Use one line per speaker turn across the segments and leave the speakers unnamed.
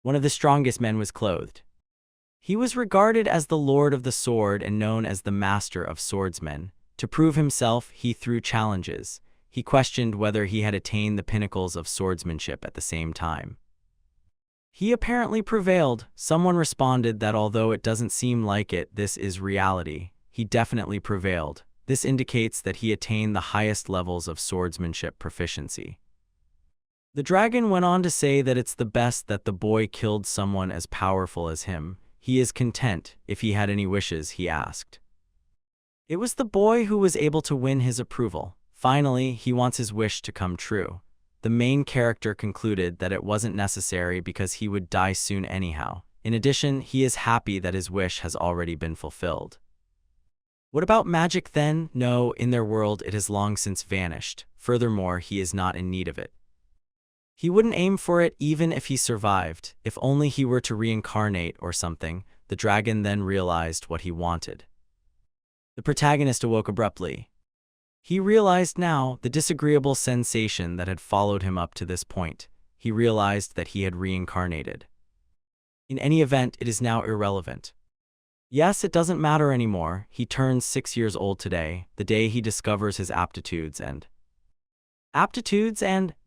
One of the strongest men was clothed. He was regarded as the Lord of the Sword and known as the Master of Swordsmen. To prove himself, he threw challenges. He questioned whether he had attained the pinnacles of swordsmanship at the same time. He apparently prevailed. Someone responded that although it doesn't seem like it, this is reality. He definitely prevailed. This indicates that he attained the highest levels of swordsmanship proficiency. The dragon went on to say that it's the best that the boy killed someone as powerful as him. He is content. If he had any wishes, he asked. It was the boy who was able to win his approval. Finally, he wants his wish to come true. The main character concluded that it wasn't necessary because he would die soon anyhow. In addition, he is happy that his wish has already been fulfilled. What about magic then? No, in their world it has long since vanished. Furthermore, he is not in need of it. He wouldn't aim for it even if he survived. If only he were to reincarnate or something. The dragon then realized what he wanted. The protagonist awoke abruptly. He realized now the disagreeable sensation that had followed him up to this point. He realized that he had reincarnated. In any event, it is now irrelevant. Yes, it doesn't matter anymore. He turns 6 years old today, the day he discovers his aptitudes and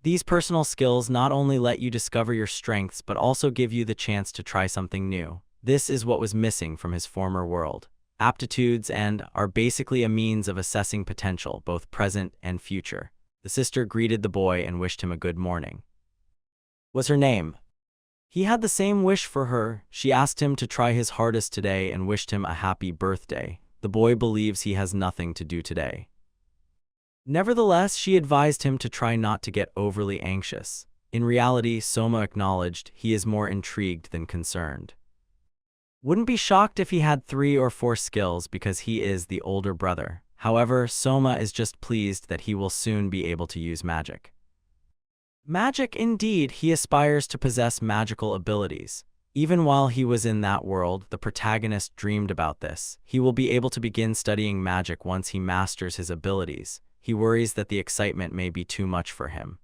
these personal skills not only let you discover your strengths but also give you the chance to try something new. This is what was missing from his former world. Aptitudes are basically a means of assessing potential, both present and future. The sister greeted the boy and wished him a good morning. What's her name? He had the same wish for her. She asked him to try his hardest today and wished him a happy birthday. The boy believes he has nothing to do today. Nevertheless, she advised him to try not to get overly anxious. In reality, Soma acknowledged he is more intrigued than concerned. Wouldn't be shocked if he had 3 or 4 skills because he is the older brother. However, Soma is just pleased that he will soon be able to use magic. Magic indeed, he aspires to possess magical abilities. Even while he was in that world, the protagonist dreamed about this. He will be able to begin studying magic once he masters his abilities. He worries that the excitement may be too much for him.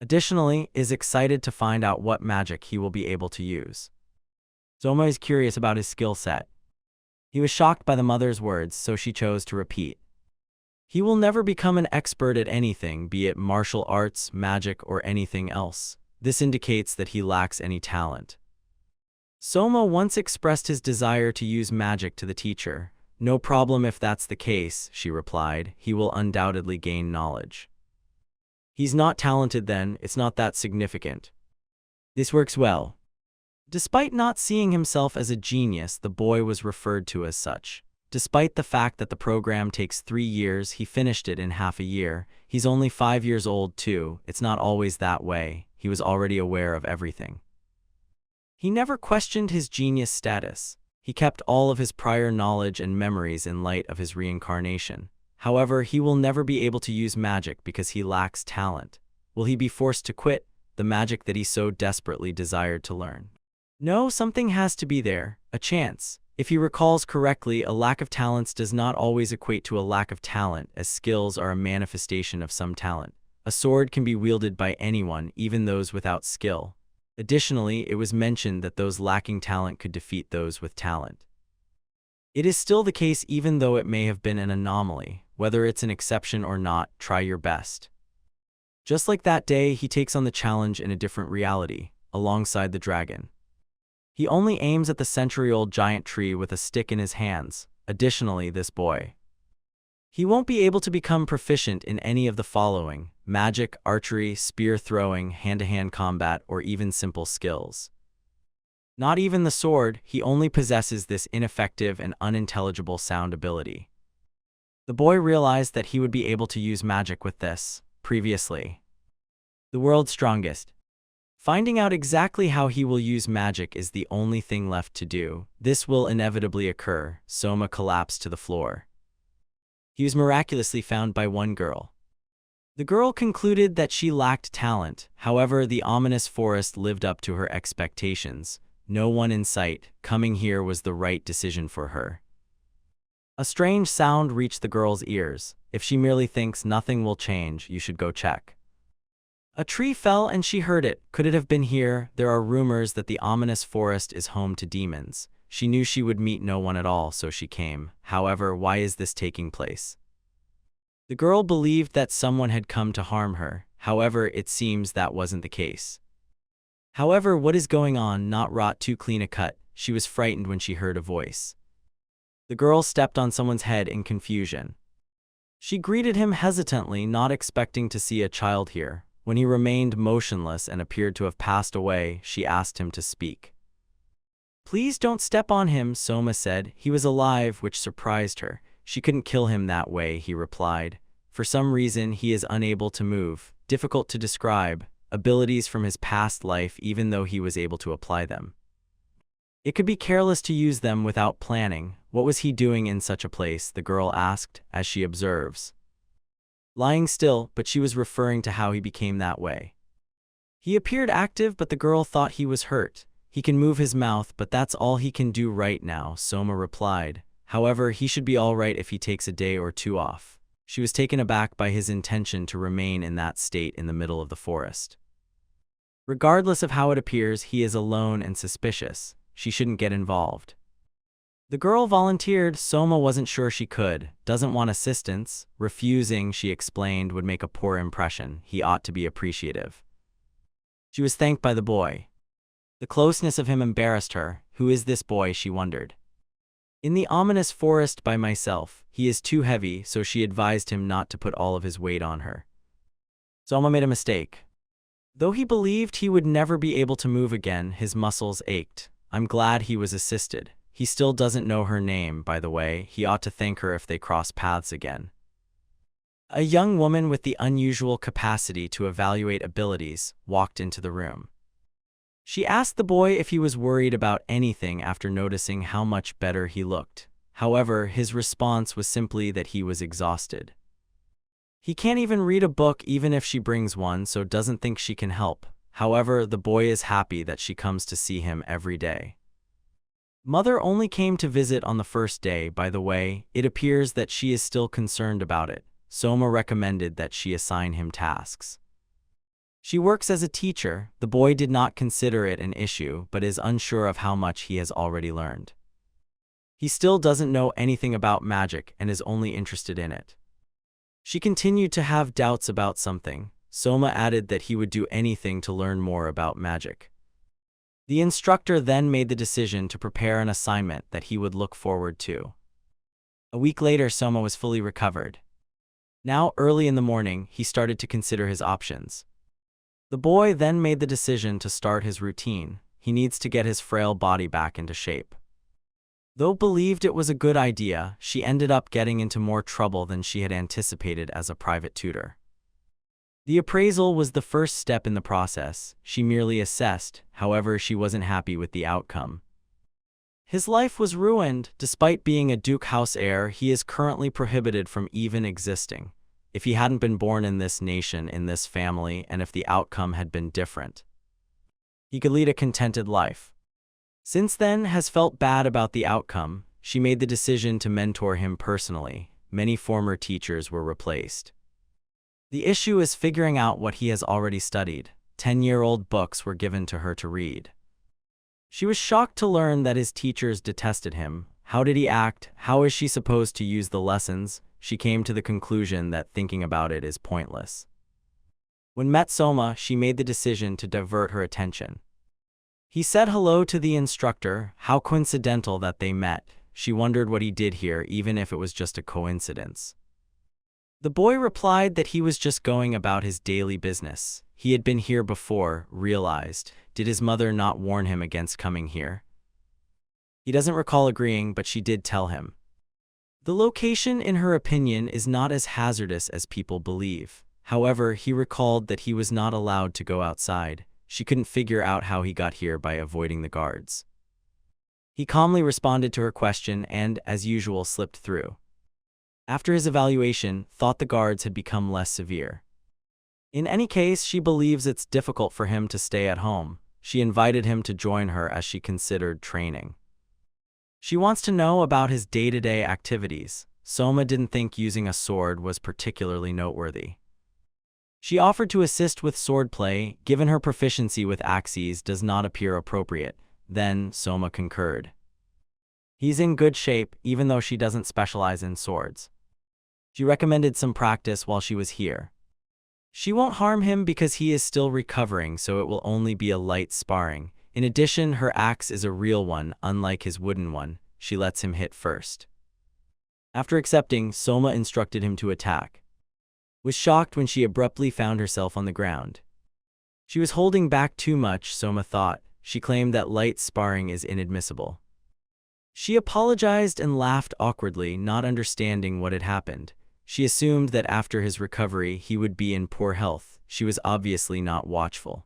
Additionally, is excited to find out what magic he will be able to use. Soma is curious about his skill set. He was shocked by the mother's words, so she chose to repeat. He will never become an expert at anything, be it martial arts, magic, or anything else. This indicates that he lacks any talent. Soma once expressed his desire to use magic to the teacher. No problem if that's the case, she replied. He will undoubtedly gain knowledge. He's not talented then, it's not that significant. This works well. Despite not seeing himself as a genius, the boy was referred to as such. Despite the fact that the program takes 3 years, he finished it in half a year. He's only 5 years old too. It's not always that way. He was already aware of everything. He never questioned his genius status. He kept all of his prior knowledge and memories in light of his reincarnation. However, he will never be able to use magic because he lacks talent. Will he be forced to quit the magic that he so desperately desired to learn? No, something has to be there, a chance. If he recalls correctly, a lack of talents does not always equate to a lack of talent, as skills are a manifestation of some talent. A sword can be wielded by anyone, even those without skill. Additionally, it was mentioned that those lacking talent could defeat those with talent. It is still the case even though it may have been an anomaly. Whether it's an exception or not, try your best. Just like that day, he takes on the challenge in a different reality, alongside the dragon. He only aims at the century-old giant tree with a stick in his hands. Additionally, this boy. He won't be able to become proficient in any of the following: magic, archery, spear throwing, hand-to-hand combat, or even simple skills. Not even the sword, he only possesses this ineffective and unintelligible sound ability. The boy realized that he would be able to use magic with this. Previously, the world's strongest. Finding out exactly how he will use magic is the only thing left to do. This will inevitably occur. Soma collapsed to the floor. He was miraculously found by one girl. The girl concluded that she lacked talent. However, the ominous forest lived up to her expectations. No one in sight. Coming here was the right decision for her. A strange sound reached the girl's ears. If she merely thinks nothing will change, you should go check. A tree fell and she heard it. Could it have been here? There are rumors that the ominous forest is home to demons. She knew she would meet no one at all, so she came. However, why is this taking place? The girl believed that someone had come to harm her. However, it seems that wasn't the case. However, what is going on? Not wrought too clean a cut. She was frightened when she heard a voice. The girl stepped on someone's head in confusion. She greeted him hesitantly, not expecting to see a child here. When he remained motionless and appeared to have passed away, she asked him to speak. Please don't step on him, Soma said. He was alive, which surprised her. She couldn't kill him that way, he replied. For some reason, he is unable to move, difficult to describe, abilities from his past life even though he was able to apply them. It could be careless to use them without planning. What was he doing in such a place? The girl asked, as she observes. Lying still, but she was referring to how he became that way. He appeared active, but the girl thought he was hurt. He can move his mouth, but that's all he can do right now, Soma replied. However, he should be all right if he takes a day or two off. She was taken aback by his intention to remain in that state in the middle of the forest. Regardless of how it appears, he is alone and suspicious. She shouldn't get involved. The girl volunteered. Soma wasn't sure she could. Doesn't want assistance. Refusing, she explained, would make a poor impression. He ought to be appreciative. She was thanked by the boy. The closeness of him embarrassed her. Who is this boy, she wondered. In the ominous forest by myself. He is too heavy, so she advised him not to put all of his weight on her. Soma made a mistake. Though he believed he would never be able to move again, his muscles ached. I'm glad he was assisted. He still doesn't know her name, by the way. He ought to thank her if they cross paths again. A young woman with the unusual capacity to evaluate abilities walked into the room. She asked the boy if he was worried about anything after noticing how much better he looked. However, his response was simply that he was exhausted. He can't even read a book even if she brings one, so doesn't think she can help. However, the boy is happy that she comes to see him every day. Mother only came to visit on the first day, by the way. It appears that she is still concerned about it. Soma recommended that she assign him tasks. She works as a teacher. The boy did not consider it an issue, but is unsure of how much he has already learned. He still doesn't know anything about magic and is only interested in it. She continued to have doubts about something. Soma added that he would do anything to learn more about magic. The instructor then made the decision to prepare an assignment that he would look forward to. A week later, Soma was fully recovered. Now, early in the morning, he started to consider his options. The boy then made the decision to start his routine. He needs to get his frail body back into shape. Though believed it was a good idea, she ended up getting into more trouble than she had anticipated as a private tutor. The appraisal was the first step in the process. She merely assessed, however, she wasn't happy with the outcome. His life was ruined. Despite being a Duke House heir, he is currently prohibited from even existing. If he hadn't been born in this nation, in this family, and if the outcome had been different, he could lead a contented life. Since then, has felt bad about the outcome. She made the decision to mentor him personally. Many former teachers were replaced. The issue is figuring out what he has already studied. 10-year-old books were given to her to read. She was shocked to learn that his teachers detested him. How did he act? How is she supposed to use the lessons? She came to the conclusion that thinking about it is pointless. When met Soma, she made the decision to divert her attention. He said hello to the instructor. How coincidental that they met. She wondered what he did here, even if it was just a coincidence. The boy replied that he was just going about his daily business. He had been here before, realized. Did his mother not warn him against coming here? He doesn't recall agreeing, but she did tell him. The location, in her opinion, is not as hazardous as people believe. However, he recalled that he was not allowed to go outside. She couldn't figure out how he got here by avoiding the guards. He calmly responded to her question and, as usual, slipped through. After his evaluation, thought the guards had become less severe. In any case, she believes it's difficult for him to stay at home. She invited him to join her as she considered training. She wants to know about his day-to-day activities. Soma didn't think using a sword was particularly noteworthy. She offered to assist with swordplay, given her proficiency with axes does not appear appropriate. Then Soma concurred. He's in good shape, even though she doesn't specialize in swords. She recommended some practice while she was here. She won't harm him because he is still recovering, so it will only be a light sparring. In addition, her axe is a real one, unlike his wooden one. She lets him hit first. After accepting, Soma instructed him to attack. Was shocked when she abruptly found herself on the ground. She was holding back too much, Soma thought. She claimed that light sparring is inadmissible. She apologized and laughed awkwardly, not understanding what had happened. She assumed that after his recovery he would be in poor health. She was obviously not watchful.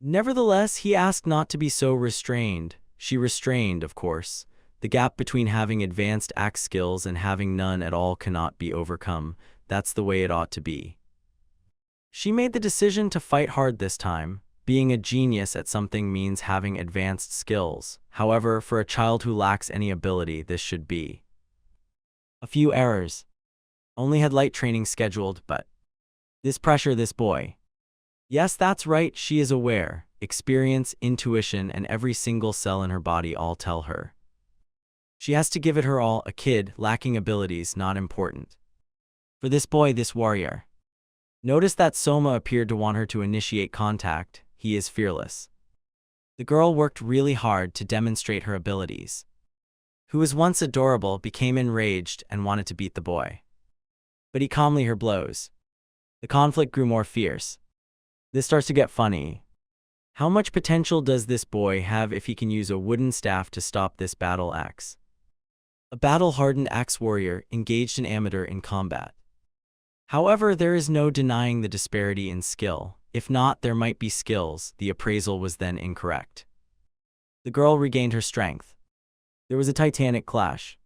Nevertheless, he asked not to be so restrained. She restrained, of course. The gap between having advanced axe skills and having none at all cannot be overcome. That's the way it ought to be. She made the decision to fight hard this time. Being a genius at something means having advanced skills. However, for a child who lacks any ability, this should be a few errors. Only had light training scheduled, but this pressure, this boy. Yes, that's right, she is aware. Experience, intuition, and every single cell in her body all tell her. She has to give it her all. A kid, lacking abilities, not important. For this boy, this warrior. Notice that Soma appeared to want her to initiate contact. He is fearless. The girl worked really hard to demonstrate her abilities. Who was once adorable became enraged and wanted to beat the boy. But he calmly her blows. The conflict grew more fierce. This starts to get funny. How much potential does this boy have if he can use a wooden staff to stop this battle axe? A battle-hardened axe warrior engaged an amateur in combat. However, there is no denying the disparity in skill. If not, there might be skills. The appraisal was then incorrect. The girl regained her strength. There was a titanic clash.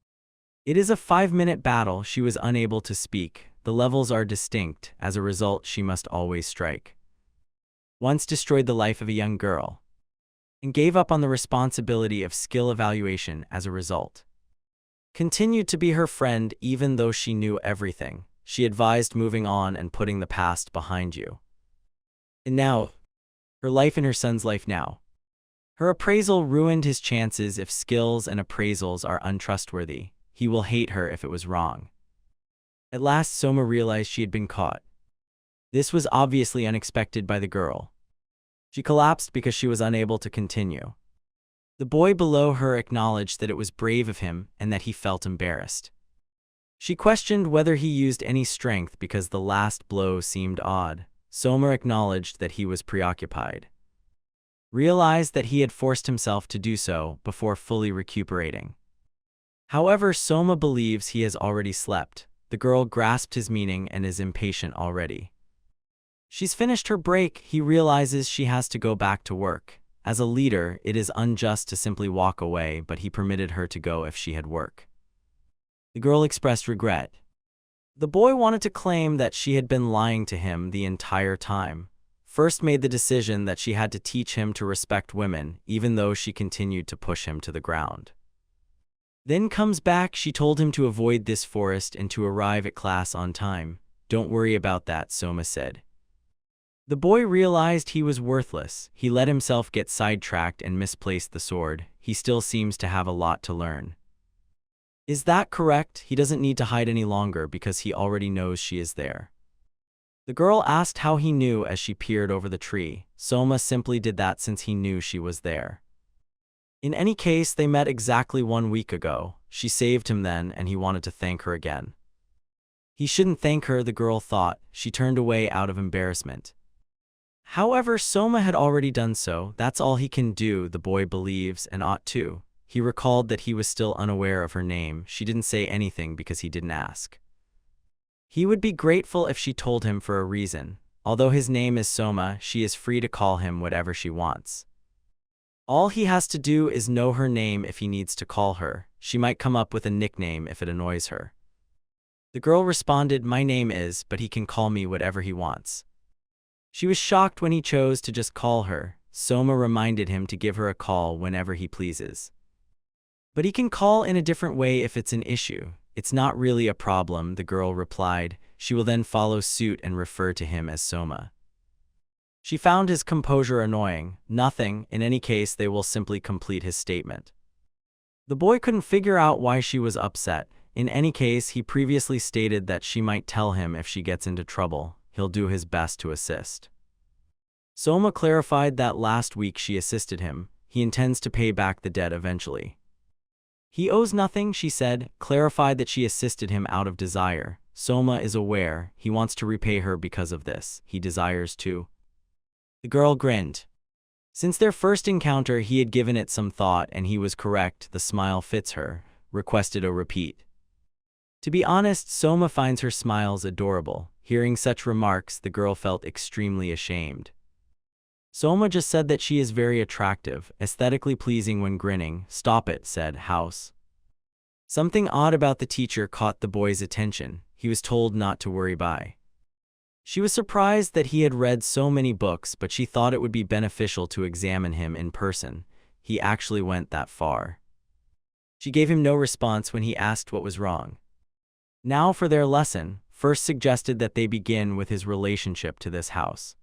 It is a 5-minute battle. She was unable to speak. The levels are distinct. As a result, she must always strike. Once destroyed the life of a young girl, and gave up on the responsibility of skill evaluation as a result. Continued to be her friend even though she knew everything. She advised moving on and putting the past behind you. And now, her life and her son's life now. Her appraisal ruined his chances. If skills and appraisals are untrustworthy, he will hate her if it was wrong. At last, Soma realized she had been caught. This was obviously unexpected by the girl. She collapsed because she was unable to continue. The boy below her acknowledged that it was brave of him and that he felt embarrassed. She questioned whether he used any strength because the last blow seemed odd. Soma acknowledged that he was preoccupied. Realized that he had forced himself to do so before fully recuperating. However, Soma believes he has already slept. The girl grasped his meaning and is impatient already. She's finished her break. He realizes she has to go back to work. As a leader, it is unjust to simply walk away, but he permitted her to go if she had work. The girl expressed regret. The boy wanted to claim that she had been lying to him the entire time. First made the decision that she had to teach him to respect women, even though she continued to push him to the ground. Then comes back, she told him to avoid this forest and to arrive at class on time. Don't worry about that, Soma said. The boy realized he was worthless. He let himself get sidetracked and misplaced the sword. He still seems to have a lot to learn. Is that correct? He doesn't need to hide any longer because he already knows she is there. The girl asked how he knew as she peered over the tree. Soma simply did that since he knew she was there. In any case, they met exactly 1 week ago. She saved him then, and he wanted to thank her again. He shouldn't thank her, the girl thought. She turned away out of embarrassment. However, Soma had already done so. That's all he can do, the boy believes, and ought to. He recalled that he was still unaware of her name. She didn't say anything because he didn't ask. He would be grateful if she told him for a reason. Although his name is Soma, she is free to call him whatever she wants. All he has to do is know her name if he needs to call her. She might come up with a nickname if it annoys her. The girl responded, "My name is, but he can call me whatever he wants." She was shocked when he chose to just call her. Soma reminded him to give her a call whenever he pleases. But he can call in a different way if it's an issue. It's not really a problem, the girl replied. she will then follow suit and refer to him as Soma. She found his composure annoying. Nothing, in any case, they will simply complete his statement. The boy couldn't figure out why she was upset. In any case, he previously stated that she might tell him if she gets into trouble. He'll do his best to assist. Soma clarified that last week she assisted him. He intends to pay back the debt eventually. He owes nothing, she said, clarified that she assisted him out of desire. Soma is aware he wants to repay her because of this. He desires to. The girl grinned. Since their first encounter, he had given it some thought, and he was correct. The smile fits her. Requested a repeat. To be honest, Soma finds her smiles adorable. Hearing such remarks, the girl felt extremely ashamed. Soma just said that she is very attractive, aesthetically pleasing when grinning. Stop it, said House. Something odd about the teacher caught the boy's attention. He was told not to worry by. She was surprised that he had read so many books, but she thought it would be beneficial to examine him in person. He actually went that far. She gave him no response when he asked what was wrong. Now for their lesson, first suggested that they begin with his relationship to this house.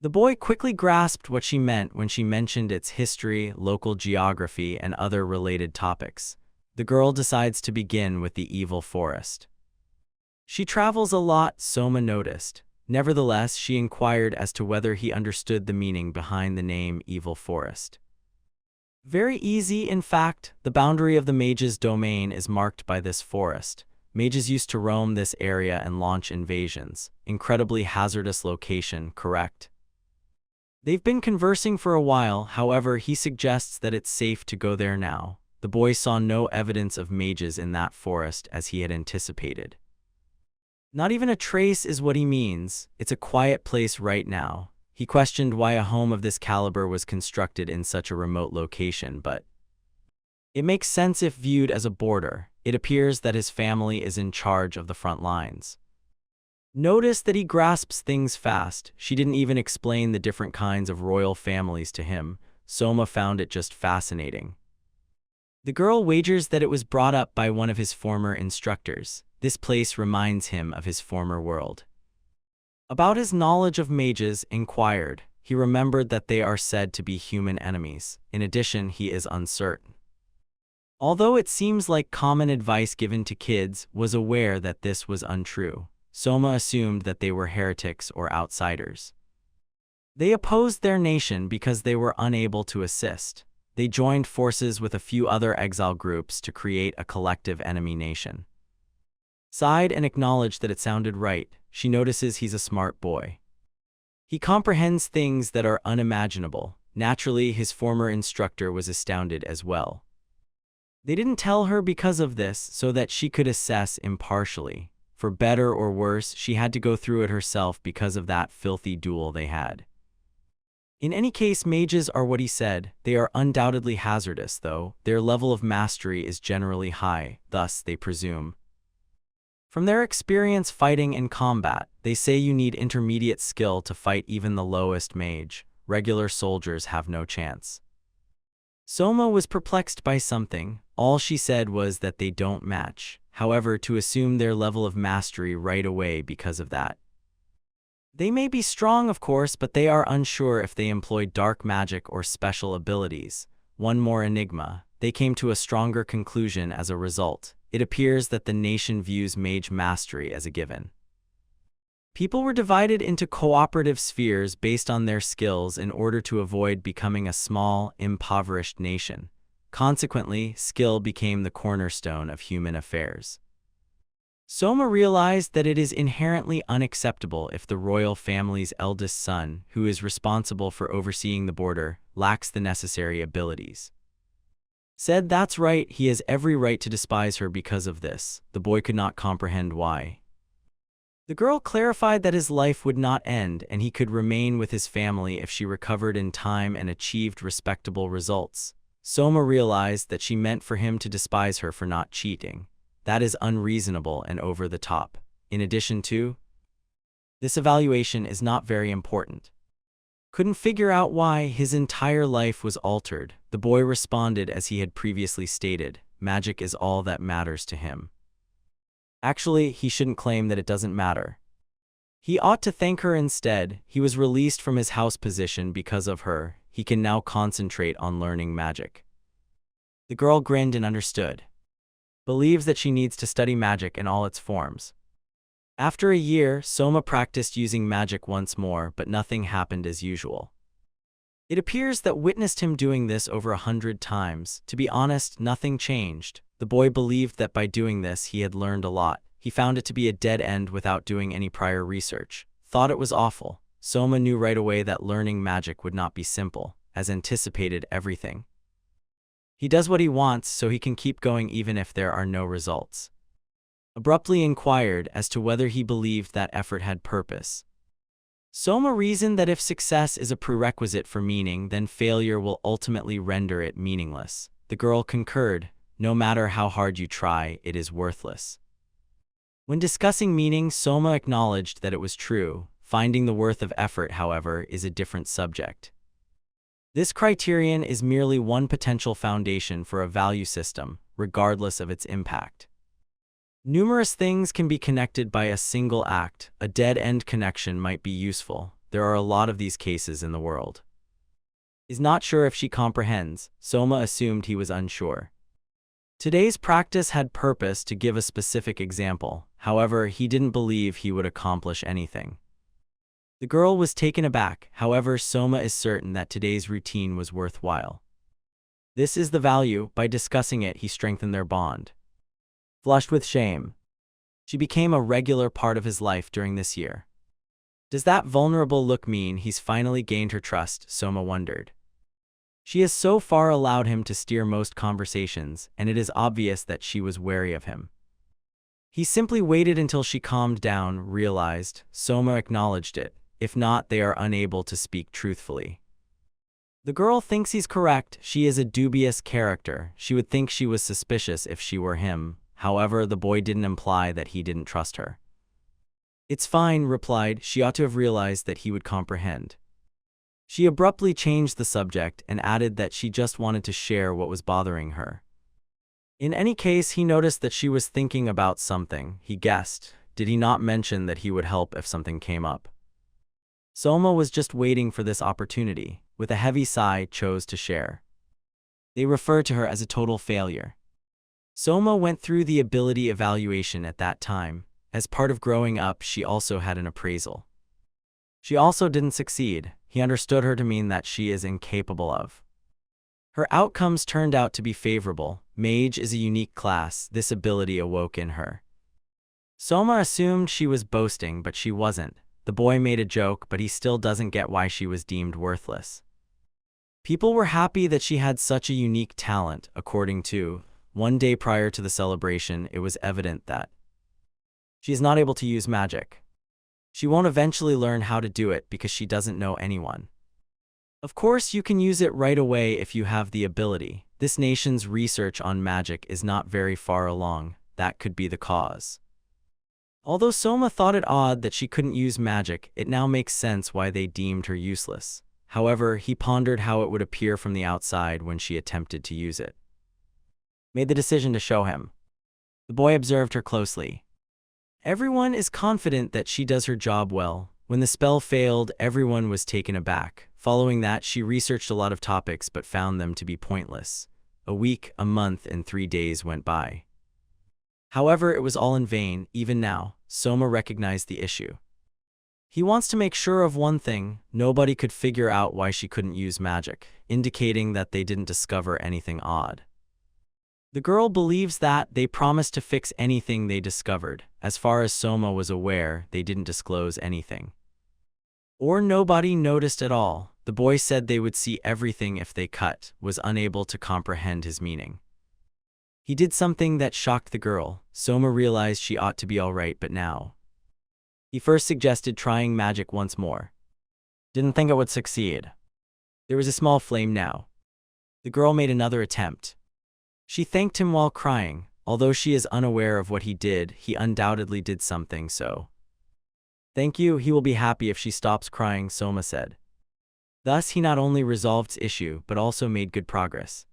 The boy quickly grasped what she meant when she mentioned its history, local geography, and other related topics. The girl decides to begin with the evil forest. She travels a lot, Soma noticed. Nevertheless, she inquired as to whether he understood the meaning behind the name Evil Forest. Very easy, in fact. The boundary of the mage's domain is marked by this forest. Mages used to roam this area and launch invasions. Incredibly hazardous location, correct? They've been conversing for a while, however, he suggests that it's safe to go there now. The boy saw no evidence of mages in that forest as he had anticipated. Not even a trace is what he means. It's a quiet place right now. He questioned why a home of this caliber was constructed in such a remote location, but it makes sense if viewed as a border. It appears that his family is in charge of the front lines. Notice that he grasps things fast. She didn't even explain the different kinds of royal families to him. Soma found it just fascinating. The girl wagers that it was brought up by one of his former instructors. This place reminds him of his former world. About his knowledge of mages, inquired. He remembered that they are said to be human enemies. In addition, he is uncertain. Although it seems like common advice given to kids, was aware that this was untrue. Soma assumed that they were heretics or outsiders. They opposed their nation because they were unable to assist. They joined forces with a few other exile groups to create a collective enemy nation. Sighed and acknowledged that it sounded right. She notices he's a smart boy. He comprehends things that are unimaginable. Naturally, his former instructor was astounded as well. They didn't tell her because of this, so that she could assess impartially. For better or worse, she had to go through it herself because of that filthy duel they had. In any case, mages are what he said. They are undoubtedly hazardous, though. Their level of mastery is generally high, thus they presume. From their experience fighting in combat, they say you need intermediate skill to fight even the lowest mage. Regular soldiers have no chance. Soma was perplexed by something. All she said was that they don't match. However, to assume their level of mastery right away because of that. They may be strong, of course, but they are unsure if they employ dark magic or special abilities. One more enigma. They came to a stronger conclusion as a result. It appears that the nation views mage mastery as a given. People were divided into cooperative spheres based on their skills in order to avoid becoming a small, impoverished nation. Consequently, skill became the cornerstone of human affairs. Soma realized that it is inherently unacceptable if the royal family's eldest son, who is responsible for overseeing the border, lacks the necessary abilities. Said that's right, he has every right to despise her because of this. The boy could not comprehend why. The girl clarified that his life would not end and he could remain with his family if she recovered in time and achieved respectable results. Soma realized that she meant for him to despise her for not cheating. That is unreasonable and over the top. In addition to, this evaluation is not very important. Couldn't figure out why his entire life was altered. The boy responded as he had previously stated, magic is all that matters to him. Actually, he shouldn't claim that it doesn't matter. He ought to thank her instead. He was released from his house position because of her. He can now concentrate on learning magic. The girl grinned and understood. Believes that she needs to study magic in all its forms. After a year, Soma practiced using magic once more, but nothing happened as usual. It appears that witnessed him doing this over 100 times. To be honest, nothing changed. The boy believed that by doing this he had learned a lot. He found it to be a dead end without doing any prior research. Thought it was awful. Soma knew right away that learning magic would not be simple, as anticipated everything. He does what he wants so he can keep going even if there are no results. Abruptly inquired as to whether he believed that effort had purpose. Soma reasoned that if success is a prerequisite for meaning, then failure will ultimately render it meaningless. The girl concurred. No matter how hard you try, it is worthless. When discussing meaning, Soma acknowledged that it was true. Finding the worth of effort, however, is a different subject. This criterion is merely one potential foundation for a value system, regardless of its impact. Numerous things can be connected by a single act. A dead-end connection might be useful. There are a lot of these cases in the world. Is not sure if she comprehends. Soma assumed he was unsure. Today's practice had purpose to give a specific example. However, he didn't believe he would accomplish anything. The girl was taken aback. However, Soma is certain that today's routine was worthwhile. This is the value. By discussing it, he strengthened their bond. Flushed with shame, she became a regular part of his life during this year. Does that vulnerable look mean he's finally gained her trust? Soma wondered. She has so far allowed him to steer most conversations, and it is obvious that she was wary of him. He simply waited until she calmed down, realized. Soma acknowledged it. If not, they are unable to speak truthfully. The girl thinks he's correct. She is a dubious character. She would think she was suspicious if she were him. However, the boy didn't imply that he didn't trust her. It's fine, replied. She ought to have realized that he would comprehend. She abruptly changed the subject and added that she just wanted to share what was bothering her. In any case, he noticed that she was thinking about something. He guessed. Did he not mention that he would help if something came up? Soma was just waiting for this opportunity. With a heavy sigh, chose to share. They referred to her as a total failure. Soma went through the ability evaluation at that time. As part of growing up, she also had an appraisal. She also didn't succeed. He understood her to mean that she is incapable of. Her outcomes turned out to be favorable. Mage is a unique class. This ability awoke in her. Soma assumed she was boasting, but she wasn't. The boy made a joke, but he still doesn't get why she was deemed worthless. People were happy that she had such a unique talent, according to. One day prior to the celebration, it was evident that she is not able to use magic. She won't eventually learn how to do it because she doesn't know anyone. Of course, you can use it right away if you have the ability. This nation's research on magic is not very far along. That could be the cause. Although Soma thought it odd that she couldn't use magic, it now makes sense why they deemed her useless. However, he pondered how it would appear from the outside when she attempted to use it. Made the decision to show him. The boy observed her closely. Everyone is confident that she does her job well. When the spell failed, everyone was taken aback. Following that, she researched a lot of topics but found them to be pointless. A week, a month, and 3 days went by. However, it was all in vain. Even now, Soma recognized the issue. He wants to make sure of one thing: nobody could figure out why she couldn't use magic, indicating that they didn't discover anything odd. The girl believes that they promised to fix anything they discovered. As far as Soma was aware, they didn't disclose anything. Or nobody noticed at all. The boy said they would see everything if they cut, was unable to comprehend his meaning. He did something that shocked the girl. Soma realized she ought to be all right, but now. He first suggested trying magic once more. Didn't think it would succeed. There was a small flame now. The girl made another attempt. She thanked him while crying. Although she is unaware of what he did, he undoubtedly did something, so. Thank you, he will be happy if she stops crying, Soma said. Thus he not only resolved his issue, but also made good progress.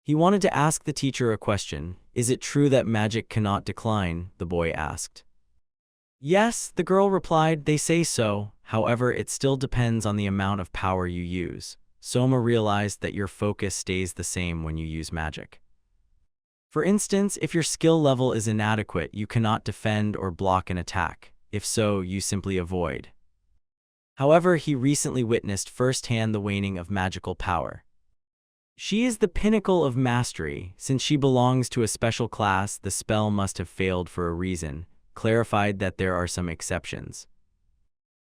He wanted to ask the teacher a question. Is it true that magic cannot decline? The boy asked. Yes, the girl replied, they say so. However, it still depends on the amount of power you use. Soma realized that your focus stays the same when you use magic. For instance, if your skill level is inadequate, you cannot defend or block an attack. If so, you simply avoid. However, he recently witnessed firsthand the waning of magical power. She is the pinnacle of mastery. Since she belongs to a special class, the spell must have failed for a reason. Clarified that there are some exceptions.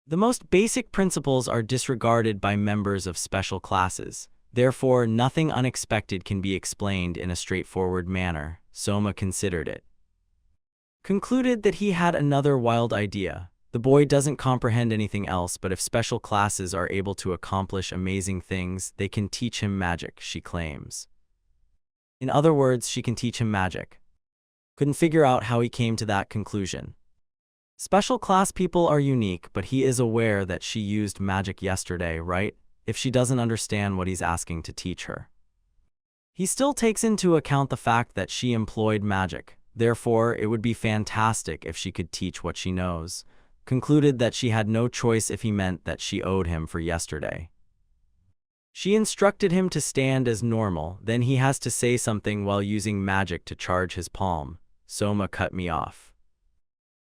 The most basic principles are disregarded by members of special classes. Therefore, nothing unexpected can be explained in a straightforward manner. Soma considered it. Concluded that he had another wild idea. The boy doesn't comprehend anything else, but if special classes are able to accomplish amazing things, they can teach him magic, she claims. In other words, she can teach him magic. Couldn't figure out how he came to that conclusion. Special class people are unique, but he is aware that she used magic yesterday, right? If she doesn't understand what he's asking to teach her. He still takes into account the fact that she employed magic. Therefore, it would be fantastic if she could teach what she knows. Concluded that she had no choice if he meant that she owed him for yesterday. She instructed him to stand as normal, then he has to say something while using magic to charge his palm. Soma cut me off.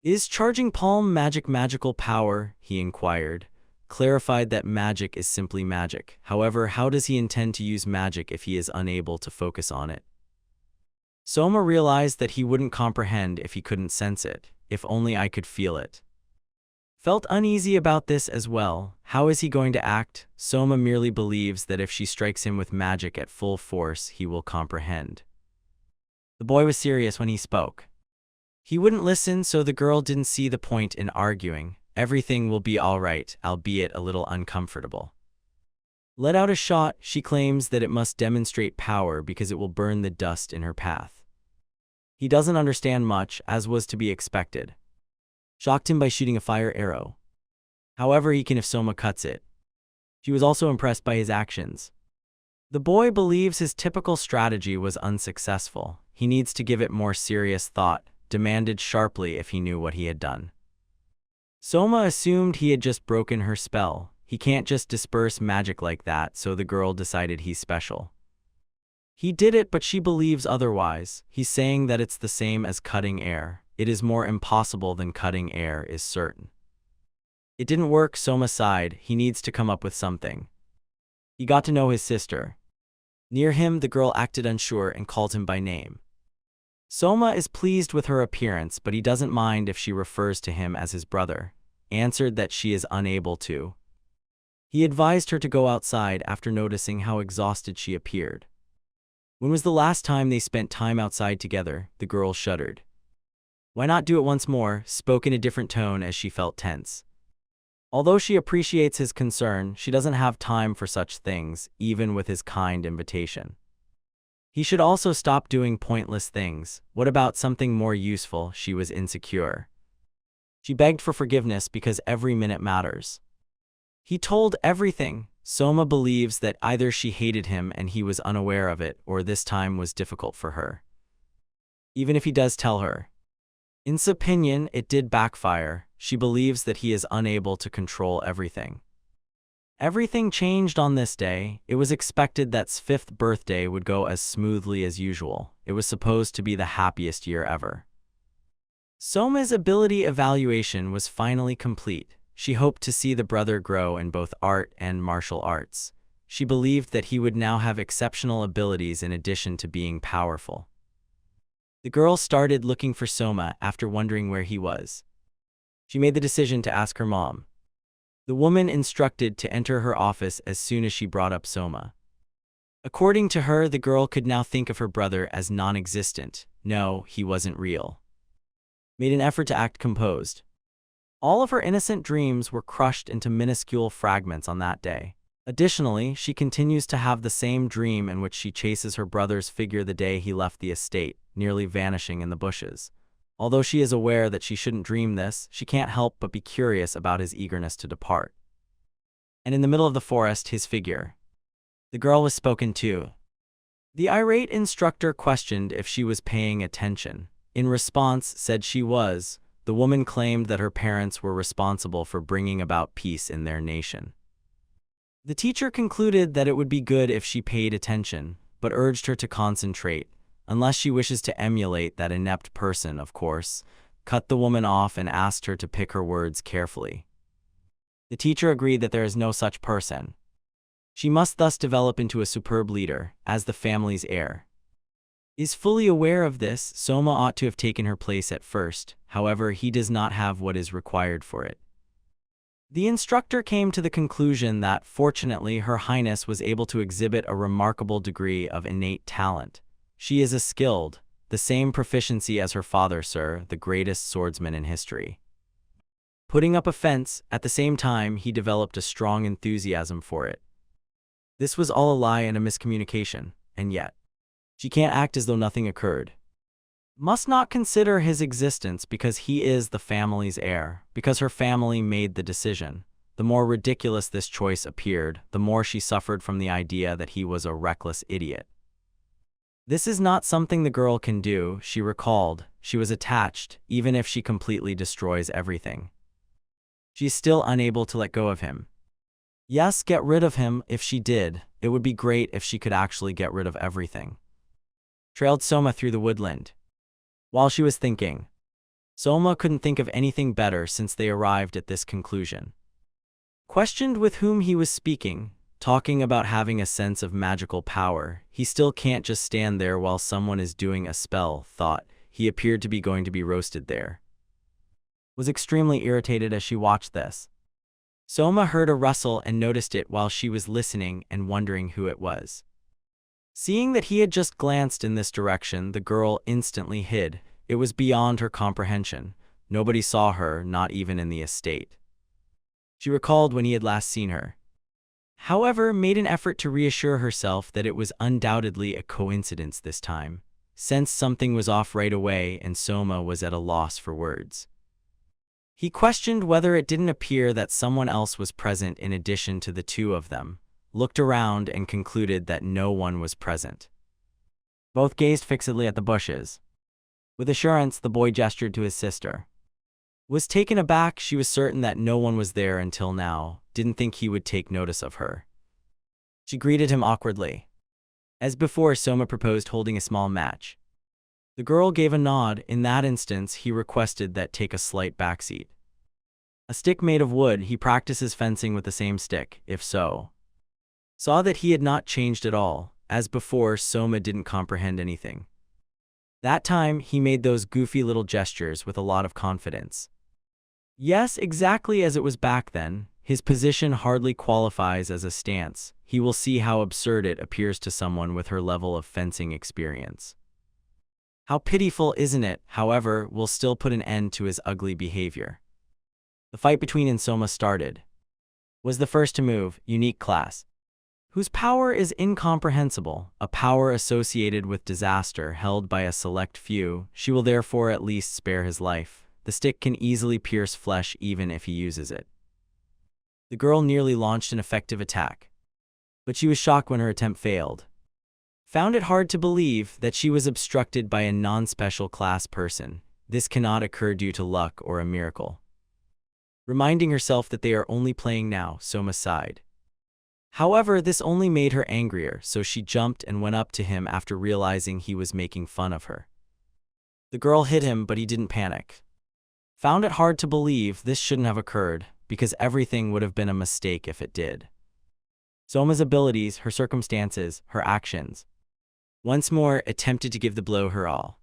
Is charging palm magical power? He inquired. Clarified that magic is simply magic. However, how does he intend to use magic if he is unable to focus on it? Soma realized that he wouldn't comprehend if he couldn't sense it. If only I could feel it. Felt uneasy about this as well. How is he going to act? Soma merely believes that if she strikes him with magic at full force, he will comprehend. The boy was serious when he spoke. He wouldn't listen, so the girl didn't see the point in arguing. Everything will be all right, albeit a little uncomfortable. Let out a shot. She claims that it must demonstrate power because it will burn the dust in her path. He doesn't understand much, as was to be expected. Shocked him by shooting a fire arrow. However, he can if Soma cuts it. She was also impressed by his actions. The boy believes his typical strategy was unsuccessful. He needs to give it more serious thought, demanded sharply if he knew what he had done. Soma assumed he had just broken her spell. He can't just disperse magic like that, so the girl decided he's special. He did it, but she believes otherwise. He's saying that it's the same as cutting air. It is more impossible than cutting air is certain. It didn't work, Soma sighed. He needs to come up with something. He got to know his sister. Near him, the girl acted unsure and called him by name. Soma is pleased with her appearance, but he doesn't mind if she refers to him as his brother. Answered that she is unable to. He advised her to go outside after noticing how exhausted she appeared. When was the last time they spent time outside together? The girl shuddered. Why not do it once more? Spoke in a different tone as she felt tense. Although she appreciates his concern, she doesn't have time for such things, even with his kind invitation. He should also stop doing pointless things. What about something more useful? She was insecure. She begged for forgiveness because every minute matters. He told everything. Soma believes that either she hated him and he was unaware of it, or this time was difficult for her. Even if he does tell her. In his opinion, it did backfire. She believes that he is unable to control everything. Everything changed on this day. It was expected that his 5th birthday would go as smoothly as usual. It was supposed to be the happiest year ever. Soma's ability evaluation was finally complete. She hoped to see the brother grow in both art and martial arts. She believed that he would now have exceptional abilities in addition to being powerful. The girl started looking for Soma after wondering where he was. She made the decision to ask her mom. The woman instructed to enter her office as soon as she brought up Soma. According to her, the girl could now think of her brother as non-existent. No, he wasn't real. Made an effort to act composed. All of her innocent dreams were crushed into minuscule fragments on that day. Additionally, she continues to have the same dream in which she chases her brother's figure the day he left the estate, nearly vanishing in the bushes. Although she is aware that she shouldn't dream this, she can't help but be curious about his eagerness to depart. And in the middle of the forest, his figure. The girl was spoken to. The irate instructor questioned if she was paying attention. In response, said she was. The woman claimed that her parents were responsible for bringing about peace in their nation. The teacher concluded that it would be good if she paid attention, but urged her to concentrate, unless she wishes to emulate that inept person, of course, cut the woman off and asked her to pick her words carefully. The teacher agreed that there is no such person. She must thus develop into a superb leader, as the family's heir. Is fully aware of this, Soma ought to have taken her place at first, however, he does not have what is required for it. The instructor came to the conclusion that, fortunately, Her Highness was able to exhibit a remarkable degree of innate talent. She is skilled, the same proficiency as her father, sir, the greatest swordsman in history. Putting up a fence, at the same time, he developed a strong enthusiasm for it. This was all a lie and a miscommunication, and yet, she can't act as though nothing occurred. Must not consider his existence because he is the family's heir, because her family made the decision. The more ridiculous this choice appeared, the more she suffered from the idea that he was a reckless idiot. This is not something the girl can do, she recalled. She was attached, even if she completely destroys everything. She's still unable to let go of him. Yes, get rid of him. If she did, it would be great if she could actually get rid of everything. Trailed Soma through the woodland. While she was thinking, Soma couldn't think of anything better since they arrived at this conclusion. Questioned with whom he was speaking, talking about having a sense of magical power, he still can't just stand there while someone is doing a spell, thought. He appeared to be going to be roasted there. Was extremely irritated as she watched this. Soma heard a rustle and noticed it while she was listening and wondering who it was. Seeing that he had just glanced in this direction, the girl instantly hid. It was beyond her comprehension. Nobody saw her, not even in the estate. She recalled when he had last seen her. However, made an effort to reassure herself that it was undoubtedly a coincidence this time. Sensed something was off right away, and Soma was at a loss for words. He questioned whether it didn't appear that someone else was present in addition to the two of them, looked around and concluded that no one was present. Both gazed fixedly at the bushes. With assurance, the boy gestured to his sister. Was taken aback. She was certain that no one was there until now, didn't think he would take notice of her. She greeted him awkwardly. As before, Soma proposed holding a small match. The girl gave a nod. In that instance, he requested that take a slight backseat. A stick made of wood, he practices fencing with the same stick, if so. Saw that he had not changed at all. As before, Soma didn't comprehend anything. That time, he made those goofy little gestures with a lot of confidence. Yes, exactly as it was back then. His position hardly qualifies as a stance. He will see how absurd it appears to someone with her level of fencing experience. How pitiful, isn't it? However, will still put an end to his ugly behavior. The fight between and Soma started. Was the first to move, unique class, whose power is incomprehensible, a power associated with disaster held by a select few. She will therefore at least spare his life. The stick can easily pierce flesh even if he uses it. The girl nearly launched an effective attack, but she was shocked when her attempt failed. Found it hard to believe that she was obstructed by a non-special class person. This cannot occur due to luck or a miracle. Reminding herself that they are only playing now, Soma sighed. However, this only made her angrier, so she jumped and went up to him after realizing he was making fun of her. The girl hit him, but he didn't panic. Found it hard to believe this shouldn't have occurred, because everything would have been a mistake if it did. Soma's abilities, her circumstances, her actions. Once more, attempted to give the blow her all.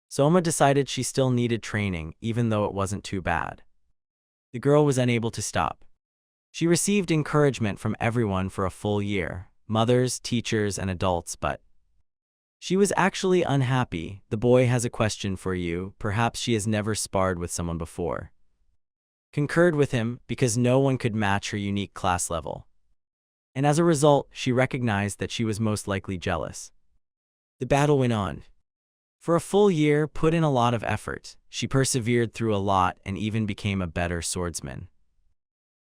Soma decided she still needed training, even though it wasn't too bad. The girl was unable to stop. She received encouragement from everyone for a full year, mothers, teachers, and adults, but she was actually unhappy. The boy has a question for you. Perhaps she has never sparred with someone before. Concurred with him because no one could match her unique class level. And as a result, she recognized that she was most likely jealous. The battle went on. For a full year, put in a lot of effort. She persevered through a lot and even became a better swordsman.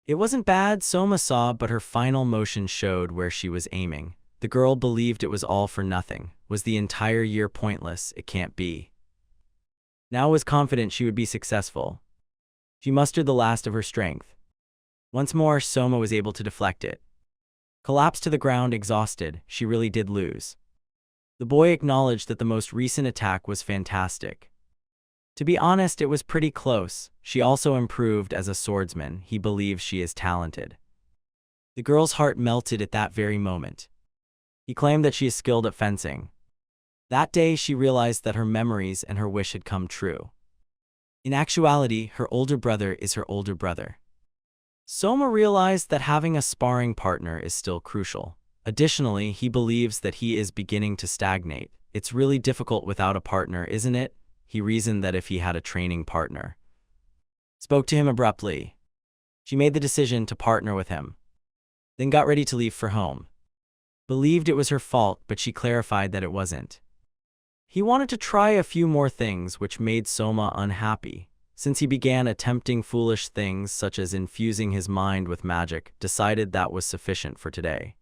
It wasn't bad, Soma saw, but her final motion showed where she was aiming. The girl believed it was all for nothing. Was the entire year pointless? It can't be. Now was confident she would be successful. She mustered the last of her strength. Once more, Soma was able to deflect it. Collapsed to the ground exhausted, she really did lose. The boy acknowledged that the most recent attack was fantastic. To be honest, it was pretty close. She also improved as a swordsman. He believes she is talented. The girl's heart melted at that very moment. He claimed that she is skilled at fencing. That day, she realized that her memories and her wish had come true. In actuality, her older brother is her older brother. Soma realized that having a sparring partner is still crucial. Additionally, he believes that he is beginning to stagnate. It's really difficult without a partner, isn't it? He reasoned that if he had a training partner. Spoke to him abruptly. She made the decision to partner with him. Then got ready to leave for home. Believed it was her fault, but she clarified that it wasn't. He wanted to try a few more things, which made Soma unhappy. Since he began attempting foolish things such as infusing his mind with magic, decided that was sufficient for today.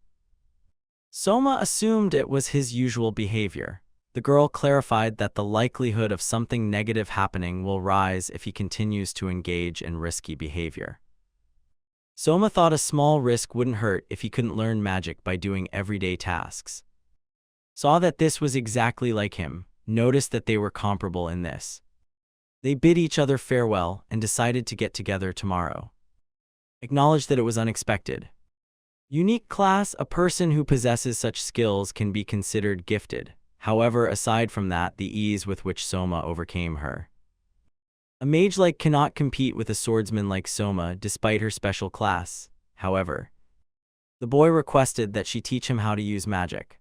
Soma assumed it was his usual behavior. The girl clarified that the likelihood of something negative happening will rise if he continues to engage in risky behavior. Soma thought a small risk wouldn't hurt if he couldn't learn magic by doing everyday tasks. Saw that this was exactly like him, noticed that they were comparable in this. They bid each other farewell and decided to get together tomorrow. Acknowledged that it was unexpected. Unique class, a person who possesses such skills can be considered gifted. However, aside from that, the ease with which Soma overcame her. A mage-like cannot compete with a swordsman like Soma despite her special class. However, the boy requested that she teach him how to use magic.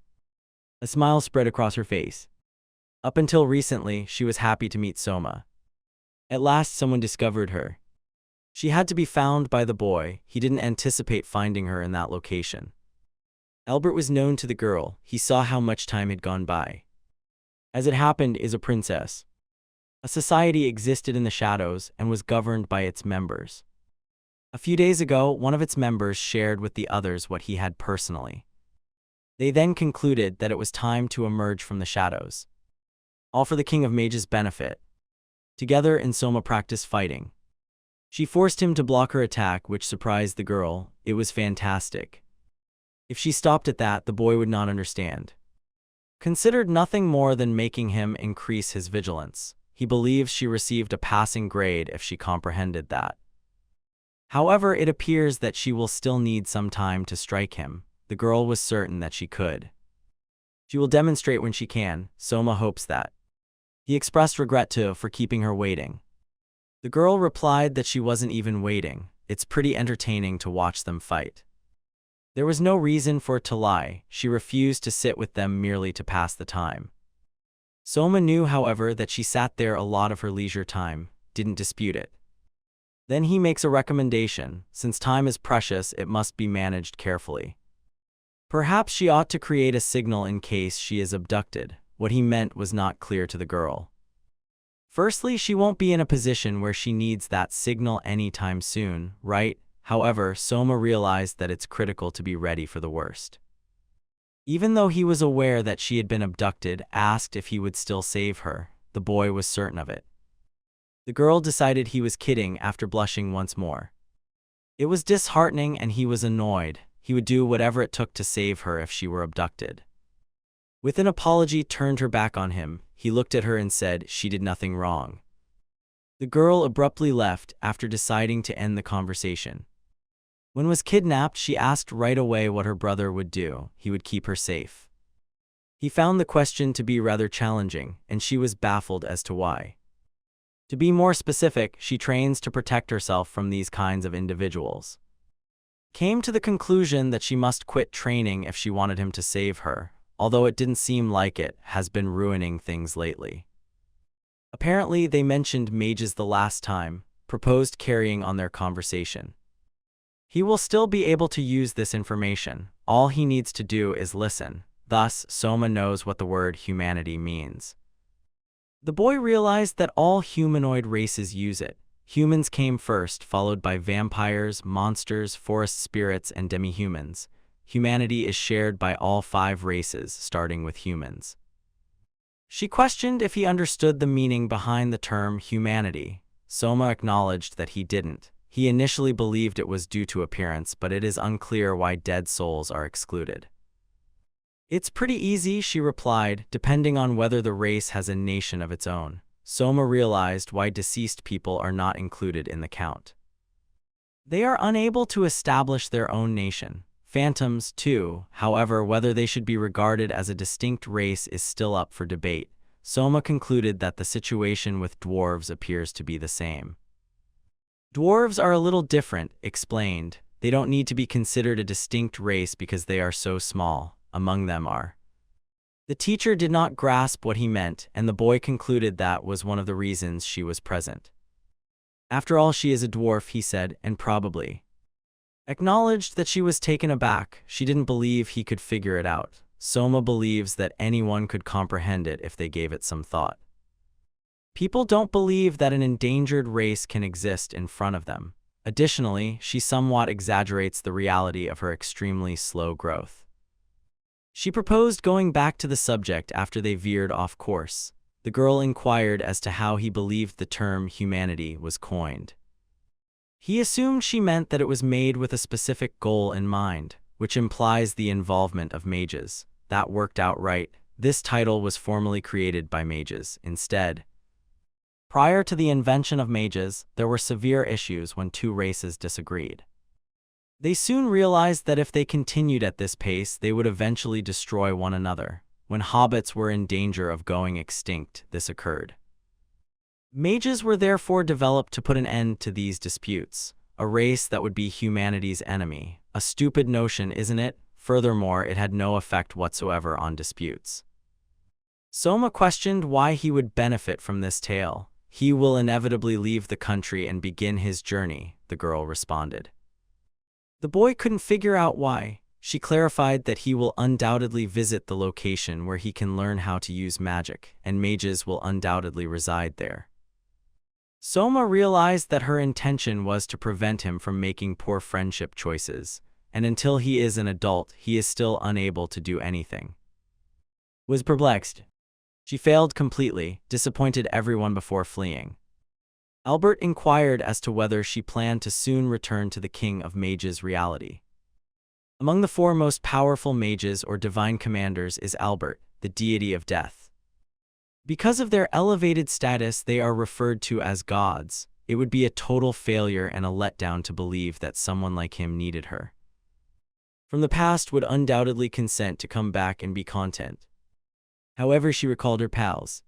A smile spread across her face. Up until recently, she was happy to meet Soma. At last, someone discovered her. She had to be found by the boy. He didn't anticipate finding her in that location. Albert was known to the girl. He saw how much time had gone by. As it happened, is a princess. A society existed in the shadows and was governed by its members. A few days ago, one of its members shared with the others what he had personally. They then concluded that it was time to emerge from the shadows. All for the King of Mage's benefit. Together, Soma practiced fighting. She forced him to block her attack, which surprised the girl. It was fantastic. If she stopped at that, the boy would not understand. Considered nothing more than making him increase his vigilance. He believes she received a passing grade if she comprehended that. However, it appears that she will still need some time to strike him. The girl was certain that she could. She will demonstrate when she can. Soma hopes that. He expressed regret too for keeping her waiting. The girl replied that she wasn't even waiting. It's pretty entertaining to watch them fight. There was no reason for it to lie. She refused to sit with them merely to pass the time. Soma knew, however, that she sat there a lot of her leisure time, didn't dispute it. Then he makes a recommendation. Since time is precious, it must be managed carefully. Perhaps she ought to create a signal in case she is abducted. What he meant was not clear to the girl. Firstly, she won't be in a position where she needs that signal anytime soon, right? However, Soma realized that it's critical to be ready for the worst. Even though he was aware that she had been abducted, asked if he would still save her, the boy was certain of it. The girl decided he was kidding after blushing once more. It was disheartening and he was annoyed. He would do whatever it took to save her if she were abducted. With an apology, turned her back on him. He looked at her and said she did nothing wrong. The girl abruptly left after deciding to end the conversation. When was kidnapped, she asked right away what her brother would do. He would keep her safe. He found the question to be rather challenging, and she was baffled as to why. To be more specific, she trains to protect herself from these kinds of individuals. Came to the conclusion that she must quit training if she wanted him to save her, although it didn't seem like it, has been ruining things lately. Apparently, they mentioned mages the last time, proposed carrying on their conversation. He will still be able to use this information. All he needs to do is listen. Thus, Soma knows what the word humanity means. The boy realized that all humanoid races use it. Humans came first, followed by vampires, monsters, forest spirits, and demi-humans. humanity is shared by all 5 races, starting with humans. She questioned if he understood the meaning behind the term humanity. Soma acknowledged that he didn't. He initially believed it was due to appearance, but it is unclear why dead souls are excluded. It's pretty easy, she replied, depending on whether the race has a nation of its own. Soma realized why deceased people are not included in the count. They are unable to establish their own nation. Phantoms, too, however, whether they should be regarded as a distinct race is still up for debate. Soma concluded that the situation with dwarves appears to be the same. Dwarves are a little different, explained. They don't need to be considered a distinct race because they are so small. Among them are. The teacher did not grasp what he meant, and the boy concluded that was one of the reasons she was present. After all, she is a dwarf, he said, and probably acknowledged that she was taken aback. She didn't believe he could figure it out. Soma believes that anyone could comprehend it if they gave it some thought. People don't believe that an endangered race can exist in front of them. Additionally, she somewhat exaggerates the reality of her extremely slow growth. She proposed going back to the subject after they veered off course. The girl inquired as to how he believed the term humanity was coined. He assumed she meant that it was made with a specific goal in mind, which implies the involvement of mages. That worked out right. This title was formally created by mages. Instead, prior to the invention of mages, there were severe issues when 2 races disagreed. They soon realized that if they continued at this pace, they would eventually destroy one another. When hobbits were in danger of going extinct, this occurred. Mages were therefore developed to put an end to these disputes, a race that would be humanity's enemy. A stupid notion, isn't it? Furthermore, it had no effect whatsoever on disputes. Soma questioned why he would benefit from this tale. He will inevitably leave the country and begin his journey, the girl responded. The boy couldn't figure out why. She clarified that he will undoubtedly visit the location where he can learn how to use magic, and mages will undoubtedly reside there. Soma realized that her intention was to prevent him from making poor friendship choices, and until he is an adult, he is still unable to do anything. Was perplexed. She failed completely, disappointed everyone before fleeing. Albert inquired as to whether she planned to soon return to the King of Mages reality. Among the 4 most powerful mages or divine commanders is Albert, the deity of death. Because of their elevated status, they are referred to as gods. It would be a total failure and a letdown to believe that someone like him needed her. From the past would undoubtedly consent to come back and be content. However, she recalled her pals.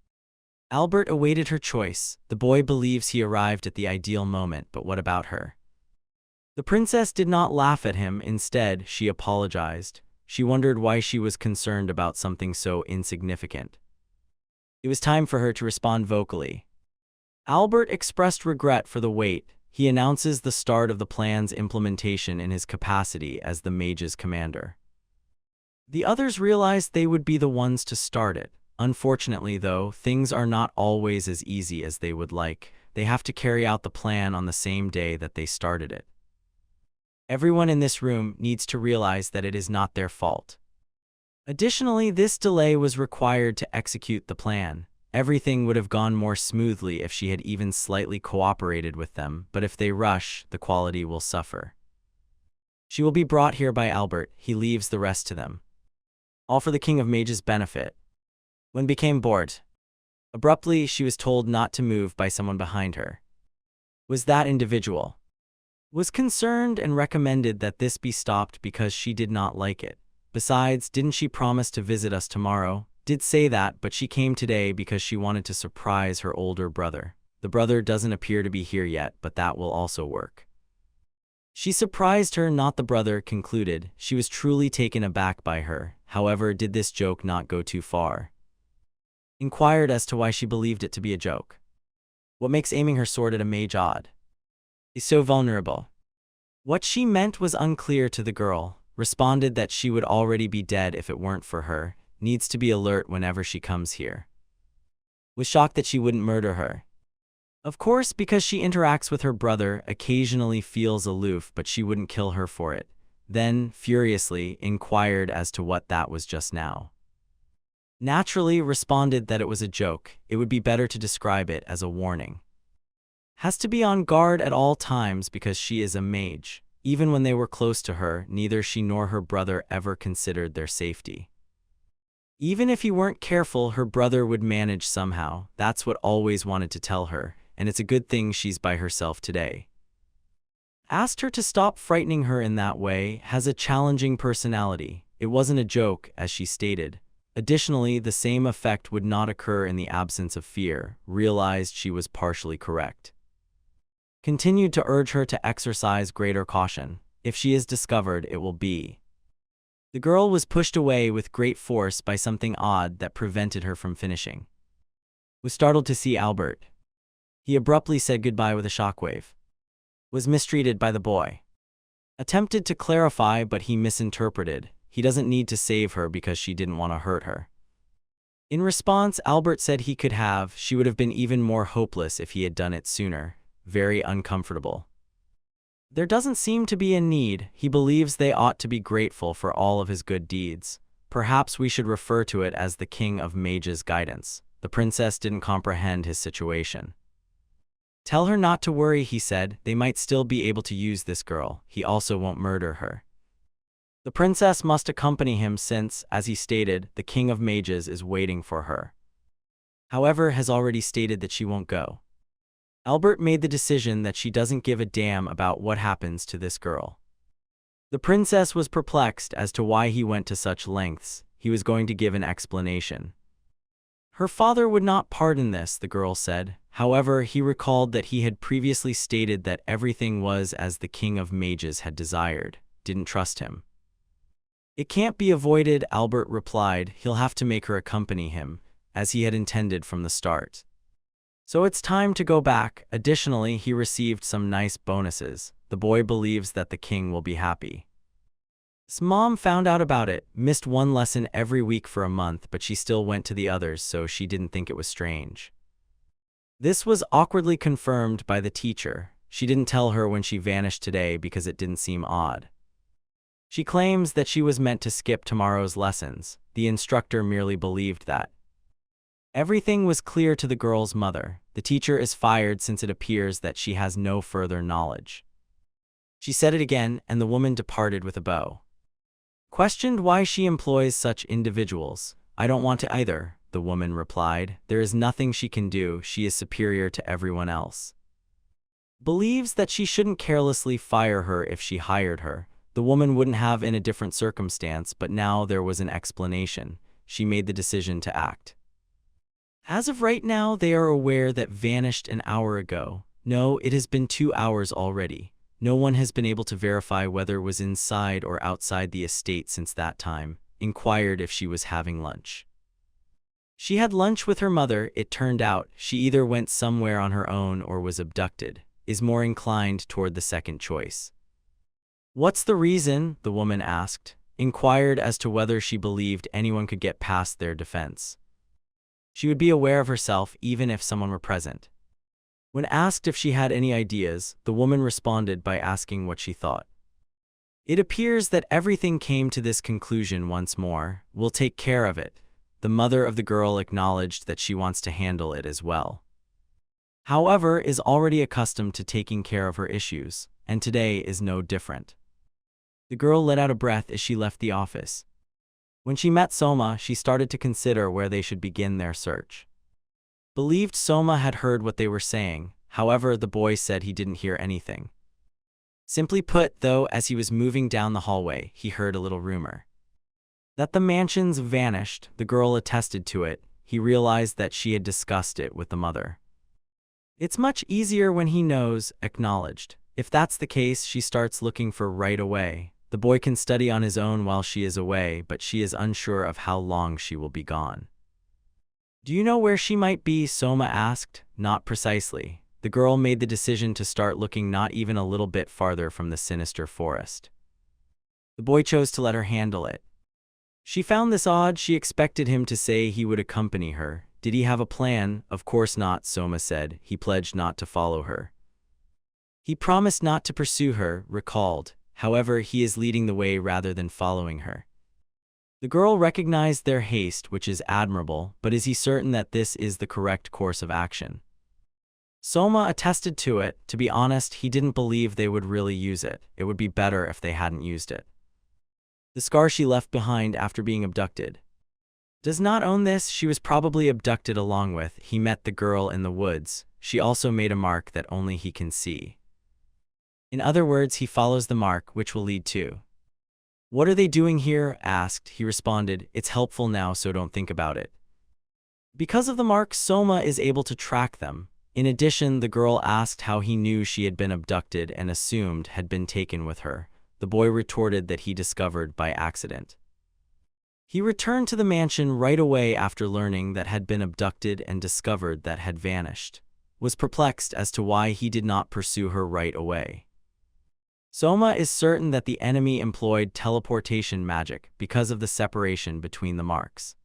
Albert awaited her choice. The boy believes he arrived at the ideal moment, but what about her? The princess did not laugh at him. Instead, she apologized. She wondered why she was concerned about something so insignificant. It was time for her to respond vocally. Albert expressed regret for the wait. He announces the start of the plan's implementation in his capacity as the mage's commander. The others realized they would be the ones to start it. Unfortunately, though, things are not always as easy as they would like. They have to carry out the plan on the same day that they started it. Everyone in this room needs to realize that it is not their fault. Additionally, this delay was required to execute the plan. Everything would have gone more smoothly if she had even slightly cooperated with them, but if they rush, the quality will suffer. She will be brought here by Albert. He leaves the rest to them. All for the King of Mages' benefit. When became bored. Abruptly, she was told not to move by someone behind her. Was that individual? Was concerned and recommended that this be stopped because she did not like it. Besides, didn't she promise to visit us tomorrow? Did say that, but she came today because she wanted to surprise her older brother. The brother doesn't appear to be here yet, but that will also work. She surprised her, not the brother, concluded. She was truly taken aback by her. However, did this joke not go too far? Inquired as to why she believed it to be a joke. What makes aiming her sword at a mage odd? Is so vulnerable. What she meant was unclear to the girl. Responded that she would already be dead if it weren't for her. Needs to be alert whenever she comes here. Was shocked that she wouldn't murder her. Of course, because she interacts with her brother, occasionally feels aloof, but she wouldn't kill her for it. then, furiously, inquired as to what that was just now. Naturally responded that it was a joke. It would be better to describe it as a warning. Has to be on guard at all times because she is a mage. Even when they were close to her, neither she nor her brother ever considered their safety. Even if he weren't careful, her brother would manage somehow. That's what always wanted to tell her, and it's a good thing she's by herself today. Asked her to stop frightening her in that way. Has a challenging personality. It wasn't a joke, as she stated. Additionally, the same effect would not occur in the absence of fear. Realized she was partially correct. Continued to urge her to exercise greater caution. If she is discovered, it will be. The girl was pushed away with great force by something odd that prevented her from finishing. Was startled to see Albert. He abruptly said goodbye with a shockwave. Was mistreated by the boy. Attempted to clarify, but he misinterpreted. He doesn't need to save her because she didn't want to hurt her. In response, Albert said he could have. She would have been even more hopeless if he had done it sooner. Very uncomfortable. There doesn't seem to be a need. He believes they ought to be grateful for all of his good deeds. Perhaps we should refer to it as the King of Mage's guidance. The princess didn't comprehend his situation. Tell her not to worry, he said. They might still be able to use this girl. He also won't murder her. The princess must accompany him since, as he stated, the King of Mages is waiting for her. However, has already stated that she won't go. Albert made the decision that she doesn't give a damn about what happens to this girl. The princess was perplexed as to why he went to such lengths. He was going to give an explanation. Her father would not pardon this, the girl said. However, he recalled that he had previously stated that everything was as the King of Mages had desired. Didn't trust him. It can't be avoided, Albert replied. He'll have to make her accompany him, as he had intended from the start. So it's time to go back. Additionally, he received some nice bonuses. The boy believes that the king will be happy. His mom found out about it, missed one lesson every week for a month, but she still went to the others, so she didn't think it was strange. This was awkwardly confirmed by the teacher. She didn't tell her when she vanished today because it didn't seem odd. She claims that she was meant to skip tomorrow's lessons. The instructor merely believed that. Everything was clear to the girl's mother. The teacher is fired since it appears that she has no further knowledge. She said it again, and the woman departed with a bow. Questioned why she employs such individuals. I don't want to either, the woman replied. There is nothing she can do. She is superior to everyone else. Believes that she shouldn't carelessly fire her if she hired her. The woman wouldn't have in a different circumstance, but now there was an explanation. She made the decision to act. As of right now, they are aware that vanished an hour ago. No, it has been 2 hours already. No one has been able to verify whether it was inside or outside the estate since that time. Inquired if she was having lunch. She had lunch with her mother. It turned out she either went somewhere on her own or was abducted. Is more inclined toward the second choice. What's the reason? The woman asked. Inquired as to whether she believed anyone could get past their defense. She would be aware of herself even if someone were present. When asked if she had any ideas, the woman responded by asking what she thought. It appears that everything came to this conclusion once more. We'll take care of it. The mother of the girl acknowledged that she wants to handle it as well. However, is already accustomed to taking care of her issues, and today is no different. The girl let out a breath as she left the office. When she met Soma, she started to consider where they should begin their search. Believed Soma had heard what they were saying. However, the boy said he didn't hear anything. Simply put, though, as he was moving down the hallway, he heard a little rumor. That the mansions vanished. The girl attested to it. He realized that she had discussed it with the mother. It's much easier when he knows, acknowledged. If that's the case, she starts looking for right away. The boy can study on his own while she is away, but she is unsure of how long she will be gone. Do you know where she might be? Soma asked. Not precisely. The girl made the decision to start looking not even a little bit farther from the sinister forest. The boy chose to let her handle it. She found this odd. She expected him to say he would accompany her. Did he have a plan? Of course not, Soma said. He pledged not to follow her. He promised not to pursue her, recalled. However, he is leading the way rather than following her. The girl recognized their haste, which is admirable, but is he certain that this is the correct course of action? Soma attested to it. To be honest, he didn't believe they would really use it. It would be better if they hadn't used it. The scar she left behind after being abducted. Does not own this. She was probably abducted along with. He met the girl in the woods. She also made a mark that only he can see. In other words, he follows the mark, which will lead to. What are they doing here? Asked. He responded, it's helpful now, so don't think about it. Because of the mark, Soma is able to track them. In addition, the girl asked how he knew she had been abducted and assumed had been taken with her. The boy retorted that he discovered by accident. He returned to the mansion right away after learning that had been abducted and discovered that had vanished. Was perplexed as to why he did not pursue her right away. Soma is certain that the enemy employed teleportation magic because of the separation between the marks.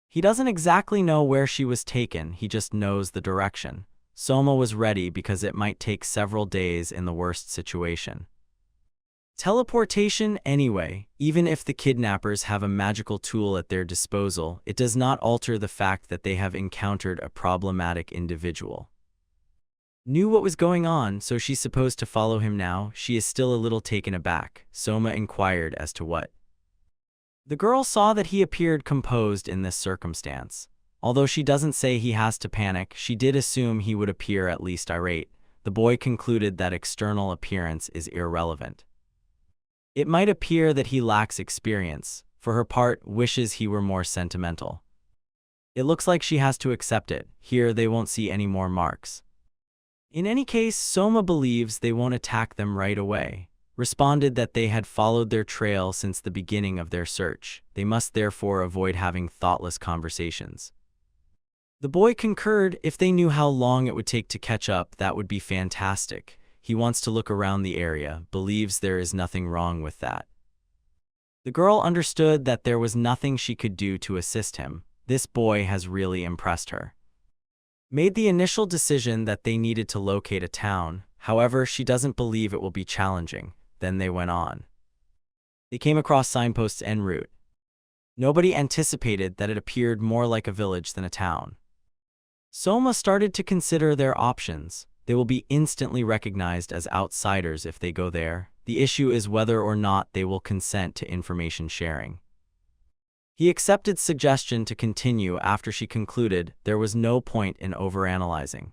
He doesn't exactly know where she was taken, he just knows the direction. Soma was ready because it might take several days in the worst situation. Teleportation anyway, even if the kidnappers have a magical tool at their disposal, it does not alter the fact that they have encountered a problematic individual. Knew what was going on, so she's supposed to follow him now. She is still a little taken aback. Soma inquired as to what. The girl saw that he appeared composed in this circumstance. Although she doesn't say he has to panic, she did assume he would appear at least irate. The boy concluded that external appearance is irrelevant. It might appear that he lacks experience. For her part, wishes he were more sentimental. It looks like she has to accept it. Here they won't see any more marks. In any case, Soma believes they won't attack them right away. Responded that they had followed their trail since the beginning of their search. They must therefore avoid having thoughtless conversations. The boy concurred. If they knew how long it would take to catch up, that would be fantastic. He wants to look around the area, believes there is nothing wrong with that. The girl understood that there was nothing she could do to assist him. This boy has really impressed her. Made the initial decision that they needed to locate a town. However, she doesn't believe it will be challenging. Then they went on. They came across signposts en route. Nobody anticipated that it appeared more like a village than a town. Soma started to consider their options. They will be instantly recognized as outsiders if they go there. The issue is whether or not they will consent to information sharing. He accepted suggestion to continue after she concluded there was no point in overanalyzing.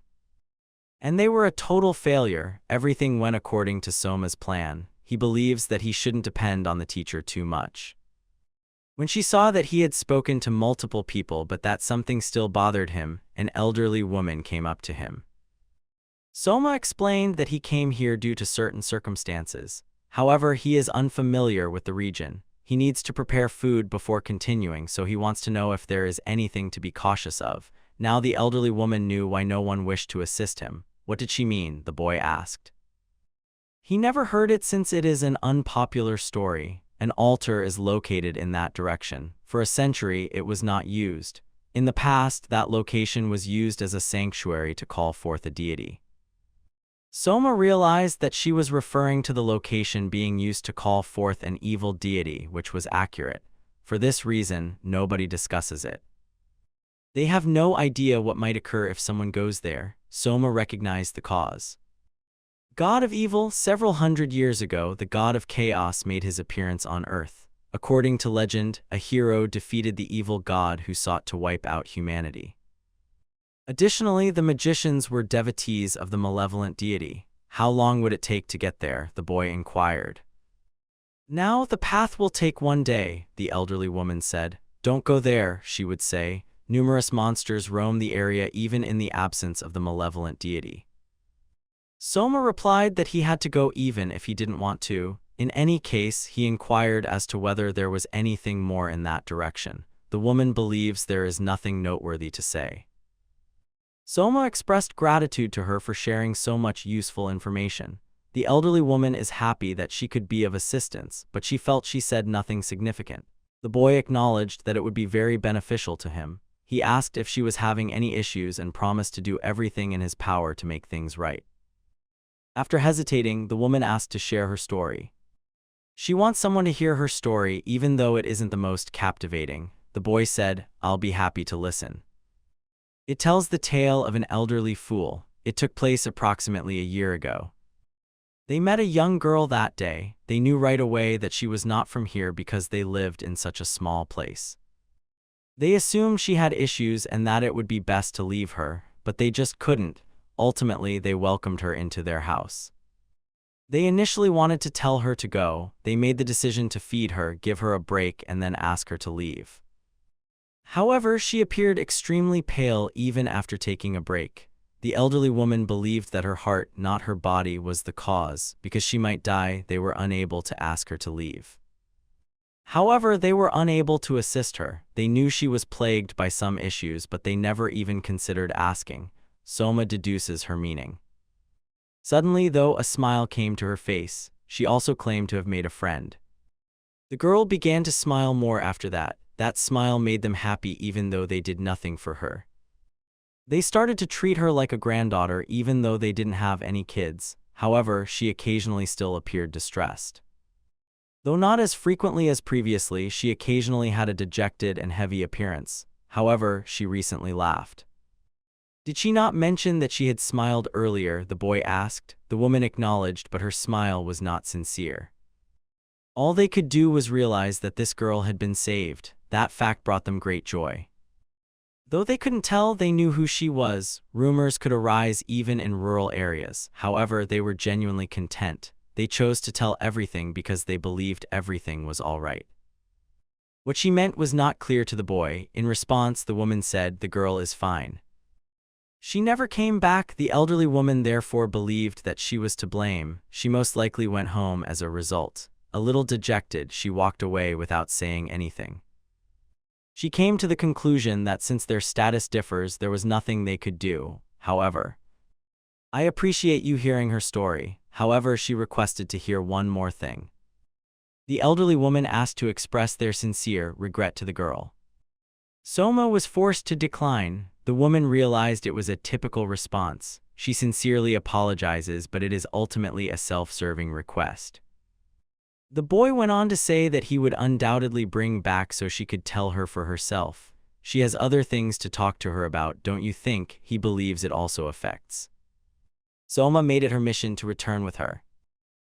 And they were a total failure. Everything went according to Soma's plan. He believes that he shouldn't depend on the teacher too much. When she saw that he had spoken to multiple people but that something still bothered him, an elderly woman came up to him. Soma explained that he came here due to certain circumstances. However, he is unfamiliar with the region. He needs to prepare food before continuing, so he wants to know if there is anything to be cautious of. Now the elderly woman knew why no one wished to assist him. What did she mean? The boy asked. He never heard it since it is an unpopular story. An altar is located in that direction. For a century, it was not used. In the past, that location was used as a sanctuary to call forth a deity. Soma realized that she was referring to the location being used to call forth an evil deity, which was accurate. For this reason, nobody discusses it. They have no idea what might occur if someone goes there. Soma recognized the cause. God of evil. Several hundred years ago, the god of chaos made his appearance on Earth. According to legend, a hero defeated the evil god who sought to wipe out humanity. Additionally, the magicians were devotees of the malevolent deity. How long would it take to get there? The boy inquired. Now the path will take 1 day, the elderly woman said. Don't go there, she would say. Numerous monsters roam the area even in the absence of the malevolent deity. Soma replied that he had to go even if he didn't want to. In any case, he inquired as to whether there was anything more in that direction. The woman believes there is nothing noteworthy to say. Soma expressed gratitude to her for sharing so much useful information. The elderly woman is happy that she could be of assistance, but she felt she said nothing significant. The boy acknowledged that it would be very beneficial to him. He asked if she was having any issues and promised to do everything in his power to make things right. After hesitating, the woman asked to share her story. She wants someone to hear her story even though it isn't the most captivating. The boy said, "I'll be happy to listen." It tells the tale of an elderly fool. It took place approximately a year ago. They met a young girl that day. They knew right away that she was not from here because they lived in such a small place. They assumed she had issues and that it would be best to leave her, but they just couldn't. Ultimately, they welcomed her into their house. They initially wanted to tell her to go. They made the decision to feed her, give her a break, and then ask her to leave. However, she appeared extremely pale even after taking a break. The elderly woman believed that her heart, not her body, was the cause. Because she might die, they were unable to ask her to leave. However, they were unable to assist her. They knew she was plagued by some issues, but they never even considered asking. Soma deduces her meaning. Suddenly, though, a smile came to her face. She also claimed to have made a friend. The girl began to smile more after that. That smile made them happy even though they did nothing for her. They started to treat her like a granddaughter even though they didn't have any kids. However, she occasionally still appeared distressed. Though not as frequently as previously, she occasionally had a dejected and heavy appearance. However, she recently laughed. "Did she not mention that she had smiled earlier?" the boy asked. The woman acknowledged, but her smile was not sincere. All they could do was realize that this girl had been saved. That fact brought them great joy. Though they couldn't tell, they knew who she was. Rumors could arise even in rural areas. However, they were genuinely content. They chose to tell everything because they believed everything was all right. What she meant was not clear to the boy. In response, the woman said, "The girl is fine." She never came back. The elderly woman therefore believed that she was to blame. She most likely went home as a result. A little dejected, she walked away without saying anything. She came to the conclusion that since their status differs, there was nothing they could do. However, "I appreciate you hearing her story." However, she requested to hear one more thing. The elderly woman asked to express their sincere regret to the girl. Soma was forced to decline. The woman realized it was a typical response. She sincerely apologizes, but it is ultimately a self-serving request. The boy went on to say that he would undoubtedly bring back so she could tell her for herself. She has other things to talk to her about, don't you think? He believes it also affects. Soma made it her mission to return with her.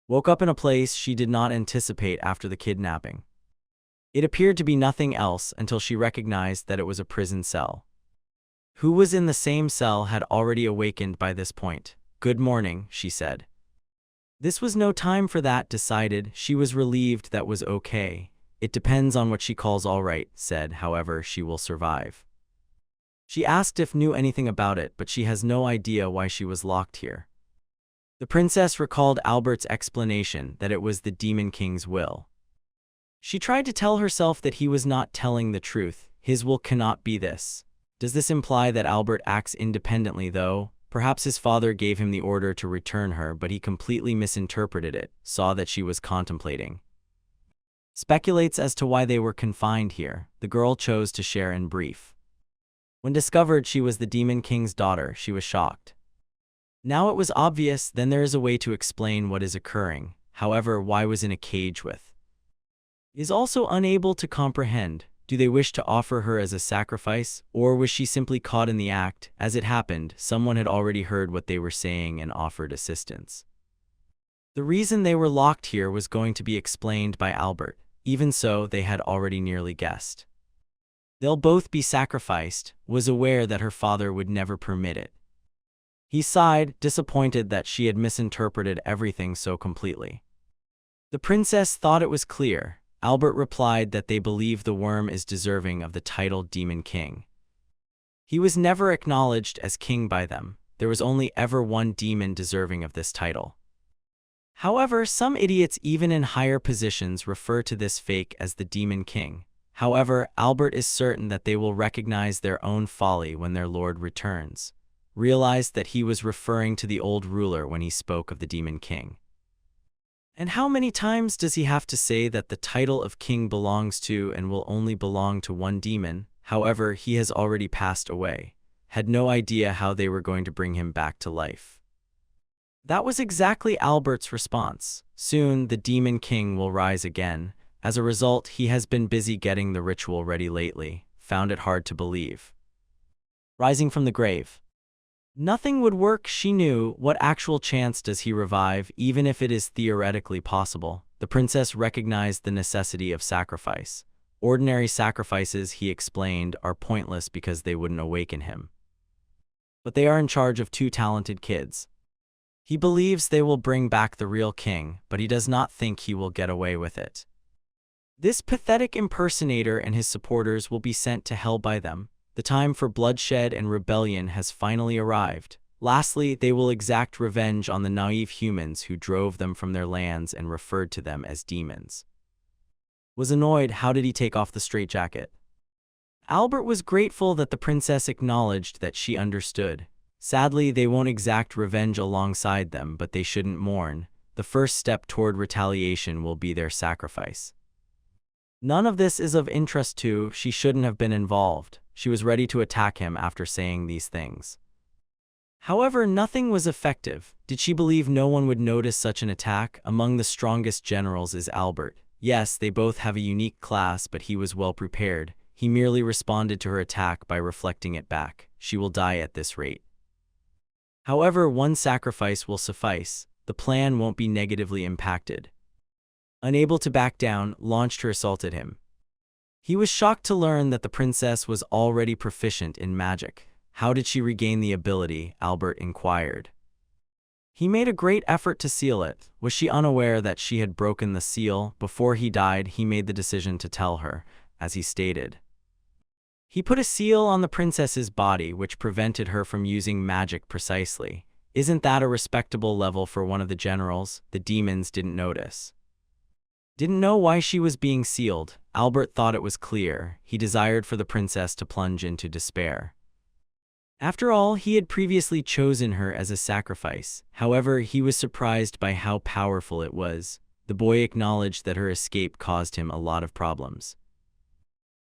Woke up in a place she did not anticipate after the kidnapping. It appeared to be nothing else until she recognized that it was a prison cell. Who was in the same cell had already awakened by this point. "Good morning," she said. This was no time for that, decided. She was relieved that was okay. "It depends on what she calls all right," said. "However, she will survive." She asked if knew anything about it, but she has no idea why she was locked here. The princess recalled Albert's explanation that it was the Demon King's will. She tried to tell herself that he was not telling the truth. His will cannot be this. Does this imply that Albert acts independently, though? Perhaps his father gave him the order to return her, but he completely misinterpreted it, saw that she was contemplating. Speculates as to why they were confined here. The girl chose to share in brief. When discovered she was the Demon King's daughter, she was shocked. Now it was obvious, then there is a way to explain what is occurring. However, why was in a cage with? Is also unable to comprehend. Do they wish to offer her as a sacrifice, or was she simply caught in the act? As it happened, someone had already heard what they were saying and offered assistance. The reason they were locked here was going to be explained by Albert. Even so, they had already nearly guessed. They'll both be sacrificed, was aware that her father would never permit it. He sighed, disappointed that she had misinterpreted everything so completely. The princess thought it was clear. Albert replied that they believe the worm is deserving of the title Demon King. He was never acknowledged as king by them. There was only ever one demon deserving of this title. However, some idiots even in higher positions refer to this fake as the Demon King. However, Albert is certain that they will recognize their own folly when their lord returns. Realized that he was referring to the old ruler when he spoke of the Demon King. And how many times does he have to say that the title of king belongs to and will only belong to one demon? However, he has already passed away. Had no idea how they were going to bring him back to life. That was exactly Albert's response. Soon, the Demon King will rise again. As a result, he has been busy getting the ritual ready lately. Found it hard to believe. Rising from the grave. Nothing would work, she knew. What actual chance does he revive, even if it is theoretically possible? The princess recognized the necessity of sacrifice. Ordinary sacrifices, he explained, are pointless because they wouldn't awaken him. But they are in charge of 2 talented kids. He believes they will bring back the real king, but he does not think he will get away with it. This pathetic impersonator and his supporters will be sent to hell by them. The time for bloodshed and rebellion has finally arrived. Lastly, they will exact revenge on the naive humans who drove them from their lands and referred to them as demons. Was annoyed, how did he take off the straitjacket? Albert was grateful that the princess acknowledged that she understood. Sadly, they won't exact revenge alongside them, but they shouldn't mourn. The first step toward retaliation will be their sacrifice. None of this is of interest to, she shouldn't have been involved. She was ready to attack him after saying these things. However, nothing was effective. Did she believe no one would notice such an attack? Among the strongest generals is Albert. Yes, they both have a unique class, but he was well prepared. He merely responded to her attack by reflecting it back. She will die at this rate. However, one sacrifice will suffice. The plan won't be negatively impacted. Unable to back down, launched her assault at him. He was shocked to learn that the princess was already proficient in magic. How did she regain the ability? Albert inquired. He made a great effort to seal it. Was she unaware that she had broken the seal? Before he died, he made the decision to tell her, as he stated. He put a seal on the princess's body, which prevented her from using magic precisely. Isn't that a respectable level for one of the generals? The demons didn't notice. Didn't know why she was being sealed. Albert thought it was clear. He desired for the princess to plunge into despair. After all, he had previously chosen her as a sacrifice. However, he was surprised by how powerful it was. The boy acknowledged that her escape caused him a lot of problems.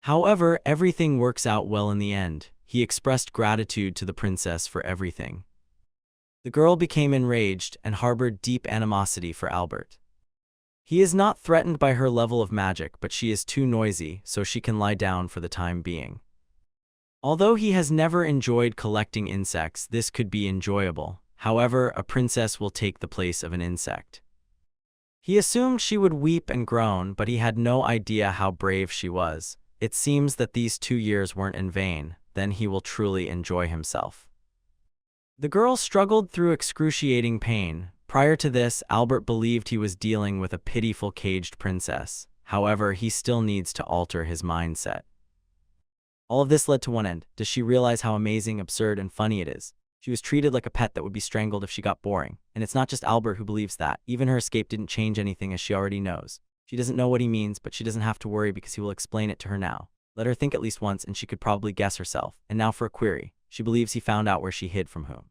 However, everything works out well in the end. He expressed gratitude to the princess for everything. The girl became enraged and harbored deep animosity for Albert. He is not threatened by her level of magic, but she is too noisy, so she can lie down for the time being. Although he has never enjoyed collecting insects, this could be enjoyable. However, a princess will take the place of an insect. He assumed she would weep and groan, but he had no idea how brave she was. It seems that these 2 years weren't in vain. Then he will truly enjoy himself. The girl struggled through excruciating pain. Prior to this, Albert believed he was dealing with a pitiful caged princess. However, he still needs to alter his mindset. All of this led to one end. Does she realize how amazing, absurd, and funny it is? She was treated like a pet that would be strangled if she got boring. And it's not just Albert who believes that. Even her escape didn't change anything, as she already knows. She doesn't know what he means, but she doesn't have to worry because he will explain it to her now. Let her think at least once and she could probably guess herself. And now for a query. She believes he found out where she hid from whom.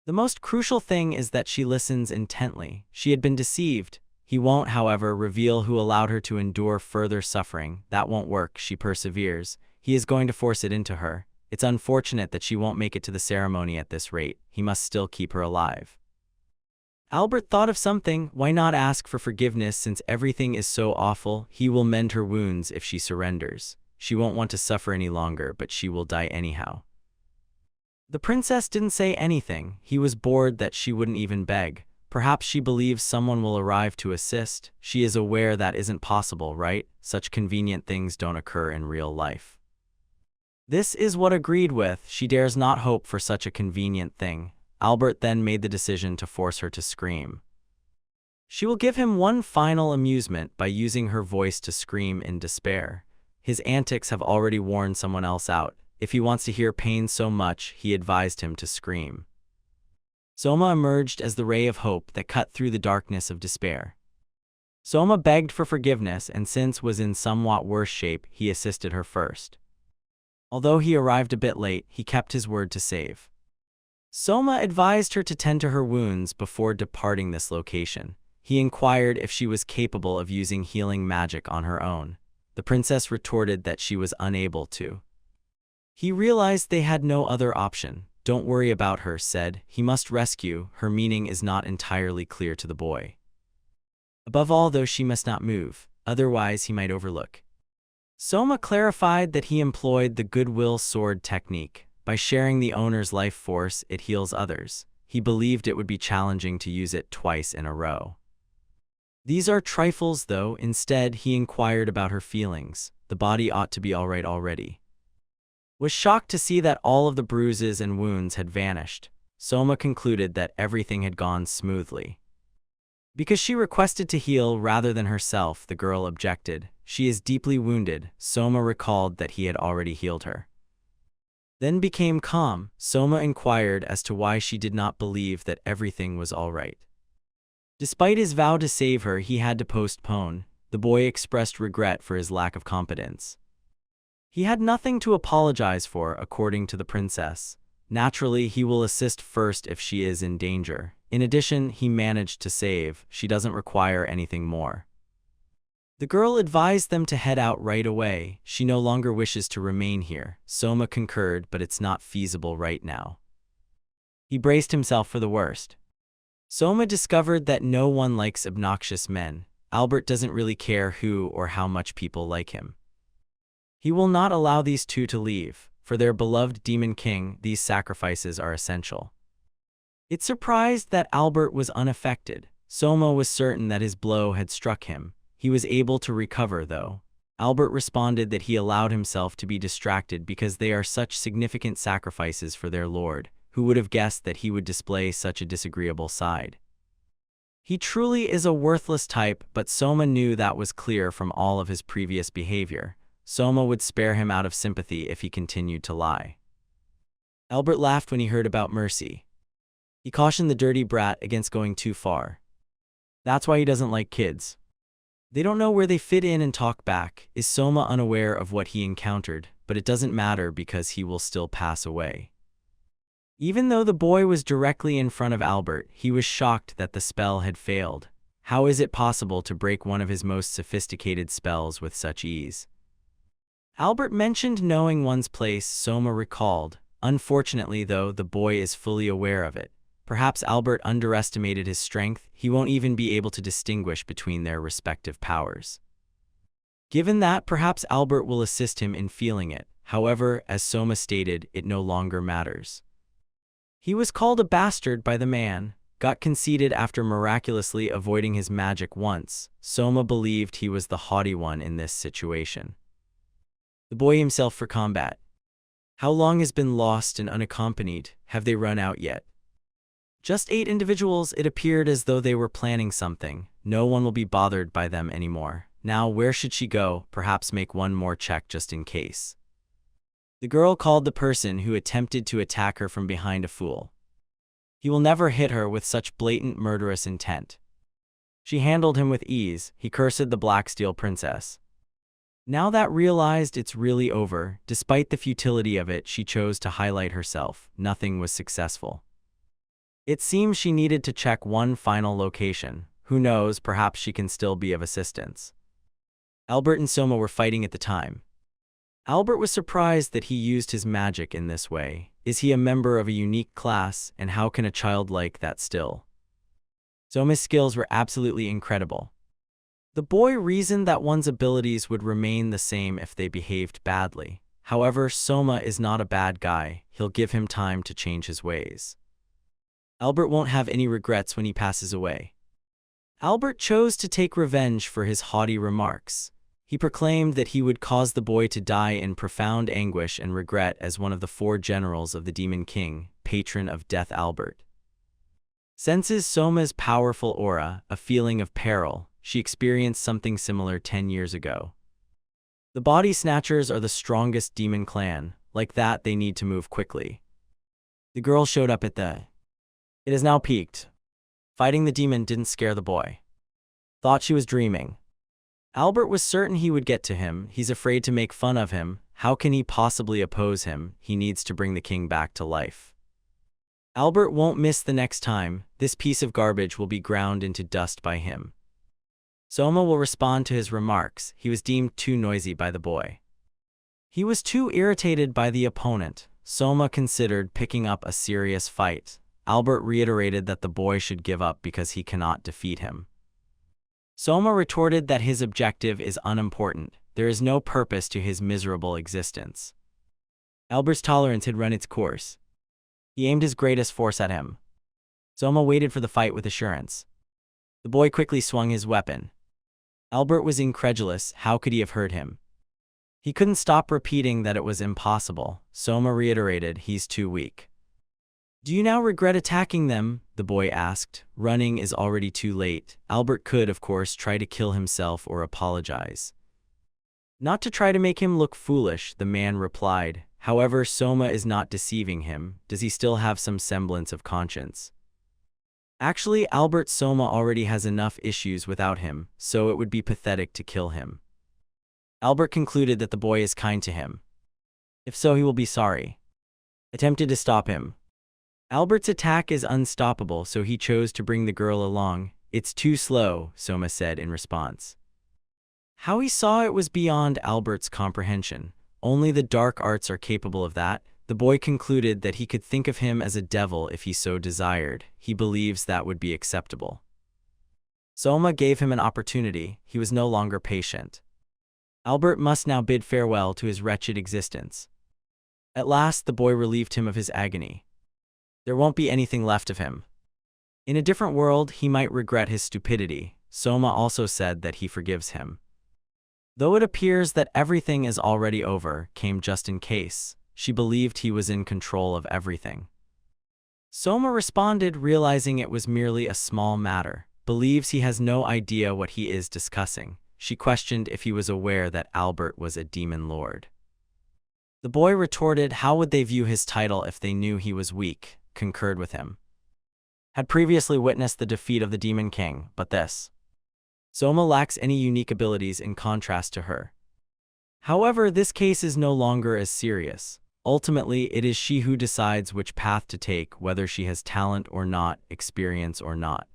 The most crucial thing is that she listens intently. She had been deceived. He won't, however, reveal who allowed her to endure further suffering. That won't work. She perseveres. He is going to force it into her. It's unfortunate that she won't make it to the ceremony at this rate. He must still keep her alive. Albert thought of something. Why not ask for forgiveness since everything is so awful? He will mend her wounds if she surrenders. She won't want to suffer any longer, but she will die anyhow. The princess didn't say anything. He was bored that she wouldn't even beg. Perhaps she believes someone will arrive to assist. She is aware that isn't possible, right? Such convenient things don't occur in real life. This is what agreed with. She dares not hope for such a convenient thing. Albert then made the decision to force her to scream. She will give him one final amusement by using her voice to scream in despair. His antics have already worn someone else out. If he wants to hear pain so much, he advised him to scream. Soma emerged as the ray of hope that cut through the darkness of despair. Soma begged for forgiveness, and since was in somewhat worse shape, he assisted her first. Although he arrived a bit late, he kept his word to save. Soma advised her to tend to her wounds before departing this location. He inquired if she was capable of using healing magic on her own. The princess retorted that she was unable to. He realized they had no other option. "Don't worry about her," said. "He must rescue. Her meaning is not entirely clear to the boy. Above all, though, she must not move, otherwise he might overlook." Soma clarified that he employed the goodwill sword technique. By sharing the owner's life force, it heals others. He believed it would be challenging to use it twice in a row. These are trifles, though. Instead, he inquired about her feelings. The body ought to be all right already. Was shocked to see that all of the bruises and wounds had vanished. Soma concluded that everything had gone smoothly. Because she requested to heal rather than herself, the girl objected. "She is deeply wounded." Soma recalled that he had already healed her. Then became calm. Soma inquired as to why she did not believe that everything was all right. Despite his vow to save her, he had to postpone. The boy expressed regret for his lack of competence. He had nothing to apologize for, according to the princess. Naturally, he will assist first if she is in danger. In addition, he managed to save. She doesn't require anything more. The girl advised them to head out right away. She no longer wishes to remain here. Soma concurred, but it's not feasible right now. He braced himself for the worst. Soma discovered that no one likes obnoxious men. Albert doesn't really care who or how much people like him. He will not allow these two to leave. For their beloved demon king, these sacrifices are essential. It surprised that Albert was unaffected. Soma was certain that his blow had struck him. He was able to recover, though. Albert responded that he allowed himself to be distracted because they are such significant sacrifices for their lord. Who would have guessed that he would display such a disagreeable side? He truly is a worthless type, but Soma knew that was clear from all of his previous behavior. Soma would spare him out of sympathy if he continued to lie. Albert laughed when he heard about Mercy. He cautioned the dirty brat against going too far. That's why he doesn't like kids. They don't know where they fit in and talk back. Is Soma unaware of what he encountered? But it doesn't matter because he will still pass away. Even though the boy was directly in front of Albert, he was shocked that the spell had failed. How is it possible to break one of his most sophisticated spells with such ease? Albert mentioned knowing one's place, Soma recalled. Unfortunately, though, the boy is fully aware of it. Perhaps Albert underestimated his strength. He won't even be able to distinguish between their respective powers. Given that, perhaps Albert will assist him in feeling it. However, as Soma stated, it no longer matters. He was called a bastard by the man, got conceited after miraculously avoiding his magic once. Soma believed he was the haughty one in this situation. The boy himself for combat. How long has been lost and unaccompanied? Have they run out yet? Just 8 individuals. It appeared as though they were planning something. No one will be bothered by them anymore. Now, where should she go? Perhaps make one more check just in case. The girl called the person who attempted to attack her from behind a fool. He will never hit her with such blatant murderous intent. She handled him with ease. He cursed the Black Steel Princess. Now that realized it's really over, despite the futility of it, she chose to highlight herself. Nothing was successful. It seems she needed to check one final location. Who knows, perhaps she can still be of assistance. Albert and Soma were fighting at the time. Albert was surprised that he used his magic in this way. Is he a member of a unique class, and how can a child like that still? Soma's skills were absolutely incredible. The boy reasoned that one's abilities would remain the same if they behaved badly. However, Soma is not a bad guy. He'll give him time to change his ways. Albert won't have any regrets when he passes away. Albert chose to take revenge for his haughty remarks. He proclaimed that he would cause the boy to die in profound anguish and regret as one of the 4 generals of the Demon King, patron of death. Albert senses Soma's powerful aura, a feeling of peril. She experienced something similar 10 years ago. The Body Snatchers are the strongest demon clan. Like that, they need to move quickly. The girl showed up at the... It has now peaked. Fighting the demon didn't scare the boy. Thought she was dreaming. Albert was certain he would get to him. He's afraid to make fun of him. How can he possibly oppose him? He needs to bring the king back to life. Albert won't miss the next time. This piece of garbage will be ground into dust by him. Soma will respond to his remarks. He was deemed too noisy by the boy. He was too irritated by the opponent. Soma considered picking up a serious fight. Albert reiterated that the boy should give up because he cannot defeat him. Soma retorted that his objective is unimportant. There is no purpose to his miserable existence. Albert's tolerance had run its course. He aimed his greatest force at him. Soma waited for the fight with assurance. The boy quickly swung his weapon. Albert was incredulous. How could he have hurt him? He couldn't stop repeating that it was impossible. Soma reiterated, he's too weak. Do you now regret attacking them? The boy asked. Running is already too late. Albert could, of course, try to kill himself or apologize. Not to try to make him look foolish, the man replied. However, Soma is not deceiving him. Does he still have some semblance of conscience? Actually, Albert Soma already has enough issues without him, so it would be pathetic to kill him. Albert concluded that the boy is kind to him. If so, he will be sorry. Attempted to stop him. Albert's attack is unstoppable, so he chose to bring the girl along. It's too slow, Soma said in response. How he saw it was beyond Albert's comprehension. Only the dark arts are capable of that. The boy concluded that he could think of him as a devil if he so desired. He believes that would be acceptable. Soma gave him an opportunity. He was no longer patient. Albert must now bid farewell to his wretched existence. At last, the boy relieved him of his agony. There won't be anything left of him. In a different world, he might regret his stupidity. Soma also said that he forgives him. Though it appears that everything is already over, came just in case. She believed he was in control of everything. Soma responded, realizing it was merely a small matter. Believes he has no idea what he is discussing. She questioned if he was aware that Albert was a demon lord. The boy retorted, how would they view his title if they knew he was weak? Concurred with him. Had previously witnessed the defeat of the Demon King, but this. Soma lacks any unique abilities in contrast to her. However, this case is no longer as serious. Ultimately, it is she who decides which path to take, whether she has talent or not, experience or not.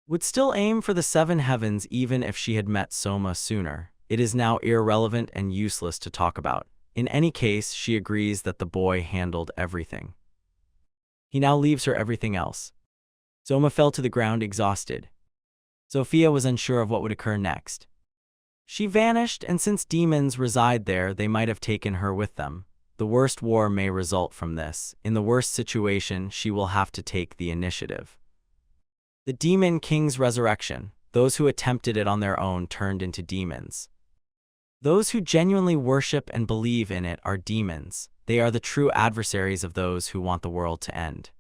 Would still aim for the 7 heavens even if she had met Soma sooner. It is now irrelevant and useless to talk about. In any case, she agrees that the boy handled everything. He now leaves her everything else. Soma fell to the ground exhausted. Sophia was unsure of what would occur next. She vanished, and since demons reside there, they might have taken her with them. The worst war may result from this. In the worst situation, she will have to take the initiative. The Demon King's resurrection. Those who attempted it on their own turned into demons. Those who genuinely worship and believe in it are demons. They are the true adversaries of those who want the world to end.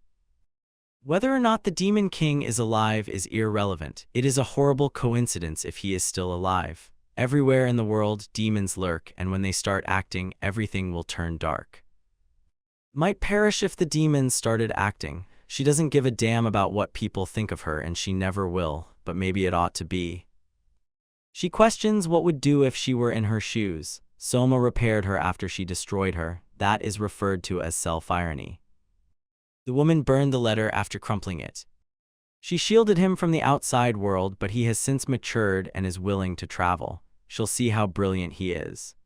Whether or not the Demon King is alive is irrelevant. It is a horrible coincidence if he is still alive. Everywhere in the world, demons lurk, and when they start acting, everything will turn dark. Might perish if the demons started acting. She doesn't give a damn about what people think of her, and she never will, but maybe it ought to be. She questions what would do if she were in her shoes. Soma repaired her after she destroyed her. That is referred to as self-irony. The woman burned the letter after crumpling it. She shielded him from the outside world, but he has since matured and is willing to travel. She'll see how brilliant he is.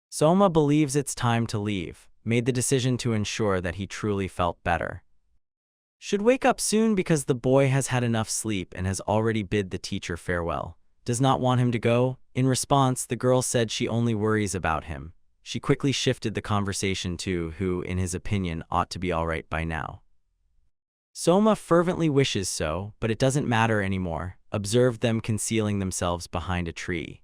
Soma believes it's time to leave, made the decision to ensure that he truly felt better. Should wake up soon because the boy has had enough sleep and has already bid the teacher farewell. Does not want him to go. In response, the girl said she only worries about him. She quickly shifted the conversation to who, in his opinion, ought to be all right by now. Soma fervently wishes so, but it doesn't matter anymore. Observed them concealing themselves behind a tree.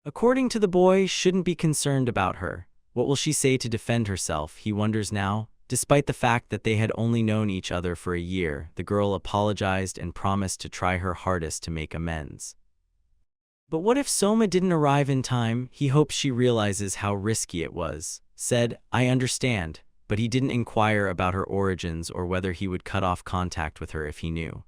According to the boy, shouldn't be concerned about her. What will she say to defend herself, he wonders now. Despite the fact that they had only known each other for a year, the girl apologized and promised to try her hardest to make amends. But what if Soma didn't arrive in time? He hopes she realizes how risky it was. Said, I understand, but he didn't inquire about her origins or whether he would cut off contact with her if he knew.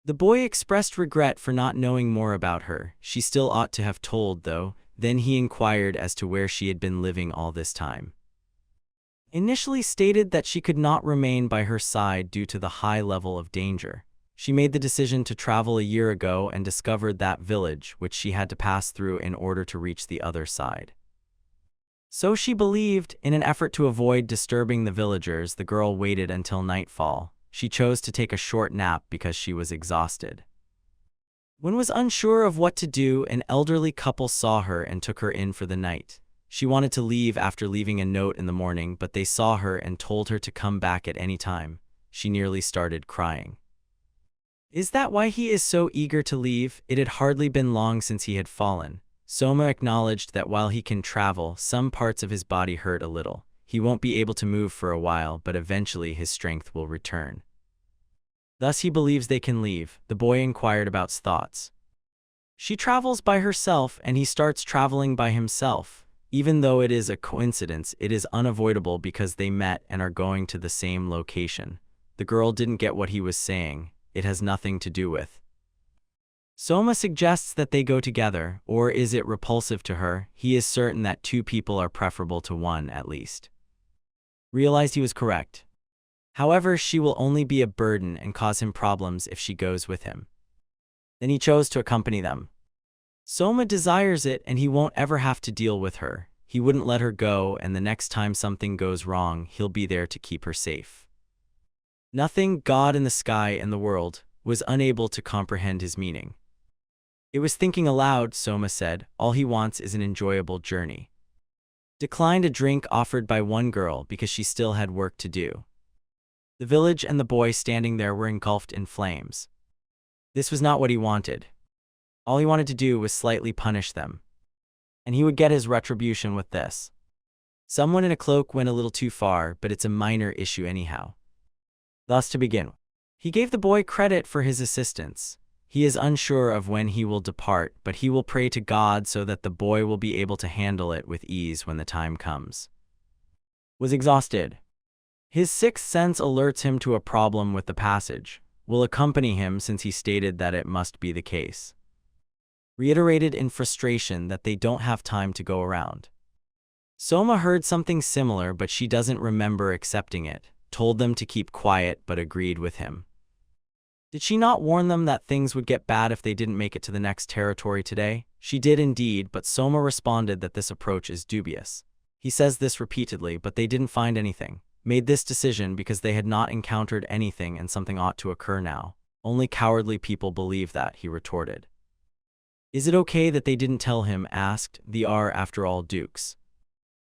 The boy expressed regret for not knowing more about her. She still ought to have told, though. Then he inquired as to where she had been living all this time. Initially stated that she could not remain by her side due to the high level of danger. She made the decision to travel a year ago and discovered that village, which she had to pass through in order to reach the other side. So she believed. In an effort to avoid disturbing the villagers, the girl waited until nightfall. She chose to take a short nap because she was exhausted. When was unsure of what to do, an elderly couple saw her and took her in for the night. She wanted to leave after leaving a note in the morning, but they saw her and told her to come back at any time. She nearly started crying. Is that why he is so eager to leave? It had hardly been long since he had fallen. Soma acknowledged that while he can travel, some parts of his body hurt a little. He won't be able to move for a while, but eventually his strength will return. Thus he believes they can leave. The boy inquired about thoughts. She travels by herself and he starts traveling by himself. Even though it is a coincidence, it is unavoidable because they met and are going to the same location. The girl didn't get what he was saying. It has nothing to do with. Soma suggests that they go together, or is it repulsive to her? He is certain that two people are preferable to one at least. Realized he was correct. However, she will only be a burden and cause him problems if she goes with him. Then he chose to accompany them. Soma desires it and he won't ever have to deal with her. He wouldn't let her go, and the next time something goes wrong, he'll be there to keep her safe. Nothing, God in the sky and the world, was unable to comprehend his meaning. It was thinking aloud, Soma said. All he wants is an enjoyable journey. Declined a drink offered by one girl because she still had work to do. The village and the boy standing there were engulfed in flames. This was not what he wanted. All he wanted to do was slightly punish them. And he would get his retribution with this. Someone in a cloak went a little too far, but it's a minor issue anyhow. Thus to begin, he gave the boy credit for his assistance. He is unsure of when he will depart, but he will pray to God so that the boy will be able to handle it with ease when the time comes. Was exhausted. His sixth sense alerts him to a problem with the passage. Will accompany him since he stated that it must be the case. Reiterated in frustration that they don't have time to go around. Soma heard something similar, but she doesn't remember accepting it. Told them to keep quiet, but agreed with him. Did she not warn them that things would get bad if they didn't make it to the next territory today? She did indeed, but Soma responded that this approach is dubious. He says this repeatedly, but they didn't find anything. Made this decision because they had not encountered anything and something ought to occur now. Only cowardly people believe that, he retorted. Is it okay that they didn't tell him? Asked. They are, after all, dukes.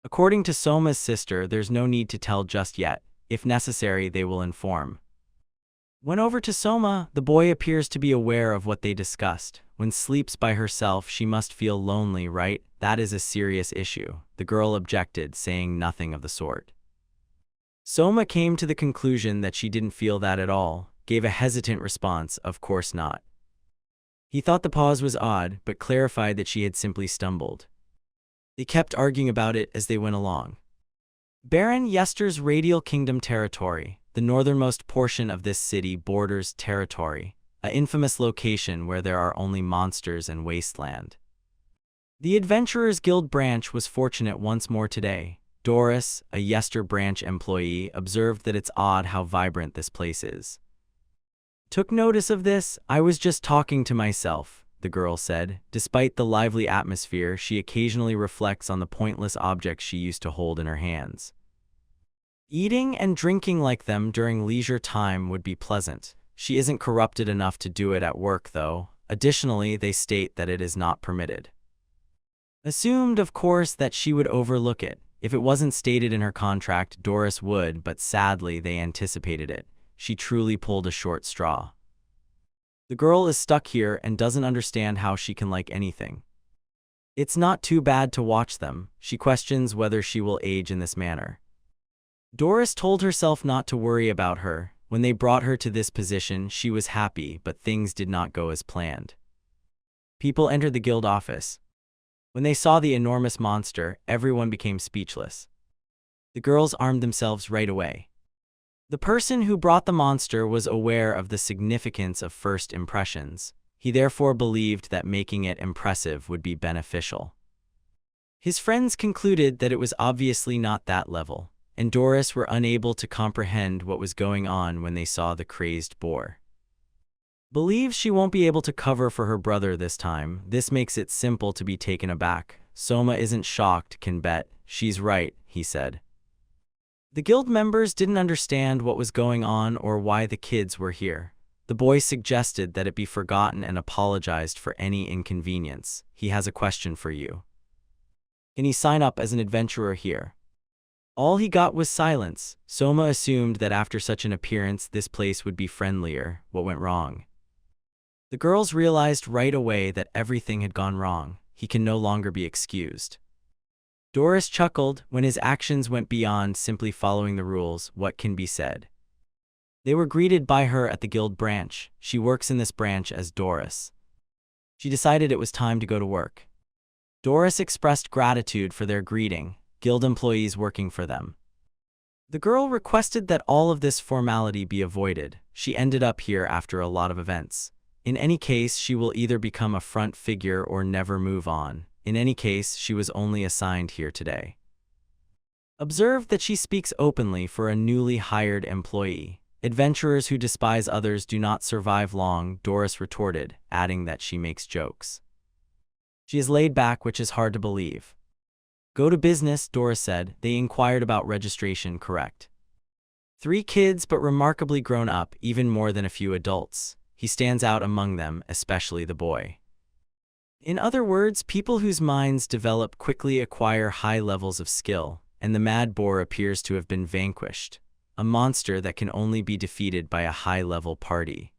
According to Soma's sister, there's no need to tell just yet. If necessary, they will inform. Went over to Soma. The boy appears to be aware of what they discussed. When sleeps by herself, she must feel lonely, right? That is a serious issue. The girl objected, saying nothing of the sort. Soma came to the conclusion that she didn't feel that at all, gave a hesitant response, of course not. He thought the pause was odd, but clarified that she had simply stumbled. They kept arguing about it as they went along. Baron Yester's Radial Kingdom territory. The northernmost portion of this city borders territory, an infamous location where there are only monsters and wasteland. The Adventurers Guild branch was fortunate once more today. Doris, a Yester branch employee, observed that it's odd how vibrant this place is. Took notice of this. I was just talking to myself, the girl said. Despite the lively atmosphere, she occasionally reflects on the pointless objects she used to hold in her hands. Eating and drinking like them during leisure time would be pleasant. She isn't corrupted enough to do it at work, though. Additionally, they state that it is not permitted. Assumed, of course, that she would overlook it. If it wasn't stated in her contract, Doris would, but sadly, they anticipated it. She truly pulled a short straw. The girl is stuck here and doesn't understand how she can like anything. It's not too bad to watch them. She questions whether she will age in this manner. Doris told herself not to worry about her. When they brought her to this position, she was happy, but things did not go as planned. People entered the guild office. When they saw the enormous monster, everyone became speechless. The girls armed themselves right away. The person who brought the monster was aware of the significance of first impressions. He therefore believed that making it impressive would be beneficial. His friends concluded that it was obviously not that level, and Doris were unable to comprehend what was going on when they saw the crazed boar. Believes she won't be able to cover for her brother this time. This makes it simple to be taken aback. Soma isn't shocked, can bet. She's right, he said. The guild members didn't understand what was going on or why the kids were here. The boy suggested that it be forgotten and apologized for any inconvenience. He has a question for you. Can he sign up as an adventurer here? All he got was silence. Soma assumed that after such an appearance, this place would be friendlier. What went wrong? The girls realized right away that everything had gone wrong. He can no longer be excused. Doris chuckled. When his actions went beyond simply following the rules, what can be said? They were greeted by her at the guild branch. She works in this branch as Doris. She decided it was time to go to work. Doris expressed gratitude for their greeting, guild employees working for them. The girl requested that all of this formality be avoided. She ended up here after a lot of events. In any case, she will either become a front figure or never move on. In any case, she was only assigned here today. Observe that she speaks openly for a newly hired employee. Adventurers who despise others do not survive long, Doris retorted, adding that she makes jokes. She is laid back, which is hard to believe. Go to business, Doris said. They inquired about registration, correct? 3 kids, but remarkably grown up, even more than a few adults. He stands out among them, especially the boy. In other words, people whose minds develop quickly acquire high levels of skill, and the mad boar appears to have been vanquished, a monster that can only be defeated by a high-level party.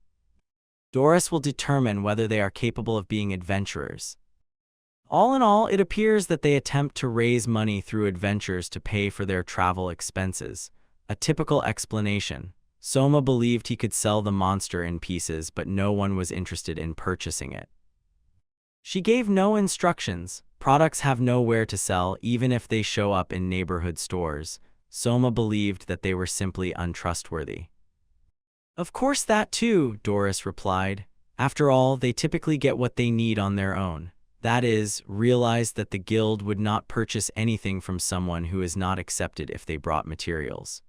Doris will determine whether they are capable of being adventurers. All in all, it appears that they attempt to raise money through adventures to pay for their travel expenses. A typical explanation. Soma believed he could sell the monster in pieces, but no one was interested in purchasing it. She gave no instructions. Products have nowhere to sell, even if they show up in neighborhood stores. Soma believed that they were simply untrustworthy. Of course that too, Doris replied. After all, they typically get what they need on their own. That is, realized that the guild would not purchase anything from someone who is not accepted if they brought materials.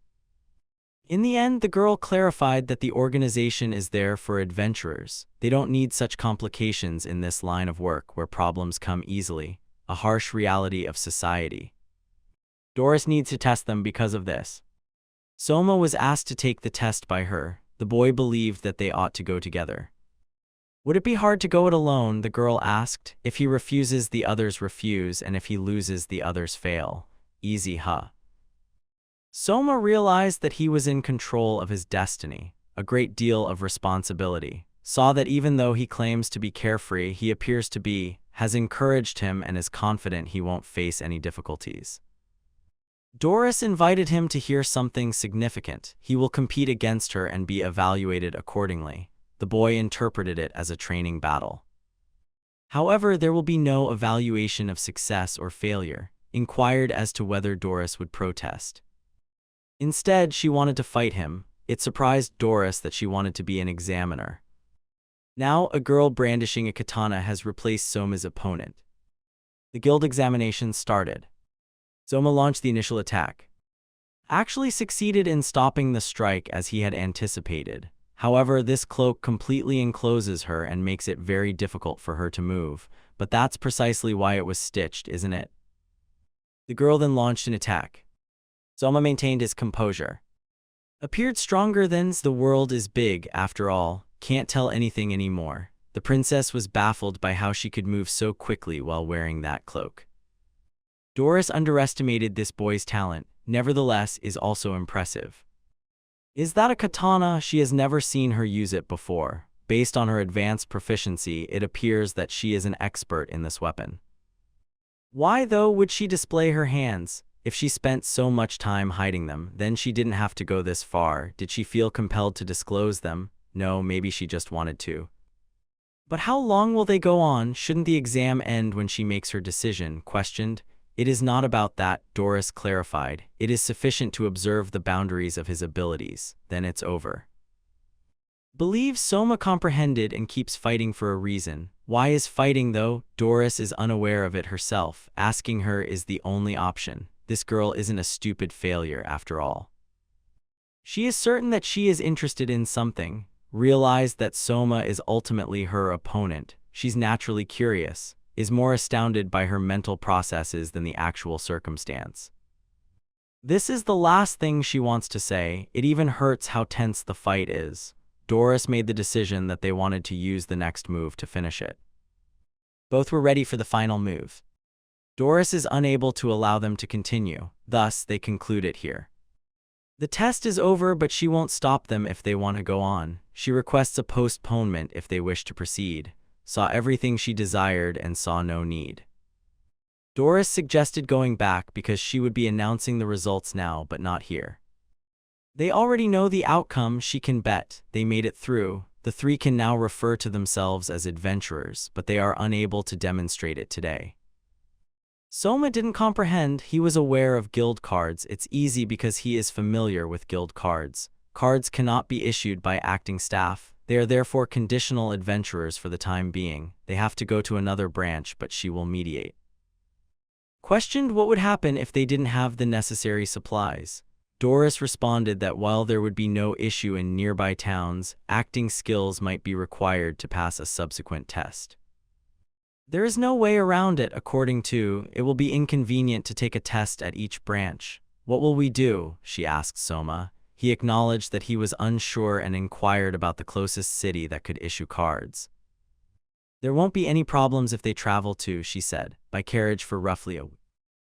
In the end, the girl clarified that the organization is there for adventurers. They don't need such complications in this line of work where problems come easily, a harsh reality of society. Doris needs to test them because of this. Soma was asked to take the test by her. The boy believed that they ought to go together. Would it be hard to go it alone? The girl asked. If he refuses, the others refuse, and if he loses, the others fail. Easy, huh? Soma realized that he was in control of his destiny, a great deal of responsibility. Saw that even though he claims to be carefree, he appears to be, has encouraged him and is confident he won't face any difficulties. Doris invited him to hear something significant. He will compete against her and be evaluated accordingly. The boy interpreted it as a training battle. However, there will be no evaluation of success or failure. Inquired as to whether Doris would protest. Instead, she wanted to fight him. It surprised Doris that she wanted to be an examiner. Now, a girl brandishing a katana has replaced Soma's opponent. The guild examination started. Soma launched the initial attack. Actually succeeded in stopping the strike as he had anticipated. However, this cloak completely encloses her and makes it very difficult for her to move, but that's precisely why it was stitched, isn't it? The girl then launched an attack. Soma maintained his composure. Appeared stronger than the world is big, after all, can't tell anything anymore. The princess was baffled by how she could move so quickly while wearing that cloak. Doris underestimated this boy's talent, nevertheless is also impressive. Is that a katana? She has never seen her use it before. Based on her advanced proficiency, it appears that she is an expert in this weapon. Why, though, would she display her hands? If she spent so much time hiding them, then she didn't have to go this far. Did she feel compelled to disclose them? No, maybe she just wanted to. But how long will they go on? Shouldn't the exam end when she makes her decision? Questioned. It is not about that, Doris clarified. It is sufficient to observe the boundaries of his abilities. Then it's over. Believes Soma comprehended and keeps fighting for a reason. Why is fighting, though? Doris is unaware of it herself. Asking her is the only option. This girl isn't a stupid failure after all. She is certain that she is interested in something. Realized that Soma is ultimately her opponent. She's naturally curious. is more astounded by her mental processes than the actual circumstance. This is the last thing she wants to say. It even hurts how tense the fight is. Doris made the decision that they wanted to use the next move to finish it. Both were ready for the final move. Doris is unable to allow them to continue, thus they conclude it here. The test is over, but she won't stop them if they want to go on. She requests a postponement if they wish to proceed, saw everything she desired and saw no need. Doris suggested going back because she would be announcing the results now, but not here. They already know the outcome. She can bet they made it through. The three can now refer to themselves as adventurers, but they are unable to demonstrate it today. Soma didn't comprehend. He was aware of guild cards. It's easy because he is familiar with guild cards. Cards cannot be issued by acting staff. They are therefore conditional adventurers for the time being. They have to go to another branch, but she will mediate. Questioned what would happen if they didn't have the necessary supplies, Doris responded that while there would be no issue in nearby towns, acting skills might be required to pass a subsequent test. There is no way around it. According to, it will be inconvenient to take a test at each branch. What will we do? She asked Soma. He acknowledged that he was unsure and inquired about the closest city that could issue cards. There won't be any problems if they travel to, she said, by carriage for roughly a week.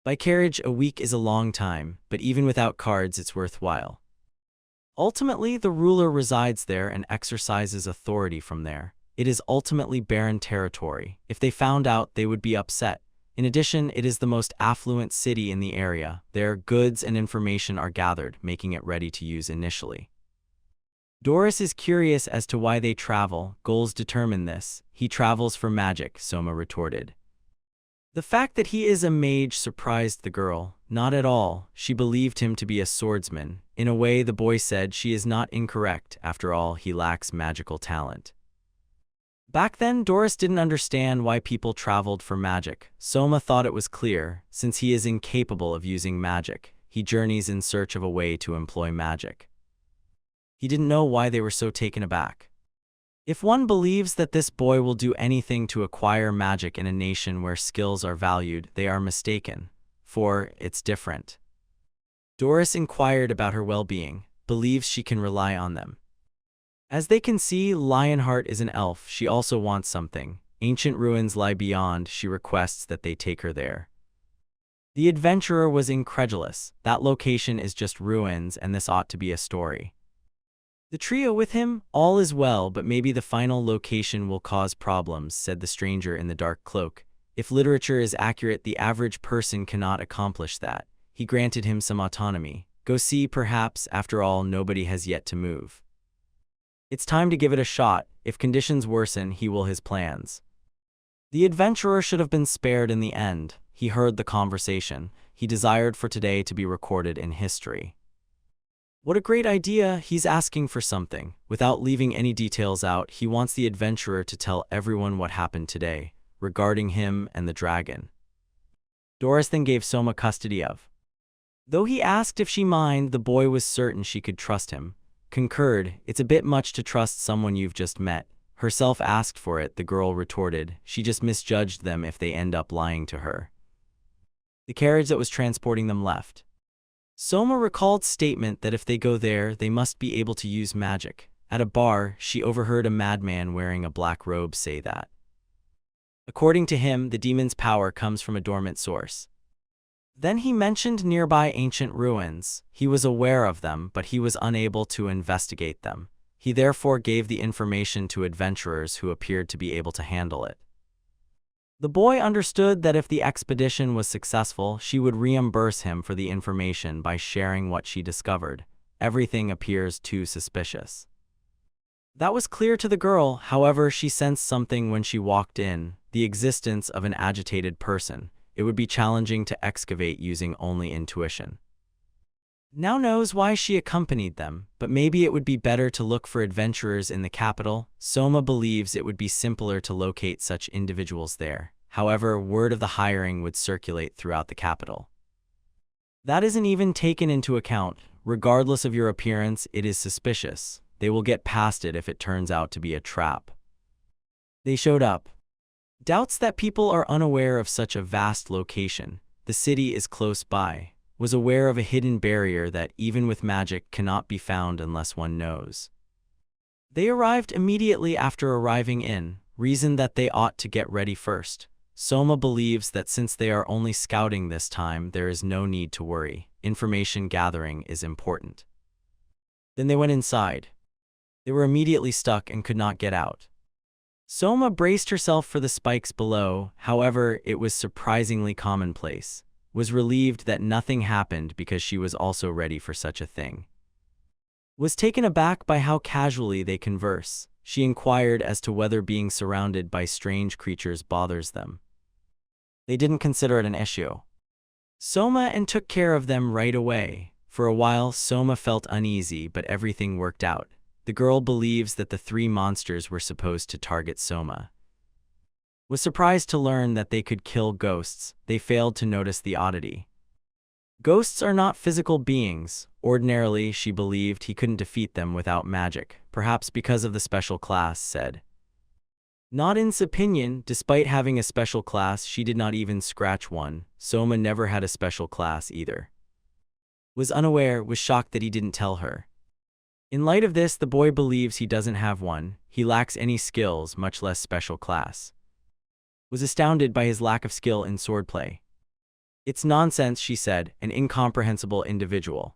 By carriage, a week is a long time, but even without cards it's worthwhile. Ultimately, the ruler resides there and exercises authority from there. It is ultimately barren territory. If they found out, they would be upset. In addition, it is the most affluent city in the area. There, goods and information are gathered, making it ready to use initially. Doris is curious as to why they travel. Goals determine this. He travels for magic, Soma retorted. The fact that he is a mage surprised the girl. Not at all. She believed him to be a swordsman. In a way, the boy said she is not incorrect. After all, he lacks magical talent. Back then, Doris didn't understand why people traveled for magic. Soma thought it was clear. Since he is incapable of using magic, he journeys in search of a way to employ magic. He didn't know why they were so taken aback. If one believes that this boy will do anything to acquire magic in a nation where skills are valued, they are mistaken, for it's different. Doris inquired about her well-being, believes she can rely on them. As they can see, Lionheart is an elf. She also wants something. Ancient ruins lie beyond. She requests that they take her there. The adventurer was incredulous. That location is just ruins, and this ought to be a story. The trio with him, all is well, but maybe the final location will cause problems, said the stranger in the dark cloak. If literature is accurate, the average person cannot accomplish that. He granted him some autonomy. Go see, perhaps. After all, nobody has yet to move. It's time to give it a shot. If conditions worsen, he will his plans. The adventurer should have been spared in the end. He heard the conversation. He desired for today to be recorded in history. What a great idea. He's asking for something. Without leaving any details out, he wants the adventurer to tell everyone what happened today, regarding him and the dragon. Doris then gave Soma custody of. Though he asked if she mind, the boy was certain she could trust him. Concurred, it's a bit much to trust someone you've just met. Herself asked for it, the girl retorted. She just misjudged them if they end up lying to her. The carriage that was transporting them left. Soma recalled statement that if they go there, they must be able to use magic. At a bar, she overheard a madman wearing a black robe say that. According to him, the demon's power comes from a dormant source. Then he mentioned nearby ancient ruins. He was aware of them, but he was unable to investigate them. He therefore gave the information to adventurers who appeared to be able to handle it. The boy understood that if the expedition was successful, she would reimburse him for the information by sharing what she discovered. Everything appears too suspicious. That was clear to the girl. However, she sensed something when she walked in, the existence of an agitated person. It would be challenging to excavate using only intuition. Now knows why she accompanied them, but maybe it would be better to look for adventurers in the capital. Soma believes it would be simpler to locate such individuals there. However, word of the hiring would circulate throughout the capital. That isn't even taken into account. Regardless of your appearance, it is suspicious. They will get past it if it turns out to be a trap. They showed up. Doubts that people are unaware of such a vast location, the city is close by, was aware of a hidden barrier that even with magic cannot be found unless one knows. They arrived immediately after arriving in, reasoned that they ought to get ready first. Soma believes that since they are only scouting this time, there is no need to worry. Information gathering is important. Then they went inside. They were immediately stuck and could not get out. Soma braced herself for the spikes below, however, it was surprisingly commonplace. Was relieved that nothing happened because she was also ready for such a thing. Was taken aback by how casually they converse. She inquired as to whether being surrounded by strange creatures bothers them. They didn't consider it an issue. Soma and took care of them right away. For a while, Soma felt uneasy, but everything worked out. The girl believes that the three monsters were supposed to target Soma. Was surprised to learn that they could kill ghosts. They failed to notice the oddity. Ghosts are not physical beings. Ordinarily, she believed he couldn't defeat them without magic, perhaps because of the special class, said. Not in his opinion, despite having a special class, she did not even scratch one. Soma never had a special class either. Was unaware, was shocked that he didn't tell her. In light of this, the boy believes he doesn't have one. He lacks any skills, much less special class. Was astounded by his lack of skill in swordplay. It's nonsense, she said, an incomprehensible individual.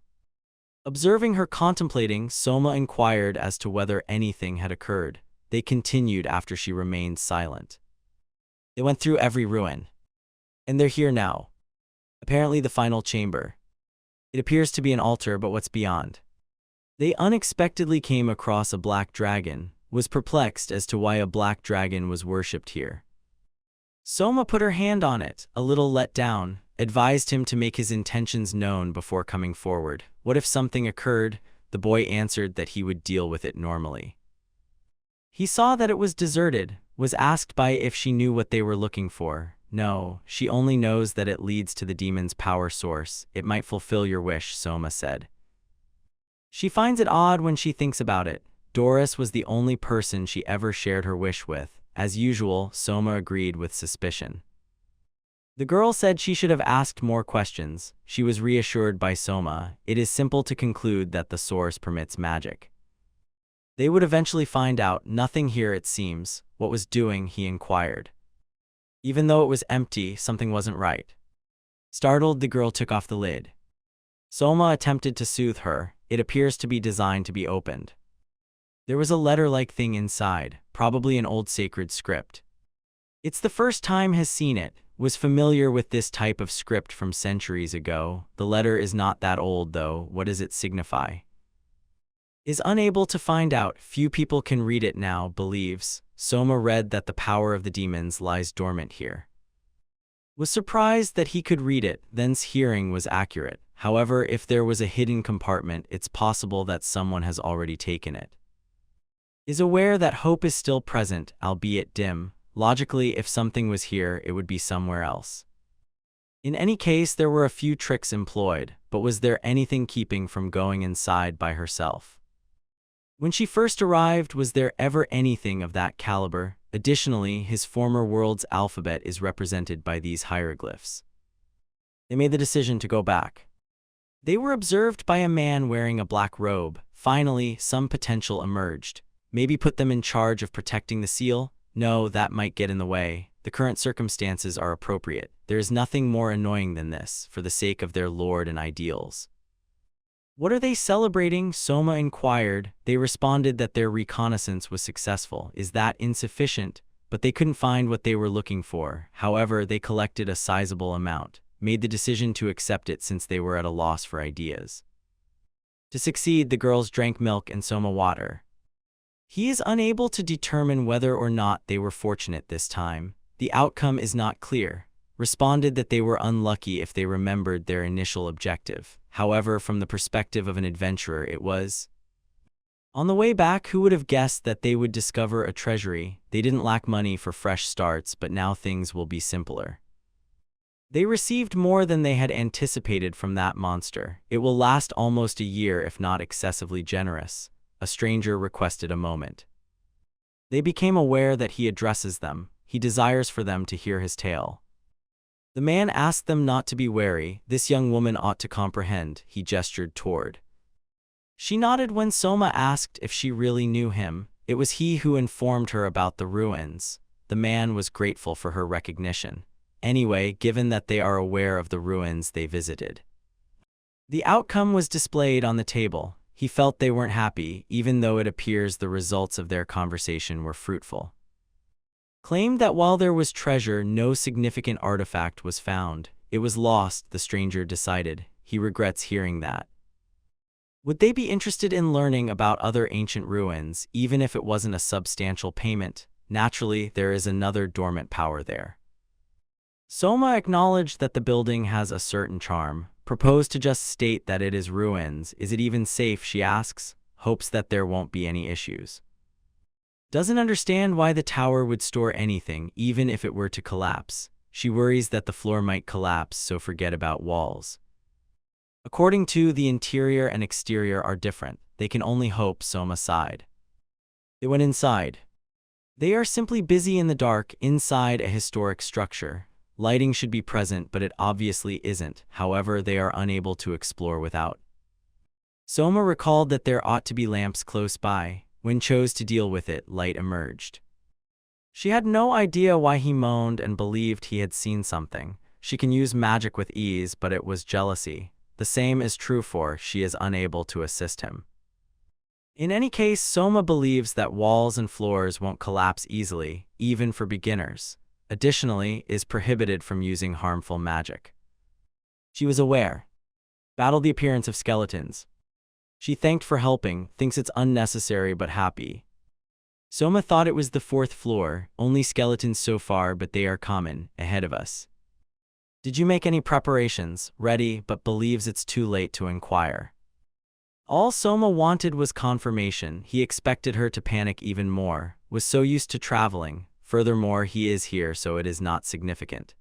Observing her contemplating, Soma inquired as to whether anything had occurred. They continued after she remained silent. They went through every ruin. And they're here now. Apparently the final chamber. It appears to be an altar, but what's beyond? They unexpectedly came across a black dragon, was perplexed as to why a black dragon was worshipped here. Soma put her hand on it, a little let down, advised him to make his intentions known before coming forward. What if something occurred? The boy answered that he would deal with it normally. He saw that it was deserted, was asked by if she knew what they were looking for. No, she only knows that it leads to the demon's power source. It might fulfill your wish, Soma said. She finds it odd when she thinks about it. Doris was the only person she ever shared her wish with. As usual, Soma agreed with suspicion. The girl said she should have asked more questions. She was reassured by Soma. It is simple to conclude that the source permits magic. They would eventually find out. Nothing here, it seems. What was doing, he inquired. Even though it was empty, something wasn't right. Startled, the girl took off the lid. Soma attempted to soothe her. It appears to be designed to be opened. There was a letter-like thing inside, probably an old sacred script. It's the first time has seen it, was familiar with this type of script from centuries ago. The letter is not that old though. What does it signify? Is unable to find out. Few people can read it now, believes. Soma read that the power of the demons lies dormant here. Was surprised that he could read it, then's hearing was accurate. However, if there was a hidden compartment, it's possible that someone has already taken it. Is aware that hope is still present, albeit dim. Logically, if something was here, it would be somewhere else. In any case, there were a few tricks employed, but was there anything keeping from going inside by herself? When she first arrived, was there ever anything of that caliber? Additionally, his former world's alphabet is represented by these hieroglyphs. They made the decision to go back. They were observed by a man wearing a black robe. Finally, some potential emerged. Maybe put them in charge of protecting the seal? No, that might get in the way. The current circumstances are appropriate. There is nothing more annoying than this, for the sake of their lord and ideals. What are they celebrating? Soma inquired. They responded that their reconnaissance was successful. Is that insufficient? But they couldn't find what they were looking for. However, they collected a sizable amount, made the decision to accept it since they were at a loss for ideas. To succeed, the girls drank milk and Soma water. He is unable to determine whether or not they were fortunate this time. The outcome is not clear. Responded that they were unlucky if they remembered their initial objective. However, from the perspective of an adventurer, it was. On the way back, who would have guessed that they would discover a treasury? They didn't lack money for fresh starts, but now things will be simpler. They received more than they had anticipated from that monster. It will last almost a year if not excessively generous. A stranger requested a moment. They became aware that he addresses them. he desires for them to hear his tale. The man asked them not to be wary. This young woman ought to comprehend, he gestured toward. She nodded when Soma asked if she really knew him. It was he who informed her about the ruins. The man was grateful for her recognition. Anyway, given that they are aware of the ruins they visited. The outcome was displayed on the table. He felt they weren't happy, even though it appears the results of their conversation were fruitful. Claimed that while there was treasure, no significant artifact was found. It was lost, the stranger decided. He regrets hearing that. Would they be interested in learning about other ancient ruins, even if it wasn't a substantial payment? Naturally, there is another dormant power there. Soma acknowledged that the building has a certain charm, proposed to just state that it is ruins. Is it even safe, she asks, hopes that there won't be any issues. Doesn't understand why the tower would store anything, even if it were to collapse. She worries that the floor might collapse, so forget about walls. According to the interior and exterior are different. They can only hope, Soma sighed. They went inside. They are simply busy in the dark, inside a historic structure. Lighting should be present, but it obviously isn't. However, they are unable to explore without. Soma recalled that there ought to be lamps close by. When chose to deal with it, light emerged. She had no idea why he moaned and believed he had seen something. She can use magic with ease, but it was jealousy. The same is true for she is unable to assist him. In any case, Soma believes that walls and floors won't collapse easily, even for beginners. Additionally, is prohibited from using harmful magic. She was aware. Battled the appearance of skeletons. She thanked for helping, thinks it's unnecessary but happy. Soma thought it was the 4th floor, only skeletons so far, but they are common, ahead of us. Did you make any preparations? Ready, but believes it's too late to inquire. All Soma wanted was confirmation. He expected her to panic even more, was so used to traveling. Furthermore, he is here, so it is not significant.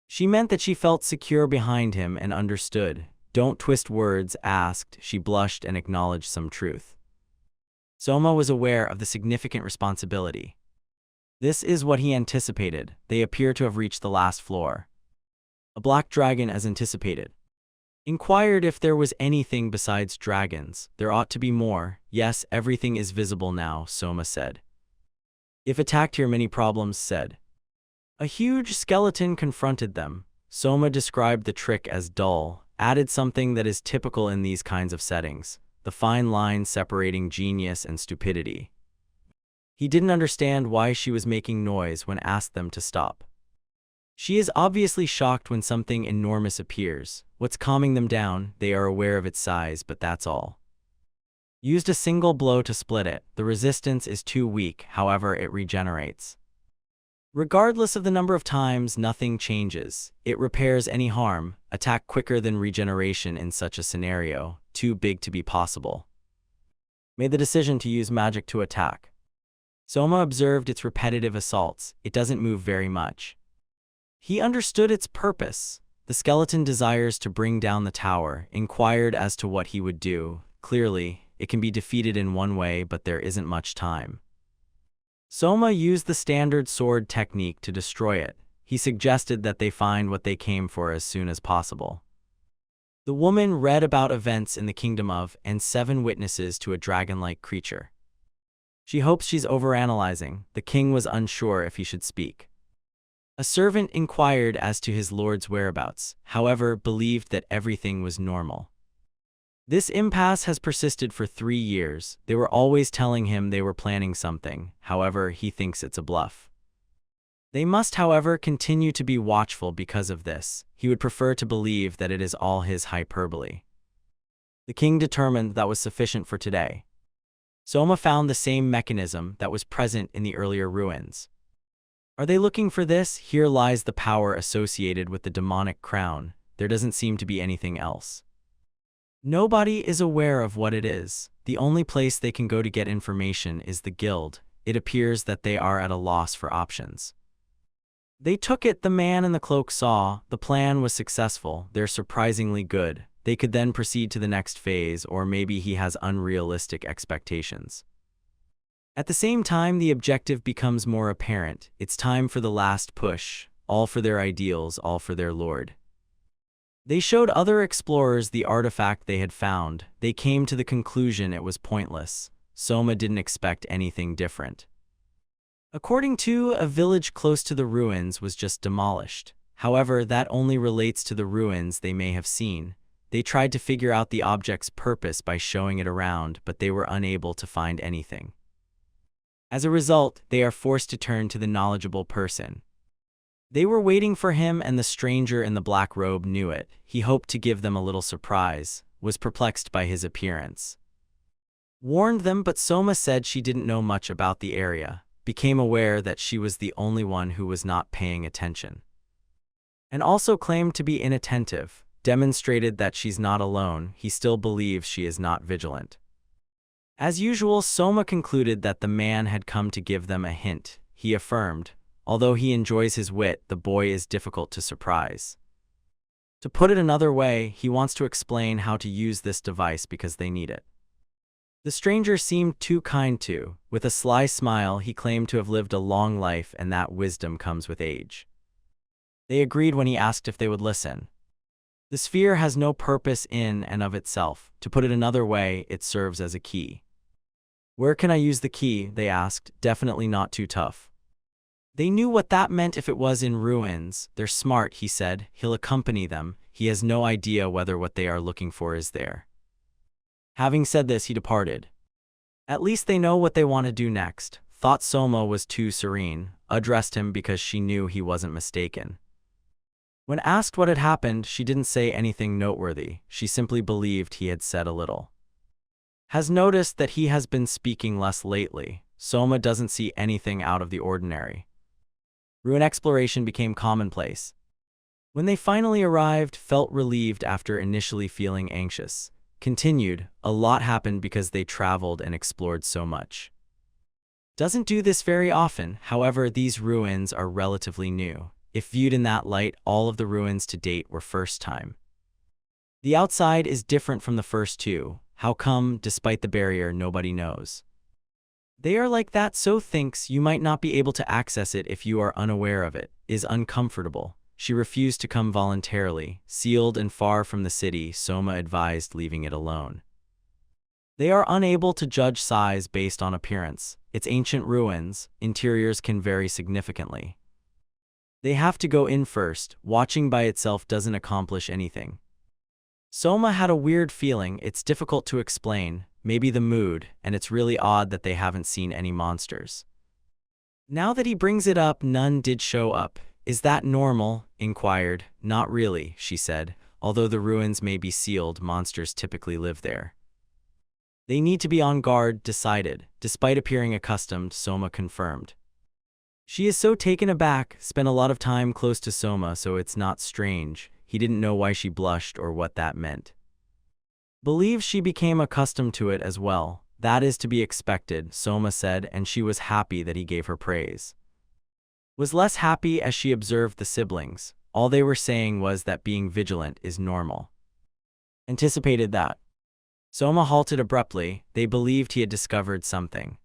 She meant that she felt secure behind him and understood. Don't twist words, asked. She blushed and acknowledged some truth. Soma was aware of the significant responsibility. This is what he anticipated. They appear to have reached the last floor. A black dragon, as anticipated. Inquired if there was anything besides dragons. There ought to be more. Yes, everything is visible now, Soma said. If attacked here, many problems, said. A huge skeleton confronted them. Soma described the trick as dull, added something that is typical in these kinds of settings, the fine line separating genius and stupidity. He didn't understand why she was making noise when asked them to stop. She is obviously shocked when something enormous appears. What's calming them down? They are aware of its size, but that's all. Used a single blow to split it. The resistance is too weak, however, it regenerates. Regardless of the number of times, nothing changes. It repairs any harm. Attack quicker than regeneration in such a scenario. Too big to be possible. Made the decision to use magic to attack. Soma observed its repetitive assaults. It doesn't move very much. He understood its purpose. The skeleton desires to bring down the tower, inquired as to what he would do. Clearly, it can be defeated in one way, but there isn't much time. Soma used the standard sword technique to destroy it. He suggested that they find what they came for as soon as possible. The woman read about events in the kingdom of, and 7 witnesses to a dragon-like creature. She hopes she's overanalyzing. The king was unsure if he should speak. A servant inquired as to his lord's whereabouts, however, believed that everything was normal. This impasse has persisted for 3 years. They were always telling him they were planning something. However, he thinks it's a bluff. They must, however, continue to be watchful because of this. He would prefer to believe that it is all his hyperbole. The king determined that was sufficient for today. Soma found the same mechanism that was present in the earlier ruins. Are they looking for this? Here lies the power associated with the demonic crown. There doesn't seem to be anything else. Nobody is aware of what it is. The only place they can go to get information is the guild. It appears that they are at a loss for options. They took it, the man in the cloak saw. The plan was successful. They're surprisingly good. They could then proceed to the next phase, or maybe he has unrealistic expectations. At the same time, the objective becomes more apparent. It's time for the last push, all for their ideals, all for their lord. They showed other explorers the artifact they had found. They came to the conclusion it was pointless. Soma didn't expect anything different. According to a village close to the ruins was just demolished. However, that only relates to the ruins they may have seen. They tried to figure out the object's purpose by showing it around, but they were unable to find anything. As a result, they are forced to turn to the knowledgeable person. They were waiting for him, and the stranger in the black robe knew it. He hoped to give them a little surprise, was perplexed by his appearance. Warned them, but Soma said she didn't know much about the area, became aware that she was the only one who was not paying attention. And also claimed to be inattentive, demonstrated that she's not alone. He still believes she is not vigilant. As usual, Soma concluded that the man had come to give them a hint. He affirmed, although he enjoys his wit, the boy is difficult to surprise. To put it another way, he wants to explain how to use this device because they need it. The stranger seemed too kind to. With a sly smile, he claimed to have lived a long life and that wisdom comes with age. They agreed when he asked if they would listen. The sphere has no purpose in and of itself. To put it another way, it serves as a key. Where can I use the key? They asked. Definitely not too tough. They knew what that meant if it was in ruins. They're smart, he said. He'll accompany them. He has no idea whether what they are looking for is there. Having said this, he departed. At least they know what they want to do next. Thought Soma was too serene, addressed him because she knew he wasn't mistaken. When asked what had happened, she didn't say anything noteworthy. She simply believed he had said a little. Has noticed that he has been speaking less lately. Soma doesn't see anything out of the ordinary. Ruin exploration became commonplace. When they finally arrived, felt relieved after initially feeling anxious. Continued, a lot happened because they traveled and explored so much. Doesn't do this very often, however, these ruins are relatively new. If viewed in that light, all of the ruins to date were first time. The outside is different from the first two. How come, despite the barrier, nobody knows? They are like that, so thinks you might not be able to access it if you are unaware of it, is uncomfortable. She refused to come voluntarily. Sealed and far from the city, Soma advised leaving it alone. They are unable to judge size based on appearance. It's ancient ruins, interiors can vary significantly. They have to go in first. Watching by itself doesn't accomplish anything. Soma had a weird feeling. It's difficult to explain, maybe the mood, and it's really odd that they haven't seen any monsters. Now that he brings it up, none did show up. Is that normal? Inquired. Not really, she said. Although the ruins may be sealed, monsters typically live there. They need to be on guard, decided. Despite appearing accustomed, Soma confirmed. She is so taken aback, spent a lot of time close to Soma, so it's not strange. He didn't know why she blushed or what that meant. Believes she became accustomed to it as well. That is to be expected, Soma said, and she was happy that he gave her praise. Was less happy as she observed the siblings. All they were saying was that being vigilant is normal. Anticipated that. Soma halted abruptly. They believed he had discovered something.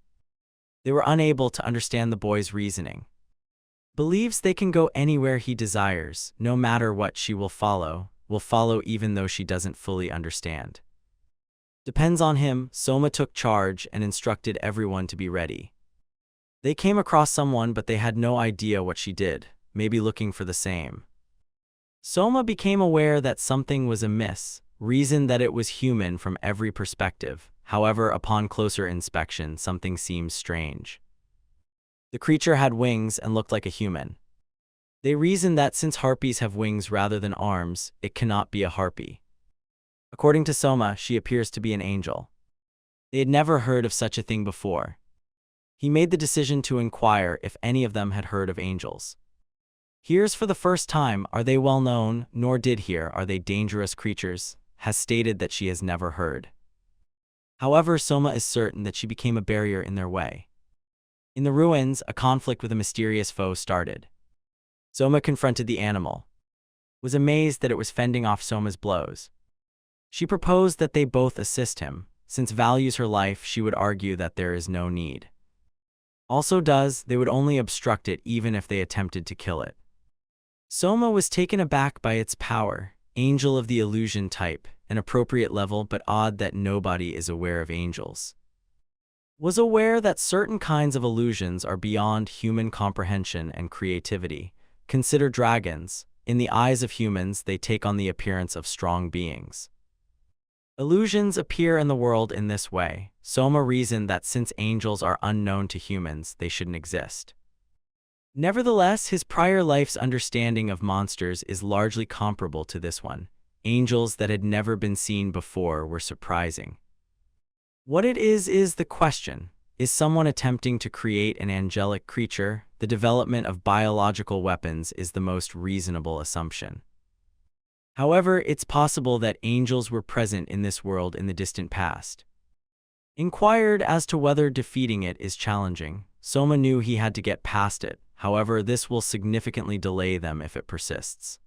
They were unable to understand the boy's reasoning. Believes they can go anywhere he desires. No matter what, she will follow even though she doesn't fully understand. Depends on him. Soma took charge and instructed everyone to be ready. They came across someone, but they had no idea what she did, maybe looking for the same. Soma became aware that something was amiss, reasoned that it was human from every perspective. However, upon closer inspection, something seemed strange. The creature had wings and looked like a human. They reasoned that since harpies have wings rather than arms, it cannot be a harpy. According to Soma, she appears to be an angel. They had never heard of such a thing before. He made the decision to inquire if any of them had heard of angels. Hears for the first time. Are they well known? Nor did hear. Are they dangerous creatures? Has stated that she has never heard. However, Soma is certain that she became a barrier in their way. In the ruins, a conflict with a mysterious foe started. Soma confronted the animal. Was amazed that it was fending off Soma's blows. She proposed that they both assist him. Since values her life, she would argue that there is no need. Also does, they would only obstruct it even if they attempted to kill it. Soma was taken aback by its power, angel of the illusion type, an appropriate level but odd that nobody is aware of angels. Was aware that certain kinds of illusions are beyond human comprehension and creativity. Consider dragons. In the eyes of humans, they take on the appearance of strong beings. Illusions appear in the world in this way. Soma reasoned that since angels are unknown to humans, they shouldn't exist. Nevertheless, his prior life's understanding of monsters is largely comparable to this one. Angels that had never been seen before were surprising. What it is the question. Is someone attempting to create an angelic creature? The development of biological weapons is the most reasonable assumption. However, it's possible that angels were present in this world in the distant past. Inquired as to whether defeating it is challenging, Soma knew he had to get past it. However, this will significantly delay them if it persists.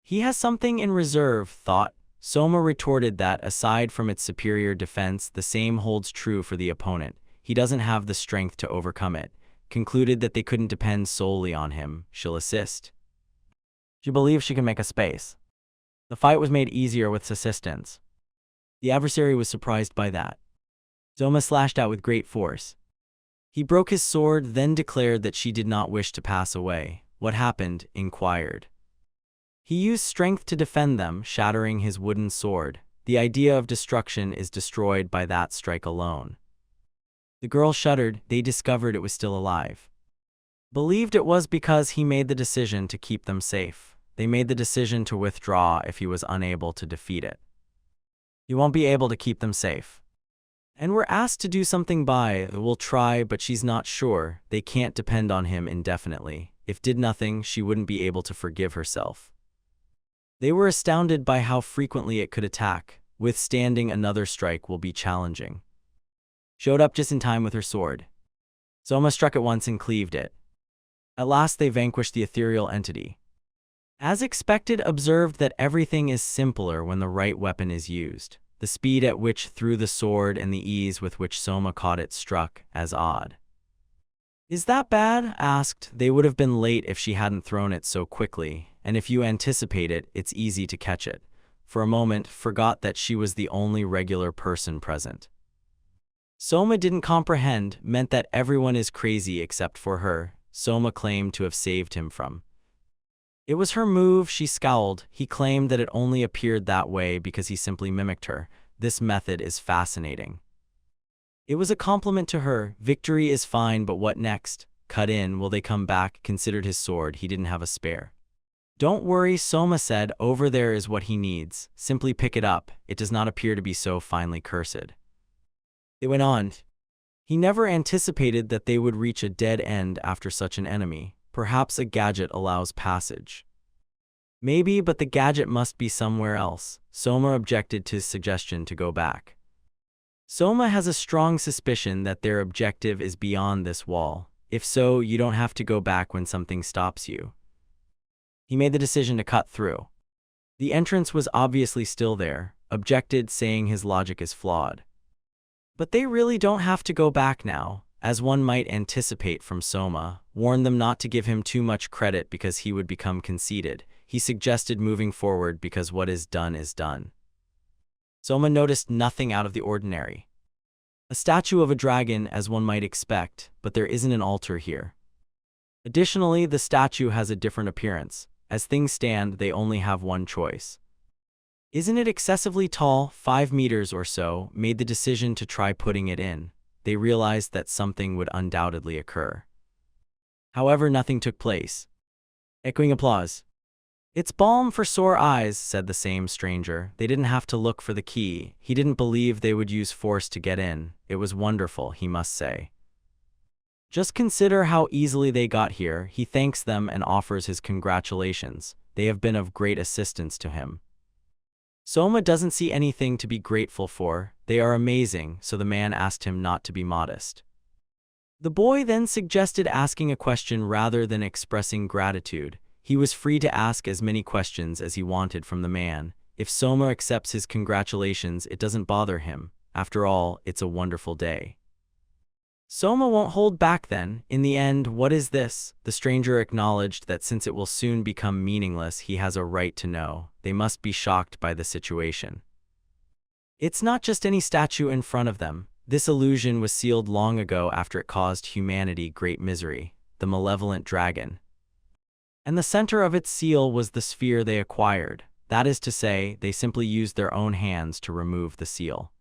He has something in reserve, thought. Soma retorted that, aside from its superior defense, the same holds true for the opponent. He doesn't have the strength to overcome it. Concluded that they couldn't depend solely on him. She'll assist. She believes she can make a space. The fight was made easier with assistance. The adversary was surprised by that. Soma slashed out with great force. He broke his sword, then declared that she did not wish to pass away. What happened? Inquired. He used strength to defend them, shattering his wooden sword. The idea of destruction is destroyed by that strike alone. The girl shuddered. They discovered it was still alive. Believed it was because he made the decision to keep them safe. They made the decision to withdraw if he was unable to defeat it. He won't be able to keep them safe. And we're asked to do something by, we'll try, but she's not sure. They can't depend on him indefinitely. If did nothing, she wouldn't be able to forgive herself. They were astounded by how frequently it could attack. Withstanding another strike will be challenging. Showed up just in time with her sword. Soma struck it once and cleaved it. At last they vanquished the ethereal entity. As expected, observed that everything is simpler when the right weapon is used. The speed at which threw the sword and the ease with which Soma caught it struck as odd. Is that bad? Asked. They would have been late if she hadn't thrown it so quickly, and if you anticipate it, it's easy to catch it. For a moment, forgot that she was the only regular person present. Soma didn't comprehend, meant that everyone is crazy except for her. Soma claimed to have saved him from. It was her move, she scowled. He claimed that it only appeared that way because he simply mimicked her. This method is fascinating. It was a compliment to her. Victory is fine, but what next? Cut in, will they come back? Considered his sword, he didn't have a spare. Don't worry, Soma said, over there is what he needs. Simply pick it up. It does not appear to be so finely cursed. It went on. He never anticipated that they would reach a dead end after such an enemy. Perhaps a gadget allows passage. Maybe, but the gadget must be somewhere else. Soma objected to his suggestion to go back. Soma has a strong suspicion that their objective is beyond this wall. If so, you don't have to go back when something stops you. He made the decision to cut through. The entrance was obviously still there. Objected, saying his logic is flawed. But they really don't have to go back now. As one might anticipate from Soma, warned them not to give him too much credit because he would become conceited. He suggested moving forward because what is done is done. Soma noticed nothing out of the ordinary. A statue of a dragon, as one might expect, but there isn't an altar here. Additionally, the statue has a different appearance. As things stand, they only have one choice. Isn't it excessively tall, 5 meters or so? Made the decision to try putting it in. They realized that something would undoubtedly occur. However, nothing took place. Echoing applause. It's balm for sore eyes, said the same stranger. They didn't have to look for the key. He didn't believe they would use force to get in. It was wonderful, he must say. Just consider how easily they got here. He thanks them and offers his congratulations. They have been of great assistance to him. Soma doesn't see anything to be grateful for. They are amazing, so the man asked him not to be modest. The boy then suggested asking a question rather than expressing gratitude. He was free to ask as many questions as he wanted from the man. If Soma accepts his congratulations, it doesn't bother him. After all, it's a wonderful day. Soma won't hold back then. In the end, what is this? The stranger acknowledged that since it will soon become meaningless, he has a right to know. They must be shocked by the situation. It's not just any statue in front of them. This illusion was sealed long ago after it caused humanity great misery, the malevolent dragon. And the center of its seal was the sphere they acquired. That is to say, they simply used their own hands to remove the seal.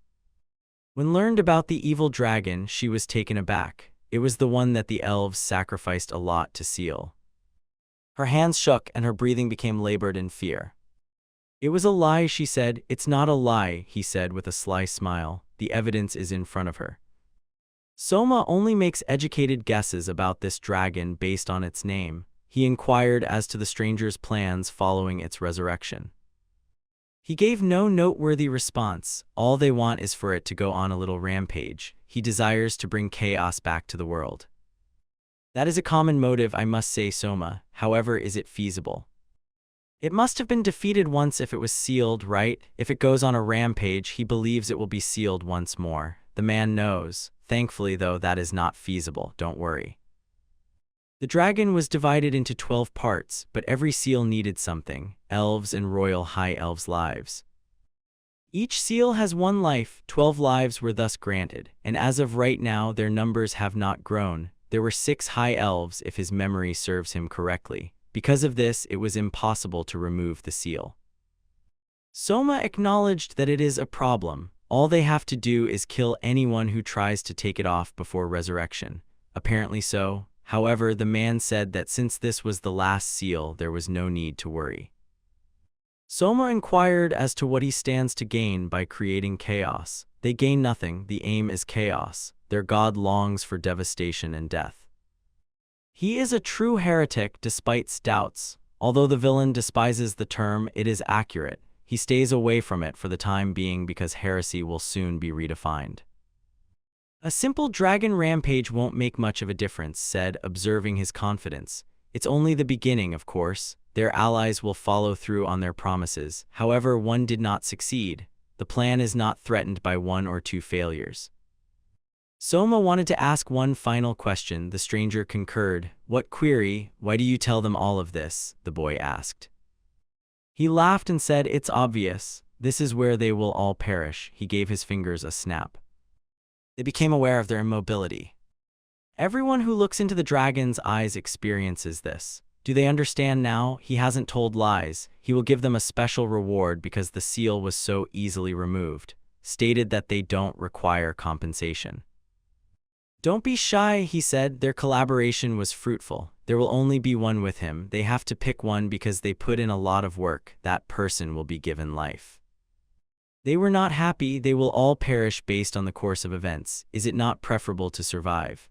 When learned about the evil dragon, she was taken aback. It was the one that the elves sacrificed a lot to seal. Her hands shook and her breathing became labored in fear. It was a lie, she said. It's not a lie, he said with a sly smile. The evidence is in front of her. Soma only makes educated guesses about this dragon based on its name. He inquired as to the stranger's plans following its resurrection. He gave no noteworthy response. All they want is for it to go on a little rampage. He desires to bring chaos back to the world. That is a common motive, I must say, Soma. However, is it feasible? It must have been defeated once if it was sealed, right? If it goes on a rampage, he believes it will be sealed once more. The man knows. Thankfully, though, that is not feasible. Don't worry. The dragon was divided into 12 parts, but every seal needed something: elves and royal high elves' lives. Each seal has one life. 12 lives were thus granted, and as of right now their numbers have not grown. There were 6 high elves if his memory serves him correctly. Because of this, it was impossible to remove the seal. Soma acknowledged that it is a problem. All they have to do is kill anyone who tries to take it off before resurrection. Apparently so. However, the man said that since this was the last seal, there was no need to worry. Soma inquired as to what he stands to gain by creating chaos. They gain nothing. The aim is chaos. Their god longs for devastation and death. He is a true heretic despite doubts. Although the villain despises the term, it is accurate. He stays away from it for the time being because heresy will soon be redefined. A simple dragon rampage won't make much of a difference, said, observing his confidence. It's only the beginning, of course. Their allies will follow through on their promises. However, one did not succeed. The plan is not threatened by 1 or 2 failures. Soma wanted to ask one final question. The stranger concurred. What query? Why do you tell them all of this? The boy asked. He laughed and said, it's obvious. This is where they will all perish. He gave his fingers a snap. They became aware of their immobility. Everyone who looks into the dragon's eyes experiences this. Do they understand now? He hasn't told lies. He will give them a special reward because the seal was so easily removed. Stated that they don't require compensation. Don't be shy, he said. Their collaboration was fruitful. There will only be one with him. They have to pick one because they put in a lot of work. That person will be given life. They were not happy. They will all perish based on the course of events. Is it not preferable to survive?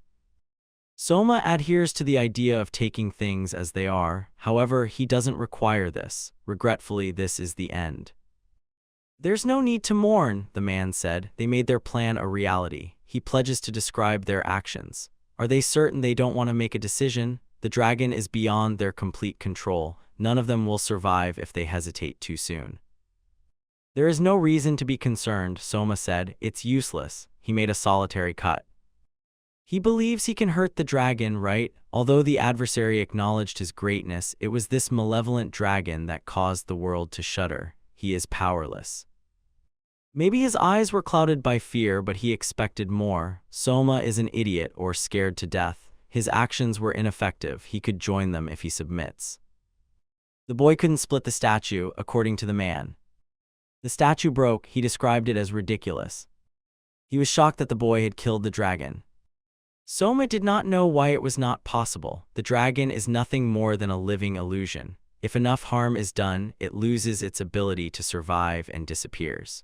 Soma adheres to the idea of taking things as they are. However, he doesn't require this. Regretfully, this is the end. There's no need to mourn, the man said. They made their plan a reality. He pledges to describe their actions. Are they certain they don't want to make a decision? The dragon is beyond their complete control. None of them will survive if they hesitate too soon. There is no reason to be concerned, Soma said. It's useless. He made a solitary cut. He believes he can hurt the dragon, right? Although the adversary acknowledged his greatness, it was this malevolent dragon that caused the world to shudder. He is powerless. Maybe his eyes were clouded by fear, but he expected more. Soma is an idiot or scared to death. His actions were ineffective. He could join them if he submits. The boy couldn't split the statue, according to the man. The statue broke. He described it as ridiculous. He was shocked that the boy had killed the dragon. Soma did not know why it was not possible. The dragon is nothing more than a living illusion. If enough harm is done, it loses its ability to survive and disappears.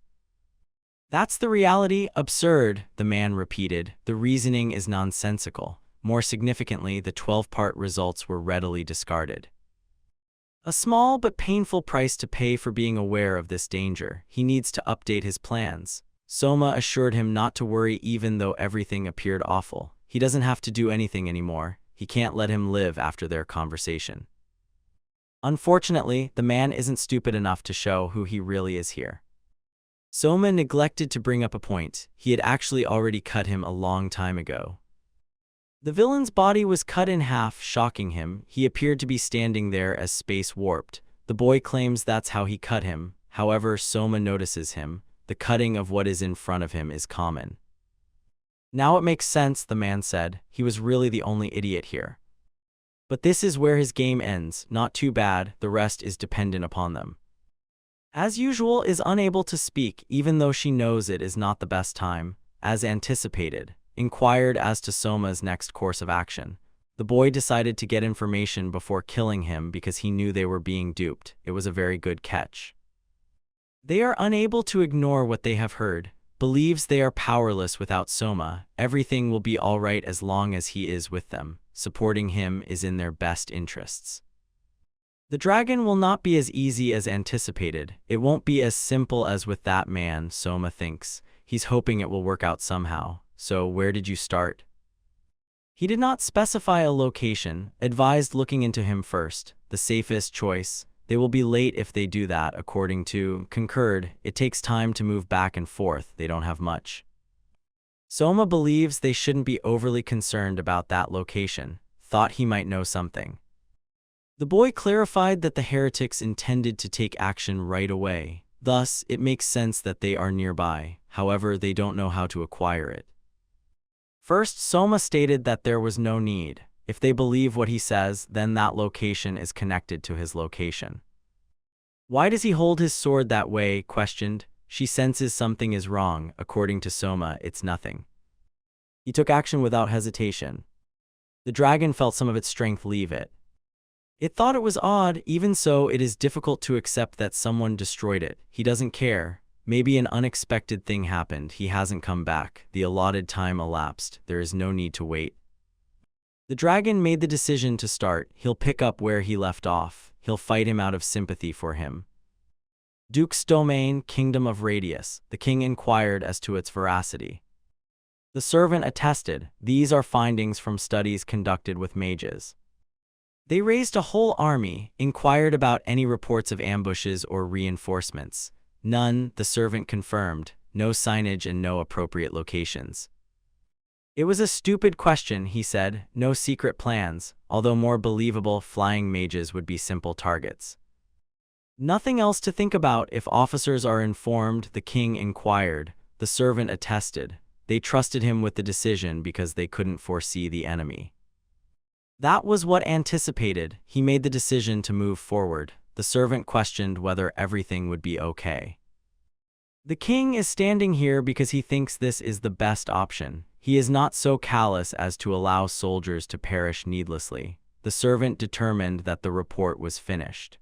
That's the reality. Absurd, the man repeated. The reasoning is nonsensical. More significantly, the 12-part results were readily discarded. A small but painful price to pay for being aware of this danger. He needs to update his plans. Soma assured him not to worry even though everything appeared awful. He doesn't have to do anything anymore. He can't let him live after their conversation. Unfortunately, the man isn't stupid enough to show who he really is here. Soma neglected to bring up a point. He had actually already cut him a long time ago. The villain's body was cut in half, shocking him. He appeared to be standing there as space warped. The boy claims that's how he cut him. However, Soma notices him. The cutting of what is in front of him is common. Now it makes sense, the man said. He was really the only idiot here. But this is where his game ends. Not too bad, the rest is dependent upon them. As usual, is unable to speak, even though she knows it is not the best time, as anticipated. Inquired as to Soma's next course of action. The boy decided to get information before killing him because he knew they were being duped. It was a very good catch. They are unable to ignore what they have heard. Believes they are powerless without Soma. Everything will be alright as long as he is with them. Supporting him is in their best interests. The dragon will not be as easy as anticipated. It won't be as simple as with that man, Soma thinks. He's hoping it will work out somehow. So where did you start? He did not specify a location, advised looking into him first, the safest choice. They will be late if they do that, according to, concurred, it takes time to move back and forth, they don't have much. Soma believes they shouldn't be overly concerned about that location, thought he might know something. The boy clarified that the heretics intended to take action right away, thus it makes sense that they are nearby, however they don't know how to acquire it. First, Soma stated that there was no need. If they believe what he says, then that location is connected to his location. Why does he hold his sword that way? Questioned. She senses something is wrong. According to Soma, it's nothing. He took action without hesitation. The dragon felt some of its strength leave it. It thought it was odd, even so it is difficult to accept that someone destroyed it. He doesn't care. Maybe an unexpected thing happened. He hasn't come back. The allotted time elapsed. There is no need to wait. The dragon made the decision to start. He'll pick up where he left off. He'll fight him out of sympathy for him. Duke's domain, Kingdom of Radius. The king inquired as to its veracity. The servant attested. These are findings from studies conducted with mages. They raised a whole army, inquired about any reports of ambushes or reinforcements. None, the servant confirmed. No signage and no appropriate locations. It was a stupid question, he said. No secret plans, although more believable, flying mages would be simple targets. Nothing else to think about if officers are informed, the king inquired. The servant attested. They trusted him with the decision because they couldn't foresee the enemy. That was what anticipated. He made the decision to move forward. The servant questioned whether everything would be okay. The king is standing here because he thinks this is the best option. He is not so callous as to allow soldiers to perish needlessly. The servant determined that the report was finished.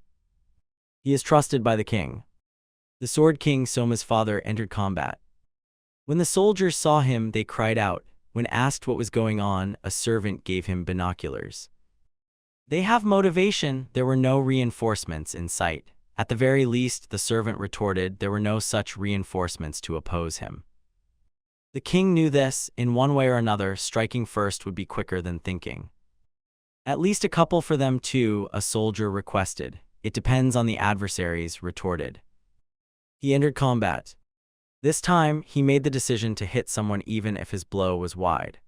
He is trusted by the king. The Sword King, Soma's father, entered combat. When the soldiers saw him, they cried out. When asked what was going on, a servant gave him binoculars. They have motivation. There were no reinforcements in sight. At the very least, the servant retorted, there were no such reinforcements to oppose him. The king knew this. In one way or another, striking first would be quicker than thinking. At least a couple for them too, a soldier requested. It depends on the adversaries, retorted. He entered combat. This time, he made the decision to hit someone even if his blow was wide.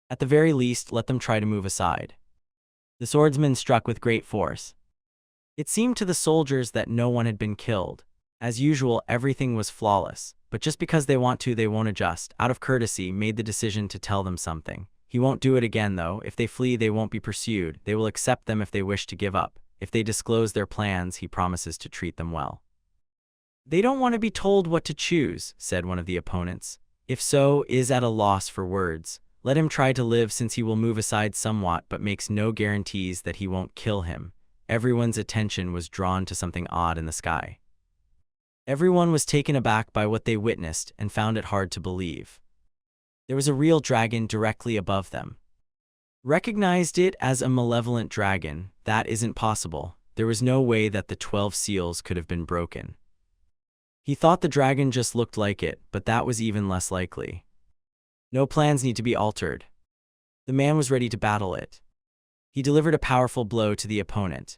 At the very least, let them try to move aside. The swordsman struck with great force. It seemed to the soldiers that no one had been killed. As usual, everything was flawless, but just because they want to, they won't adjust. Out of courtesy, made the decision to tell them something. He won't do it again though. If they flee, they won't be pursued. They will accept them if they wish to give up. If they disclose their plans, he promises to treat them well. They don't want to be told what to choose, said one of the opponents. If so, is at a loss for words. Let him try to live since he will move aside somewhat but makes no guarantees that he won't kill him. Everyone's attention was drawn to something odd in the sky. Everyone was taken aback by what they witnessed and found it hard to believe. There was a real dragon directly above them. Recognized it as a malevolent dragon. That isn't possible. There was no way that the 12 seals could have been broken. He thought the dragon just looked like it, but that was even less likely. No plans need to be altered. The man was ready to battle it. He delivered a powerful blow to the opponent.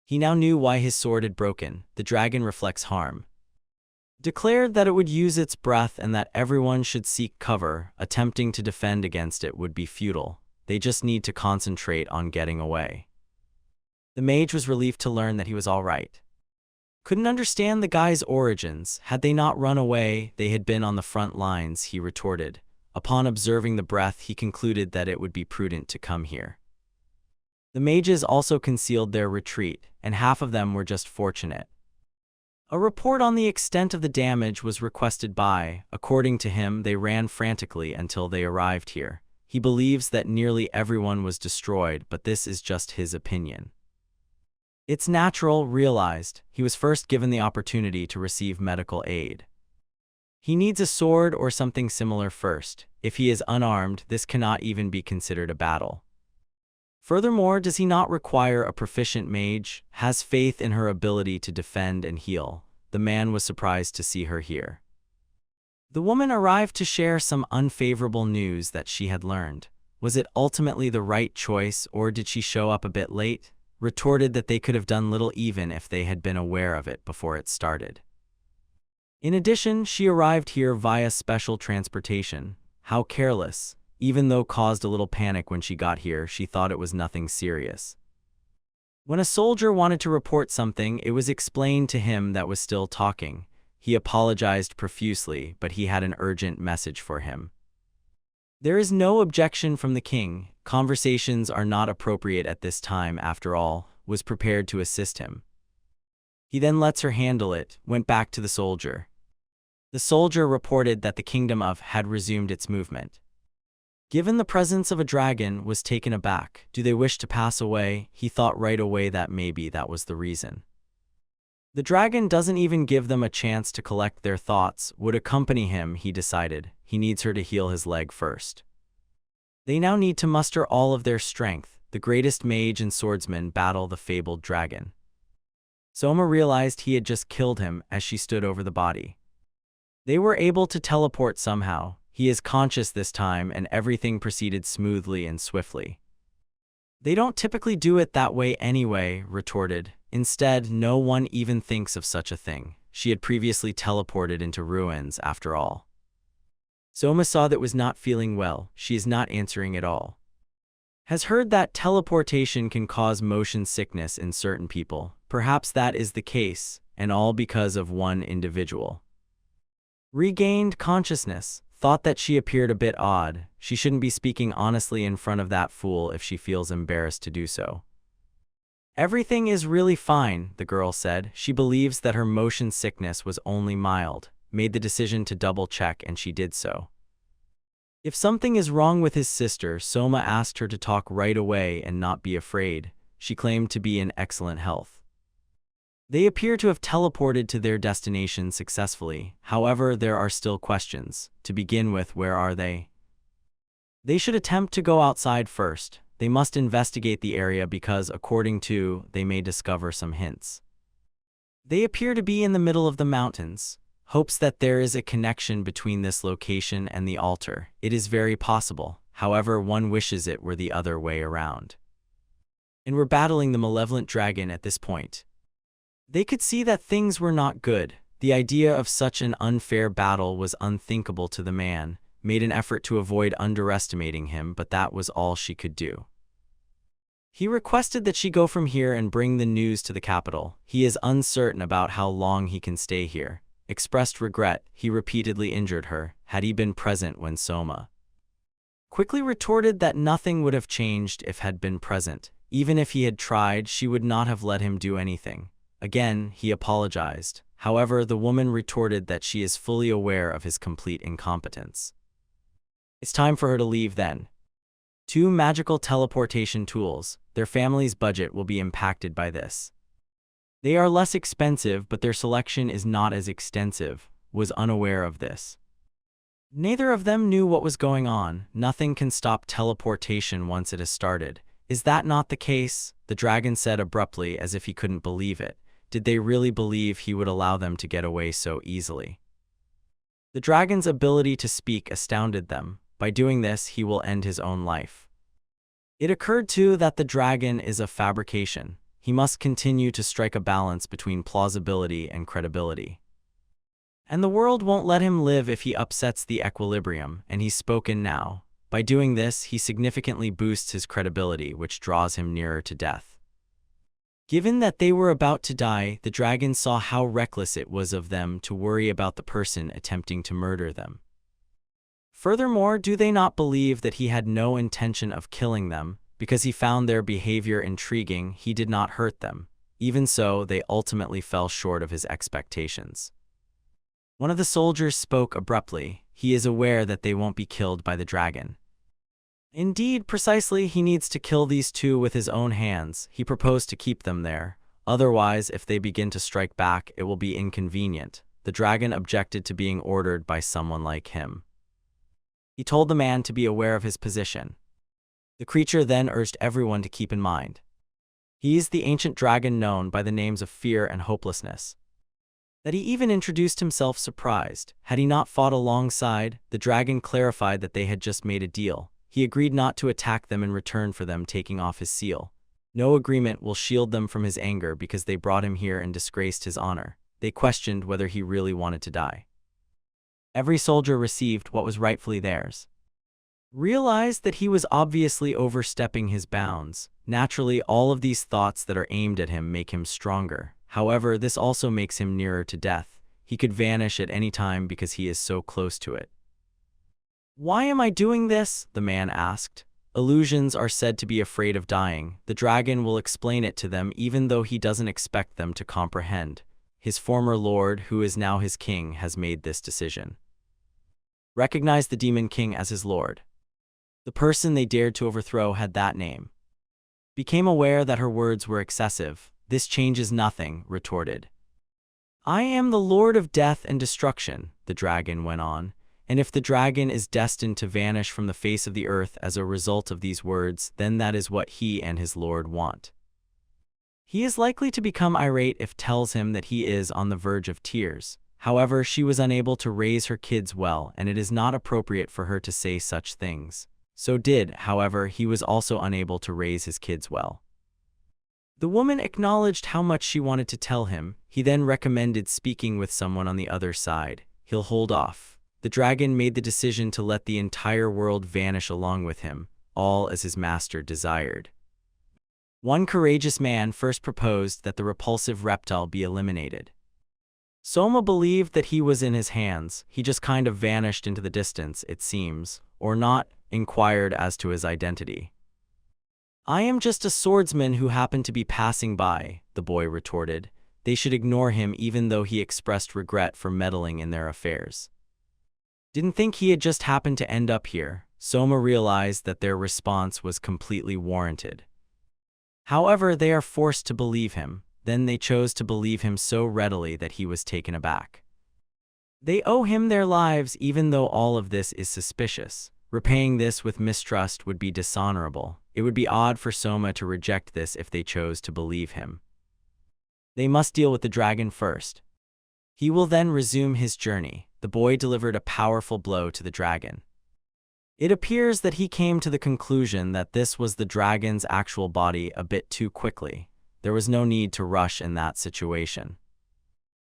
He now knew why his sword had broken. The dragon reflects harm. declared that it would use its breath and that everyone should seek cover. Attempting to defend against it would be futile. They just need to concentrate on getting away. The mage was relieved to learn that he was all right. Couldn't understand the guy's origins. Had they not run away, they had been on the front lines, he retorted. Upon observing the breath, he concluded that it would be prudent to come here. The mages also concealed their retreat, and half of them were just fortunate. A report on the extent of the damage was requested by, according to him, they ran frantically until they arrived here. He believes that nearly everyone was destroyed, but this is just his opinion. It's natural, realized. He was first given the opportunity to receive medical aid. He needs a sword or something similar first. If he is unarmed, this cannot even be considered a battle. Furthermore, does he not require a proficient mage? Has faith in her ability to defend and heal. The man was surprised to see her here. The woman arrived to share some unfavorable news that she had learned. Was it ultimately the right choice, or did she show up a bit late? Retorted that they could have done little even if they had been aware of it before it started. In addition, she arrived here via special transportation. How careless. Even though caused a little panic when she got here, she thought it was nothing serious. When a soldier wanted to report something, it was explained to him that was still talking. He apologized profusely, but he had an urgent message for him. There is no objection from the king. Conversations are not appropriate at this time, after all, was prepared to assist him. He then lets her handle it, went back to the soldier. The soldier reported that the kingdom of had resumed its movement. Given the presence of a dragon, was taken aback. Do they wish to pass away? He thought right away that maybe that was the reason. The dragon doesn't even give them a chance to collect their thoughts, would accompany him, he decided. He needs her to heal his leg first. They now need to muster all of their strength. The greatest mage and swordsman battle the fabled dragon. Soma realized he had just killed him as she stood over the body. They were able to teleport somehow. He is conscious this time, and everything proceeded smoothly and swiftly. They don't typically do it that way anyway, retorted. Instead, no one even thinks of such a thing. She had previously teleported into ruins, after all. Soma saw that was not feeling well. She is not answering at all. Has heard that teleportation can cause motion sickness in certain people. Perhaps that is the case, and all because of one individual. Regained consciousness. Thought that she appeared a bit odd. She shouldn't be speaking honestly in front of that fool if she feels embarrassed to do so. Everything is really fine, the girl said. She believes that her motion sickness was only mild. Made the decision to double-check, and she did so. If something is wrong with his sister, Soma asked her to talk right away and not be afraid. She claimed to be in excellent health. They appear to have teleported to their destination successfully. However, there are still questions. To begin with, where are they? They should attempt to go outside first. They must investigate the area because, according to, they may discover some hints. They appear to be in the middle of the mountains. Hopes that there is a connection between this location and the altar. It is very possible. However, one wishes it were the other way around. And we're battling the malevolent dragon at this point. They could see that things were not good. The idea of such an unfair battle was unthinkable to the man. Made an effort to avoid underestimating him, but that was all she could do. He requested that she go from here and bring the news to the capital. He is uncertain about how long he can stay here. Expressed regret. He repeatedly injured her. Had he been present when Soma quickly retorted that nothing would have changed if had been present. Even if he had tried, she would not have let him do anything. Again, he apologized. However, the woman retorted that she is fully aware of his complete incompetence. It's time for her to leave then. 2 magical teleportation tools. Their family's budget will be impacted by this. They are less expensive, but their selection is not as extensive. Was unaware of this. Neither of them knew what was going on. Nothing can stop teleportation once it has started. Is that not the case? The dragon said abruptly, as if he couldn't believe it. Did they really believe he would allow them to get away so easily? The dragon's ability to speak astounded them. By doing this, he will end his own life. It occurred too that the dragon is a fabrication. He must continue to strike a balance between plausibility and credibility. And the world won't let him live if he upsets the equilibrium, and he's spoken now. By doing this, he significantly boosts his credibility, which draws him nearer to death. Given that they were about to die, the dragon saw how reckless it was of them to worry about the person attempting to murder them. Furthermore, do they not believe that he had no intention of killing them? Because he found their behavior intriguing, he did not hurt them. Even so, they ultimately fell short of his expectations. One of the soldiers spoke abruptly. He is aware that they won't be killed by the dragon. Indeed, precisely, he needs to kill these two with his own hands. He proposed to keep them there. Otherwise, if they begin to strike back, it will be inconvenient. The dragon objected to being ordered by someone like him. He told the man to be aware of his position. The creature then urged everyone to keep in mind. He is the ancient dragon known by the names of Fear and Hopelessness. That he even introduced himself surprised. Had he not fought alongside, the dragon clarified that they had just made a deal. He agreed not to attack them in return for them taking off his seal. No agreement will shield them from his anger because they brought him here and disgraced his honor. They questioned whether he really wanted to die. Every soldier received what was rightfully theirs. Realized that he was obviously overstepping his bounds. Naturally, all of these thoughts that are aimed at him make him stronger. However, this also makes him nearer to death. He could vanish at any time because he is so close to it. "Why am I doing this?" the man asked. Illusions are said to be afraid of dying. The dragon will explain it to them even though he doesn't expect them to comprehend. His former lord, who is now his king, has made this decision. Recognize the demon king as his lord. The person they dared to overthrow had that name. Became aware that her words were excessive. "This changes nothing," retorted. "I am the lord of death and destruction," the dragon went on. And if the dragon is destined to vanish from the face of the earth as a result of these words, then that is what he and his lord want. He is likely to become irate if tells him that he is on the verge of tears. However, she was unable to raise her kids well, and it is not appropriate for her to say such things. However, he was also unable to raise his kids well. The woman acknowledged how much she wanted to tell him. He then recommended speaking with someone on the other side. He'll hold off. The dragon made the decision to let the entire world vanish along with him, all as his master desired. One courageous man first proposed that the repulsive reptile be eliminated. Soma believed that he was in his hands. He just kind of vanished into the distance, it seems, or not, inquired as to his identity. "I am just a swordsman who happened to be passing by," the boy retorted. They should ignore him even though he expressed regret for meddling in their affairs. Didn't think he had just happened to end up here. Soma realized that their response was completely warranted. However, they are forced to believe him. Then they chose to believe him so readily that he was taken aback. They owe him their lives even though all of this is suspicious. Repaying this with mistrust would be dishonorable. It would be odd for Soma to reject this if they chose to believe him. They must deal with the dragon first. He will then resume his journey. The boy delivered a powerful blow to the dragon. It appears that he came to the conclusion that this was the dragon's actual body a bit too quickly. There was no need to rush in that situation.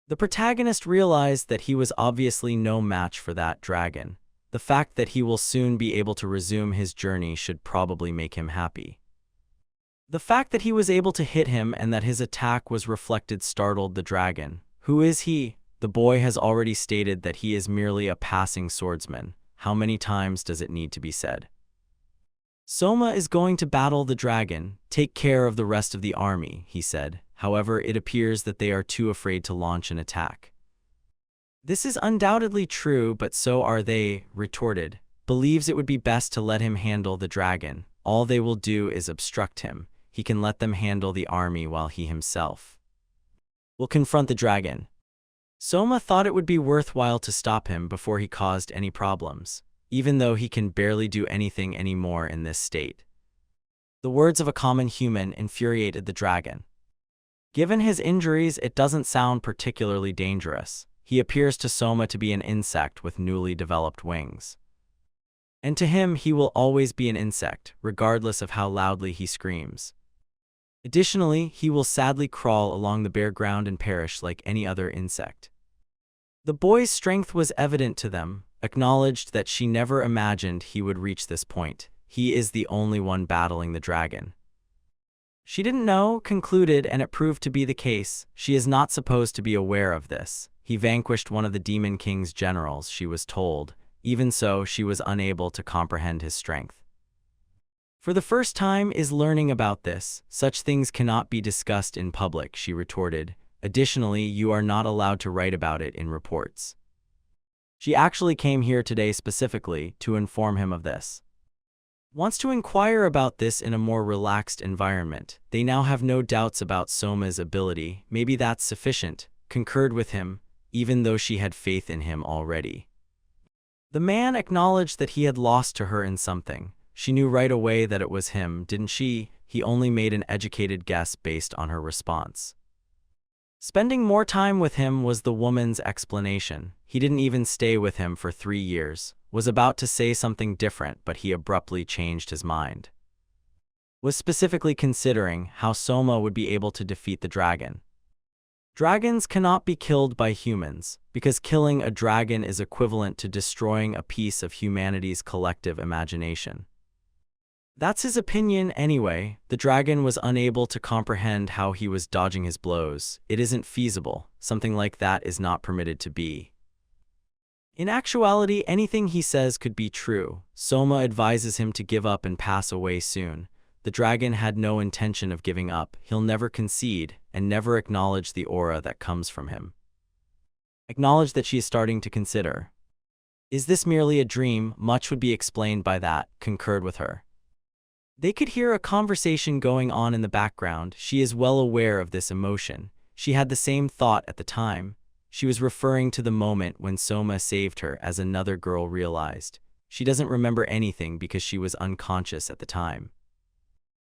The protagonist realized that he was obviously no match for that dragon. The fact that he will soon be able to resume his journey should probably make him happy. The fact that he was able to hit him and that his attack was reflected startled the dragon. Who is he? The boy has already stated that he is merely a passing swordsman. How many times does it need to be said? Soma is going to battle the dragon. Take care of the rest of the army, he said. However, it appears that they are too afraid to launch an attack. This is undoubtedly true, but so are they, retorted. Believes it would be best to let him handle the dragon. All they will do is obstruct him. He can let them handle the army while he himself will confront the dragon. Soma thought it would be worthwhile to stop him before he caused any problems, even though he can barely do anything anymore in this state. The words of a common human infuriated the dragon. Given his injuries, it doesn't sound particularly dangerous. He appears to Soma to be an insect with newly developed wings. And to him, he will always be an insect, regardless of how loudly he screams. Additionally, he will sadly crawl along the bare ground and perish like any other insect. The boy's strength was evident to them, acknowledged that she never imagined he would reach this point. He is the only one battling the dragon. She didn't know, concluded, and it proved to be the case. She is not supposed to be aware of this. He vanquished one of the Demon King's generals, she was told. Even so, she was unable to comprehend his strength. For the first time is learning about this. Such things cannot be discussed in public, she retorted. Additionally, you are not allowed to write about it in reports. She actually came here today specifically to inform him of this. Wants to inquire about this in a more relaxed environment. They now have no doubts about Soma's ability. Maybe that's sufficient, concurred with him, even though she had faith in him already. The man acknowledged that he had lost to her in something. She knew right away that it was him, didn't she? He only made an educated guess based on her response. Spending more time with him was the woman's explanation. He didn't even stay with him for 3 years. Was about to say something different, but he abruptly changed his mind. Was specifically considering how Soma would be able to defeat the dragon. Dragons cannot be killed by humans, because killing a dragon is equivalent to destroying a piece of humanity's collective imagination. That's his opinion anyway. The dragon was unable to comprehend how he was dodging his blows. It isn't feasible. Something like that is not permitted to be. In actuality, anything he says could be true. Soma advises him to give up and pass away soon. The dragon had no intention of giving up. He'll never concede and never acknowledge the aura that comes from him. Acknowledge that she is starting to consider. Is this merely a dream? Much would be explained by that, concurred with her. They could hear a conversation going on in the background. She is well aware of this emotion. She had the same thought at the time. She was referring to the moment when Soma saved her, as another girl realized. She doesn't remember anything because she was unconscious at the time.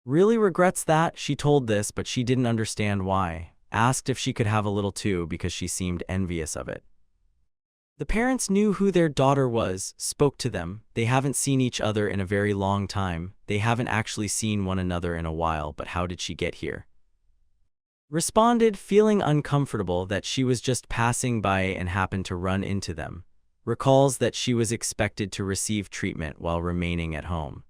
Really regrets that, she told this, but she didn't understand why. Asked if she could have a little too because she seemed envious of it. The parents knew who their daughter was, spoke to them. They haven't seen each other in a very long time. They haven't actually seen one another in a while, but how did she get here? Responded, feeling uncomfortable that she was just passing by and happened to run into them. Recalls that she was expected to receive treatment while remaining at home.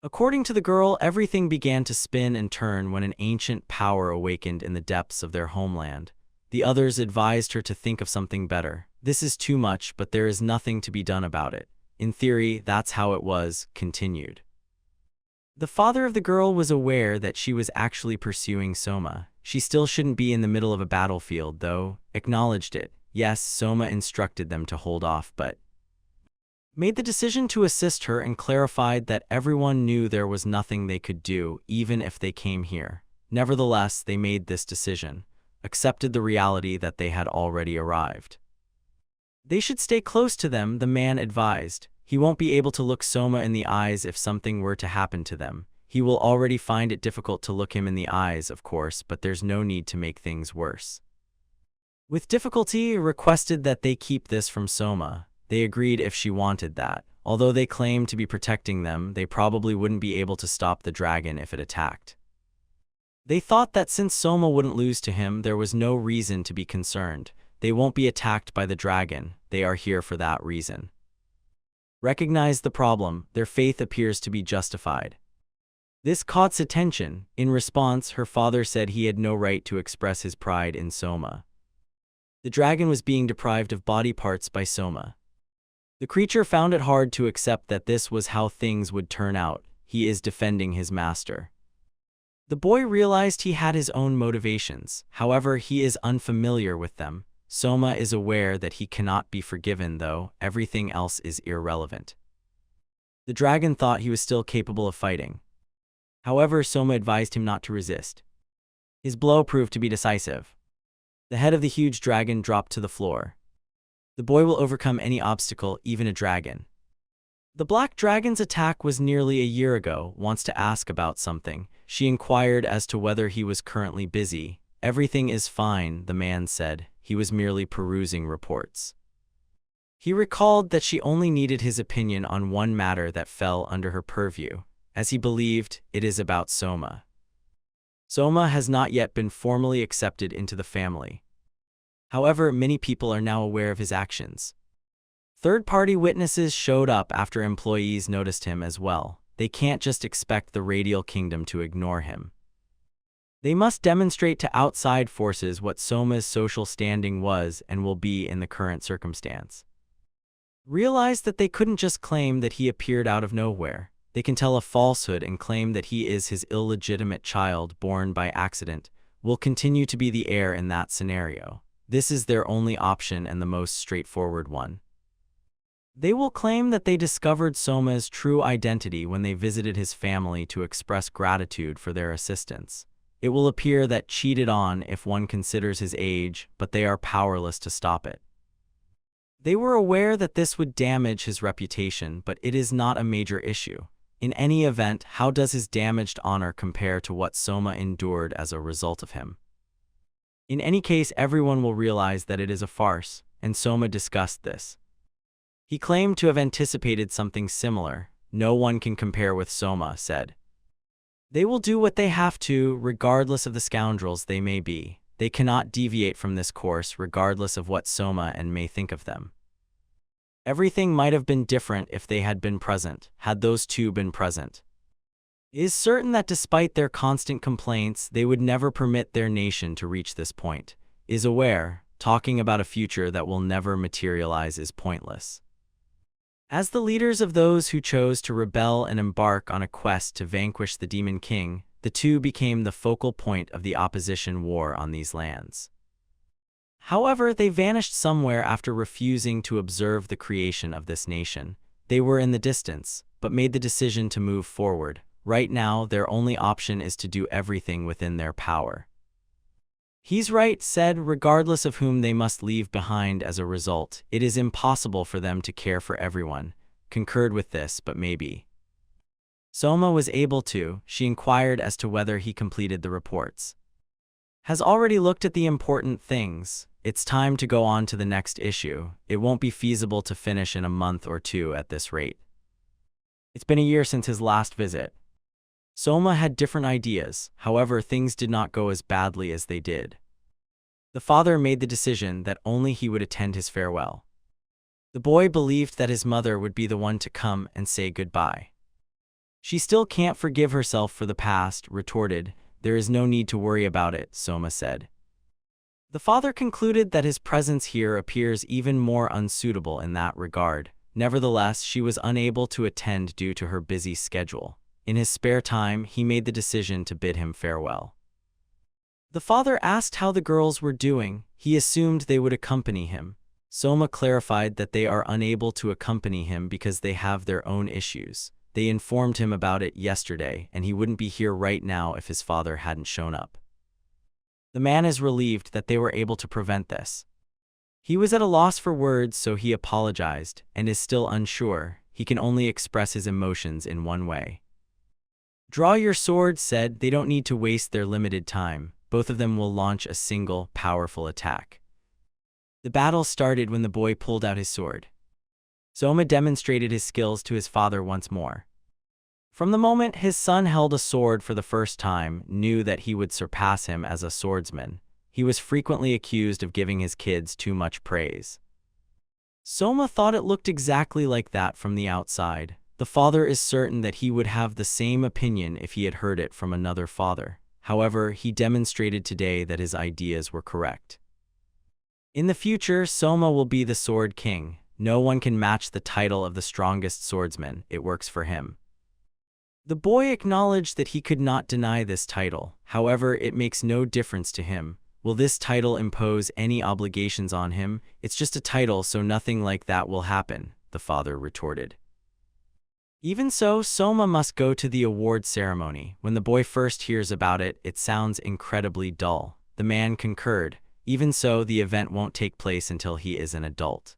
According to the girl, everything began to spin and turn when an ancient power awakened in the depths of their homeland. The others advised her to think of something better. This is too much, but there is nothing to be done about it. In theory, that's how it was, continued. The father of the girl was aware that she was actually pursuing Soma. She still shouldn't be in the middle of a battlefield, though, acknowledged it. Yes, Soma instructed them to hold off, but made the decision to assist her and clarified that everyone knew there was nothing they could do, even if they came here. Nevertheless, they made this decision, accepted the reality that they had already arrived. They should stay close to them, the man advised. He won't be able to look Soma in the eyes if something were to happen to them. He will already find it difficult to look him in the eyes, of course, but there's no need to make things worse. With difficulty, requested that they keep this from Soma. They agreed if she wanted that. Although they claimed to be protecting them, they probably wouldn't be able to stop the dragon if it attacked. They thought that since Soma wouldn't lose to him, there was no reason to be concerned. They won't be attacked by the dragon. They are here for that reason. Recognized the problem. Their faith appears to be justified. This caught attention. In response, her father said he had no right to express his pride in Soma. The dragon was being deprived of body parts by Soma. The creature found it hard to accept that this was how things would turn out. He is defending his master. The boy realized he had his own motivations. However, he is unfamiliar with them. Soma is aware that he cannot be forgiven, though. Everything else is irrelevant. The dragon thought he was still capable of fighting. However, Soma advised him not to resist. His blow proved to be decisive. The head of the huge dragon dropped to the floor. The boy will overcome any obstacle, even a dragon. The black dragon's attack was nearly a year ago. Wants to ask about something. She inquired as to whether he was currently busy. Everything is fine, the man said. He was merely perusing reports. He recalled that she only needed his opinion on one matter that fell under her purview, as he believed it is about Soma. Soma has not yet been formally accepted into the family. However, many people are now aware of his actions. Third-party witnesses showed up after employees noticed him as well. They can't just expect the Radial Kingdom to ignore him. They must demonstrate to outside forces what Soma's social standing was and will be in the current circumstance. Realize that they couldn't just claim that he appeared out of nowhere. They can tell a falsehood and claim that he is his illegitimate child born by accident, will continue to be the heir in that scenario. This is their only option and the most straightforward one. They will claim that they discovered Soma's true identity when they visited his family to express gratitude for their assistance. It will appear that cheated on if one considers his age, but they are powerless to stop it. They were aware that this would damage his reputation, but it is not a major issue. In any event, how does his damaged honor compare to what Soma endured as a result of him? In any case, everyone will realize that it is a farce, and Soma discussed this. He claimed to have anticipated something similar. No one can compare with Soma, said. They will do what they have to, regardless of the scoundrels they may be. They cannot deviate from this course, regardless of what Soma and may think of them. Everything might have been different if they had been present, had those two been present. It is certain that despite their constant complaints, they would never permit their nation to reach this point. Is aware, talking about a future that will never materialize is pointless. As the leaders of those who chose to rebel and embark on a quest to vanquish the Demon King, the two became the focal point of the opposition war on these lands. However, they vanished somewhere after refusing to observe the creation of this nation. They were in the distance, but made the decision to move forward. Right now, their only option is to do everything within their power. He's right, said, regardless of whom they must leave behind as a result. It is impossible for them to care for everyone. Concurred with this, but maybe. Soma was able to. She inquired as to whether he completed the reports. Has already looked at the important things. It's time to go on to the next issue. It won't be feasible to finish in a month or two at this rate. It's been a year since his last visit. Soma had different ideas, however, things did not go as badly as they did. The father made the decision that only he would attend his farewell. The boy believed that his mother would be the one to come and say goodbye. She still can't forgive herself for the past, retorted. There is no need to worry about it, Soma said. The father concluded that his presence here appears even more unsuitable in that regard. Nevertheless, she was unable to attend due to her busy schedule. In his spare time, he made the decision to bid him farewell. The father asked how the girls were doing. He assumed they would accompany him. Soma clarified that they are unable to accompany him because they have their own issues. They informed him about it yesterday, and he wouldn't be here right now if his father hadn't shown up. The man is relieved that they were able to prevent this. He was at a loss for words, so he apologized, and is still unsure. He can only express his emotions in one way. Draw your sword, said. They don't need to waste their limited time. Both of them will launch a single, powerful attack. The battle started when the boy pulled out his sword. Soma demonstrated his skills to his father once more. From the moment his son held a sword for the first time, knew that he would surpass him as a swordsman. He was frequently accused of giving his kids too much praise. Soma thought it looked exactly like that from the outside. The father is certain that he would have the same opinion if he had heard it from another father. However, he demonstrated today that his ideas were correct. In the future, Soma will be the Sword King. No one can match the title of the strongest swordsman. It works for him. The boy acknowledged that he could not deny this title. However, it makes no difference to him. Will this title impose any obligations on him? It's just a title, so nothing like that will happen, the father retorted. Even so, Soma must go to the award ceremony. When the boy first hears about it, it sounds incredibly dull. The man concurred. Even so, the event won't take place until he is an adult.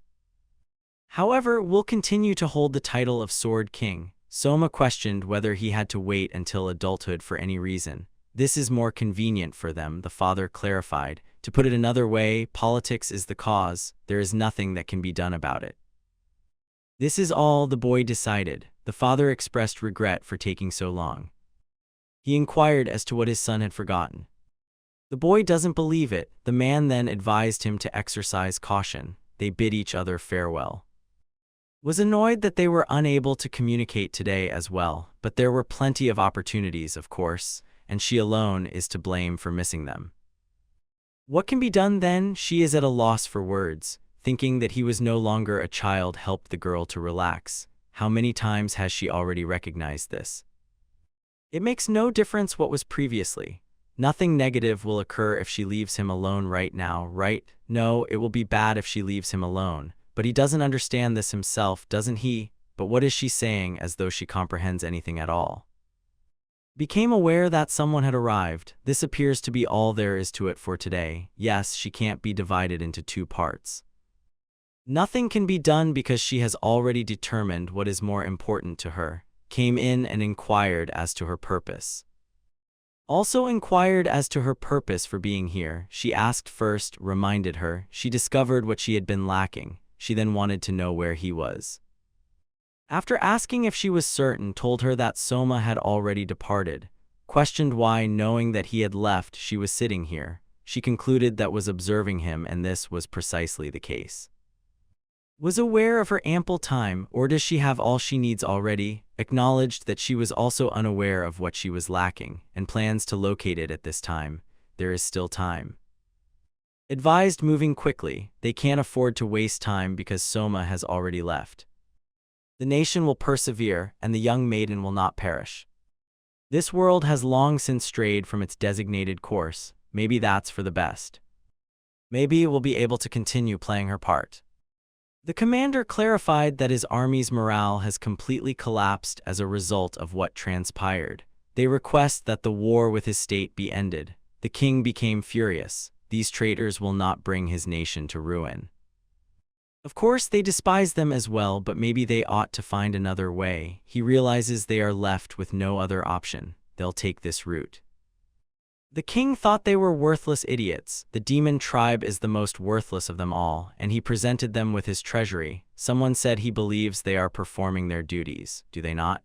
However, will continue to hold the title of Sword King. Soma questioned whether he had to wait until adulthood for any reason. This is more convenient for them, the father clarified. To put it another way, politics is the cause. There is nothing that can be done about it. This is all, the boy decided. The father expressed regret for taking so long. He inquired as to what his son had forgotten. The boy doesn't believe it. The man then advised him to exercise caution. They bid each other farewell. Was annoyed that they were unable to communicate today as well, but there were plenty of opportunities, of course, and she alone is to blame for missing them. What can be done then? She is at a loss for words. Thinking that he was no longer a child helped the girl to relax. How many times has she already recognized this? It makes no difference what was previously. Nothing negative will occur if she leaves him alone right now, right? No, it will be bad if she leaves him alone. But he doesn't understand this himself, doesn't he? But what is she saying, as though she comprehends anything at all? Became aware that someone had arrived. This appears to be all there is to it for today. Yes, she can't be divided into two parts. Nothing can be done because she has already determined what is more important to her. Came in and inquired as to her purpose. Also inquired as to her purpose for being here. She asked first, reminded her. She discovered what she had been lacking. She then wanted to know where he was. After asking if she was certain, told her that Soma had already departed. Questioned why, knowing that he had left, she was sitting here. She concluded that was observing him, and this was precisely the case. Was aware of her ample time, or does she have all she needs already? Acknowledged that she was also unaware of what she was lacking, and plans to locate it at this time. There is still time. Advised moving quickly. They can't afford to waste time because Soma has already left. The nation will persevere, and the young maiden will not perish. This world has long since strayed from its designated course. Maybe that's for the best. Maybe it will be able to continue playing her part. The commander clarified that his army's morale has completely collapsed as a result of what transpired. They request that the war with his state be ended. The king became furious. These traitors will not bring his nation to ruin. Of course, they despise them as well, but maybe they ought to find another way. He realizes they are left with no other option. They'll take this route. The king thought they were worthless idiots. The demon tribe is the most worthless of them all, and he presented them with his treasury. Someone said he believes they are performing their duties. Do they not?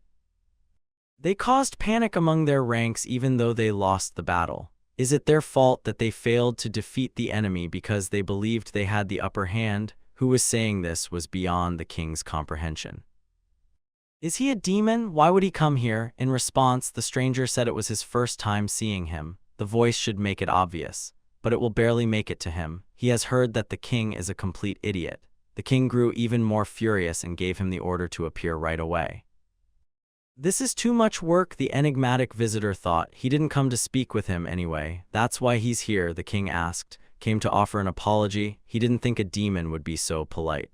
They caused panic among their ranks even though they lost the battle. Is it their fault that they failed to defeat the enemy because they believed they had the upper hand? Who was saying this was beyond the king's comprehension. Is he a demon? Why would he come here? In response, the stranger said it was his first time seeing him. The voice should make it obvious, but it will barely make it to him. He has heard that the king is a complete idiot. The king grew even more furious and gave him the order to appear right away. This is too much work, the enigmatic visitor thought. He didn't come to speak with him anyway. That's why he's here, the king asked. Came to offer an apology. He didn't think a demon would be so polite.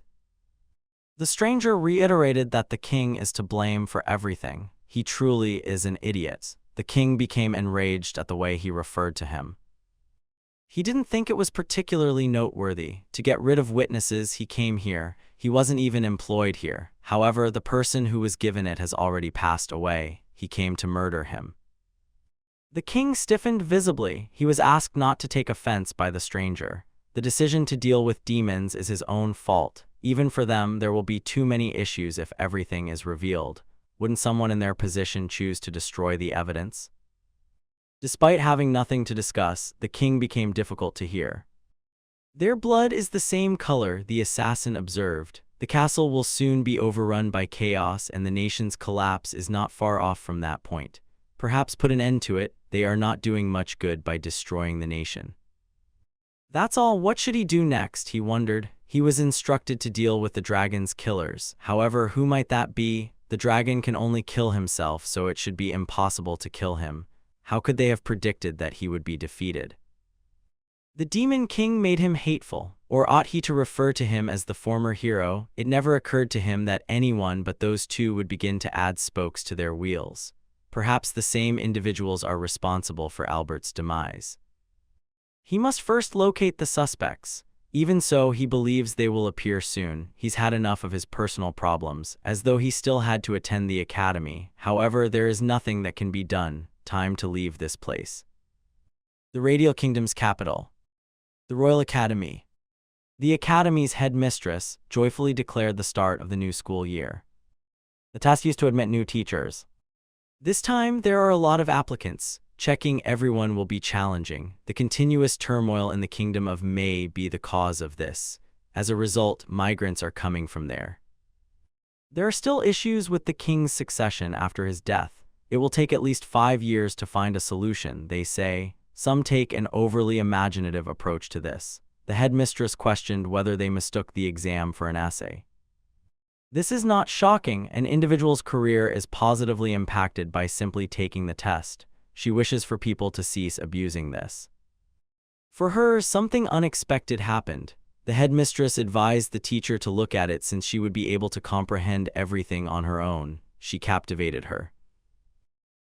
The stranger reiterated that the king is to blame for everything. He truly is an idiot. The king became enraged at the way he referred to him. He didn't think it was particularly noteworthy. To get rid of witnesses, he came here. He wasn't even employed here. However, the person who was given it has already passed away. He came to murder him. The king stiffened visibly. He was asked not to take offense by the stranger. The decision to deal with demons is his own fault. Even for them, there will be too many issues if everything is revealed. Wouldn't someone in their position choose to destroy the evidence? Despite having nothing to discuss, the king became difficult to hear. Their blood is the same color, the assassin observed. The castle will soon be overrun by chaos, and the nation's collapse is not far off from that point. Perhaps put an end to it. They are not doing much good by destroying the nation. That's all. What should he do next? He wondered. He was instructed to deal with the dragon's killers. However, who might that be? The dragon can only kill himself, so it should be impossible to kill him. How could they have predicted that he would be defeated? The demon king made him hateful, or ought he to refer to him as the former hero? It never occurred to him that anyone but those two would begin to add spokes to their wheels. Perhaps the same individuals are responsible for Albert's demise. He must first locate the suspects. Even so, he believes they will appear soon. He's had enough of his personal problems, as though he still had to attend the academy. However, there is nothing that can be done. Time to leave this place. The Radial Kingdom's capital. The Royal Academy. The Academy's headmistress joyfully declared the start of the new school year. The task is to admit new teachers. This time, there are a lot of applicants. checking everyone will be challenging. The continuous turmoil in the kingdom of may be the cause of this. As a result, migrants are coming from there. There are still issues with the king's succession after his death. It will take at least 5 years to find a solution, they say. Some take an overly imaginative approach to this. The headmistress questioned whether they mistook the exam for an essay. This is not shocking. An individual's career is positively impacted by simply taking the test. She wishes for people to cease abusing this. For her, something unexpected happened. The headmistress advised the teacher to look at it since she would be able to comprehend everything on her own. She captivated her.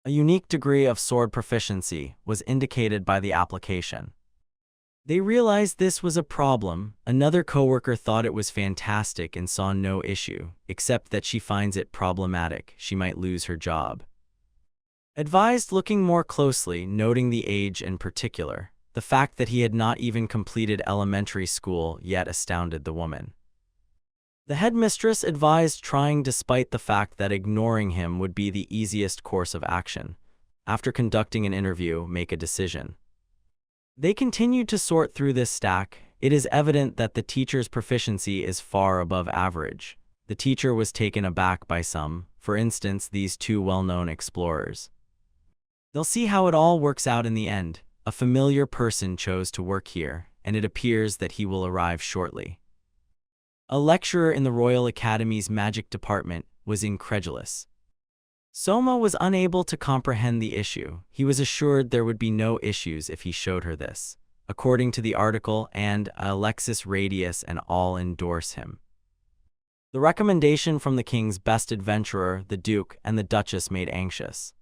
A unique degree of sword proficiency was indicated by the application. They realized this was a problem. Another coworker thought it was fantastic and saw no issue, except that she finds it problematic. She might lose her job. Advised looking more closely, noting the age in particular. The fact that he had not even completed elementary school yet astounded the woman. The headmistress advised trying despite the fact that ignoring him would be the easiest course of action. After conducting an interview, make a decision. They continued to sort through this stack. It is evident that the teacher's proficiency is far above average. The teacher was taken aback by some, for instance, these two well-known explorers. They'll see how it all works out in the end. A familiar person chose to work here, and it appears that he will arrive shortly. A lecturer in the Royal Academy's magic department was incredulous. Soma was unable to comprehend the issue. He was assured there would be no issues if he showed her this. According to the article, and Alexis Radius and all endorse him. The recommendation from the king's best adventurer, the Duke, and the Duchess made anxious.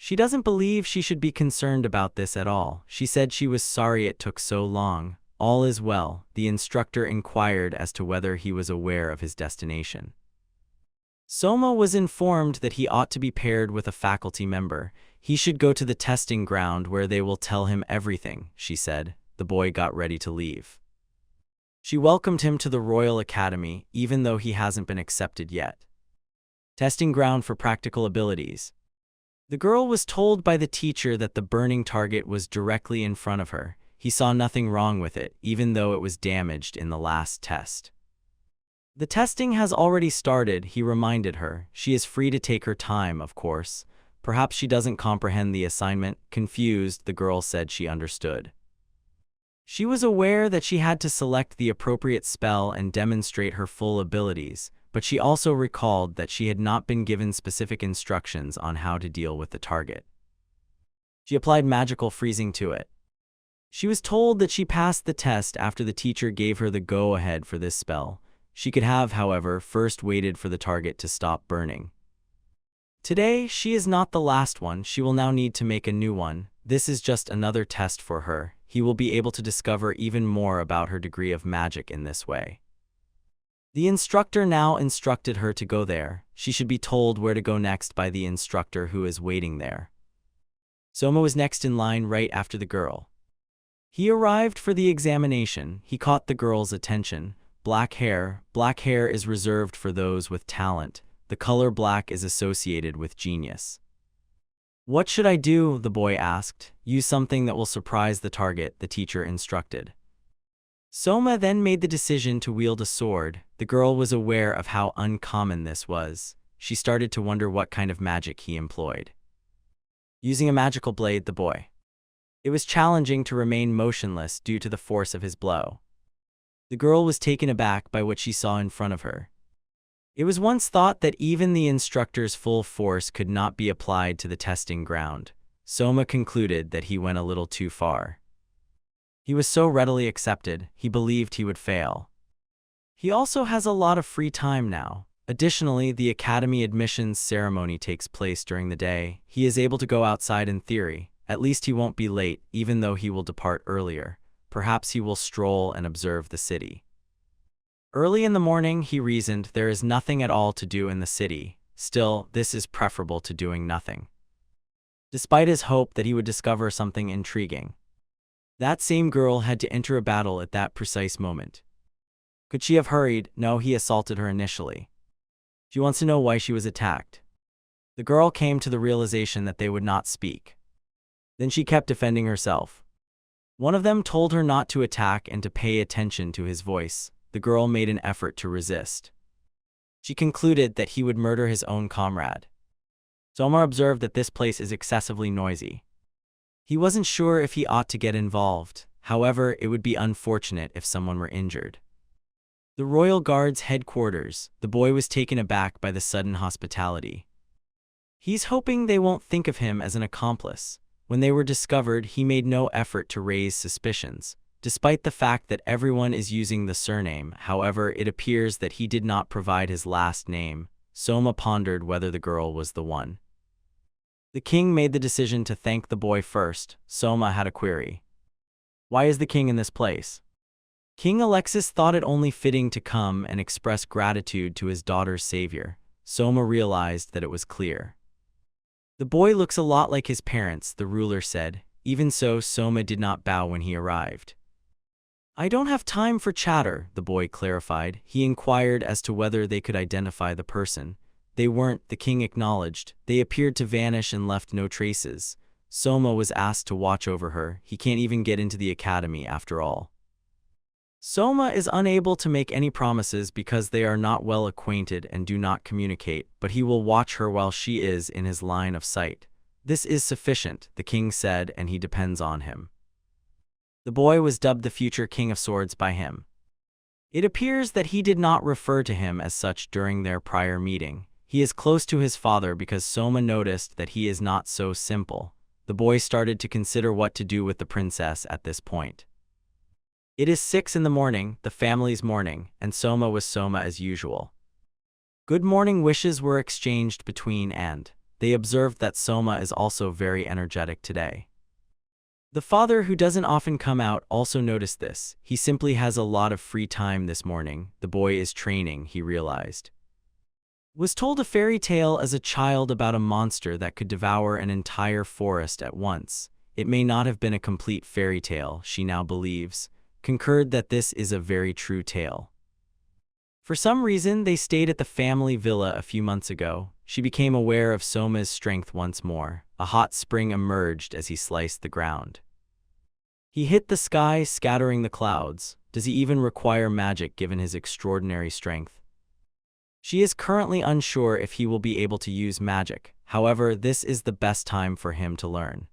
She doesn't believe she should be concerned about this at all. She said she was sorry it took so long. All is well. The instructor inquired as to whether he was aware of his destination. Soma was informed that he ought to be paired with a faculty member. He should go to the testing ground where they will tell him everything, she said. The boy got ready to leave. She welcomed him to the Royal Academy, even though he hasn't been accepted yet. Testing ground for practical abilities. The girl was told by the teacher that the burning target was directly in front of her. He saw nothing wrong with it, even though it was damaged in the last test. The testing has already started, he reminded her. She is free to take her time, of course. Perhaps she doesn't comprehend the assignment. Confused, the girl said she understood. She was aware that she had to select the appropriate spell and demonstrate her full abilities, but she also recalled that she had not been given specific instructions on how to deal with the target. She applied magical freezing to it. She was told that she passed the test after the teacher gave her the go-ahead for this spell. She could have, however, first waited for the target to stop burning. Today, she is not the last one. She will now need to make a new one. This is just another test for her. He will be able to discover even more about her degree of magic in this way. The instructor now instructed her to go there. She should be told where to go next by the instructor who is waiting there. Soma was next in line right after the girl. He arrived for the examination. He caught the girl's attention. Black hair. Black hair is reserved for those with talent. The color black is associated with genius. What should I do? The boy asked. Use something that will surprise the target, the teacher instructed. Soma then made the decision to wield a sword. The girl was aware of how uncommon this was. She started to wonder what kind of magic he employed. Using a magical blade, the boy. It was challenging to remain motionless due to the force of his blow. The girl was taken aback by what she saw in front of her. It was once thought that even the instructor's full force could not be applied to the testing ground. Soma concluded that he went a little too far. He was so readily accepted, he believed he would fail. He also has a lot of free time now. Additionally, the academy admissions ceremony takes place during the day. He is able to go outside in theory. At least he won't be late, even though he will depart earlier. Perhaps he will stroll and observe the city. Early in the morning, he reasoned, there is nothing at all to do in the city. Still, this is preferable to doing nothing. Despite his hope that he would discover something intriguing. That same girl had to enter a battle at that precise moment. Could she have hurried? No, he assaulted her initially. She wants to know why she was attacked. The girl came to the realization that they would not speak. Then she kept defending herself. One of them told her not to attack and to pay attention to his voice. The girl made an effort to resist. She concluded that he would murder his own comrade. Soma observed that this place is excessively noisy. He wasn't sure if he ought to get involved. However, it would be unfortunate if someone were injured. The royal guard's headquarters. The boy was taken aback by the sudden hospitality. He's hoping they won't think of him as an accomplice. When they were discovered, he made no effort to raise suspicions. Despite the fact that everyone is using the surname, however, it appears that he did not provide his last name. Soma pondered whether the girl was the one. The king made the decision to thank the boy first. Soma had a query. Why is the king in this place? King Alexis thought it only fitting to come and express gratitude to his daughter's savior. Soma realized that it was clear. The boy looks a lot like his parents, the ruler said. Even so, Soma did not bow when he arrived. I don't have time for chatter, the boy clarified. He inquired as to whether they could identify the person. They weren't, the king acknowledged. They appeared to vanish and left no traces. Soma was asked to watch over her. He can't even get into the academy after all. Soma is unable to make any promises because they are not well acquainted and do not communicate, but he will watch her while she is in his line of sight. This is sufficient, the king said, and he depends on him. The boy was dubbed the future King of Swords by him. It appears that he did not refer to him as such during their prior meeting. He is close to his father because Soma noticed that he is not so simple. The boy started to consider what to do with the princess at this point. It is 6 in the morning, the family's morning, and Soma was Soma as usual. Good morning wishes were exchanged between and they observed that Soma is also very energetic today. The father, who doesn't often come out, also noticed this. He simply has a lot of free time this morning. The boy is training, he realized. Was told a fairy tale as a child about a monster that could devour an entire forest at once. It may not have been a complete fairy tale, she now believes. Concurred that this is a very true tale. For some reason, they stayed at the family villa a few months ago. She became aware of Soma's strength once more. A hot spring emerged as he sliced the ground. He hit the sky, scattering the clouds. Does he even require magic given his extraordinary strength? She is currently unsure if he will be able to use magic. However, this is the best time for him to learn.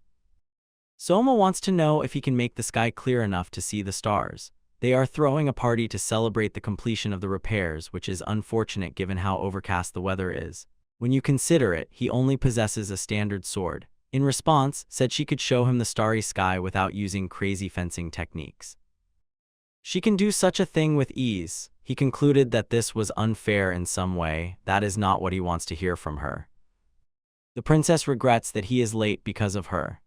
Soma wants to know if he can make the sky clear enough to see the stars. They are throwing a party to celebrate the completion of the repairs, which is unfortunate given how overcast the weather is. When you consider it, he only possesses a standard sword. In response, said she could show him the starry sky without using crazy fencing techniques. She can do such a thing with ease. He concluded that this was unfair in some way. That is not what he wants to hear from her. The princess regrets that he is late because of her.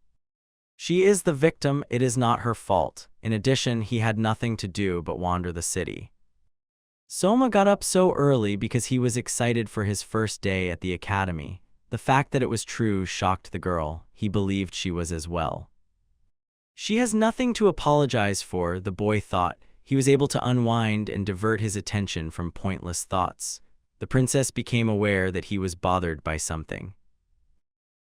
She is the victim, it is not her fault. In addition, he had nothing to do but wander the city. Soma got up so early because he was excited for his first day at the academy. The fact that it was true shocked the girl. He believed she was as well. She has nothing to apologize for, the boy thought. He was able to unwind and divert his attention from pointless thoughts. The princess became aware that he was bothered by something.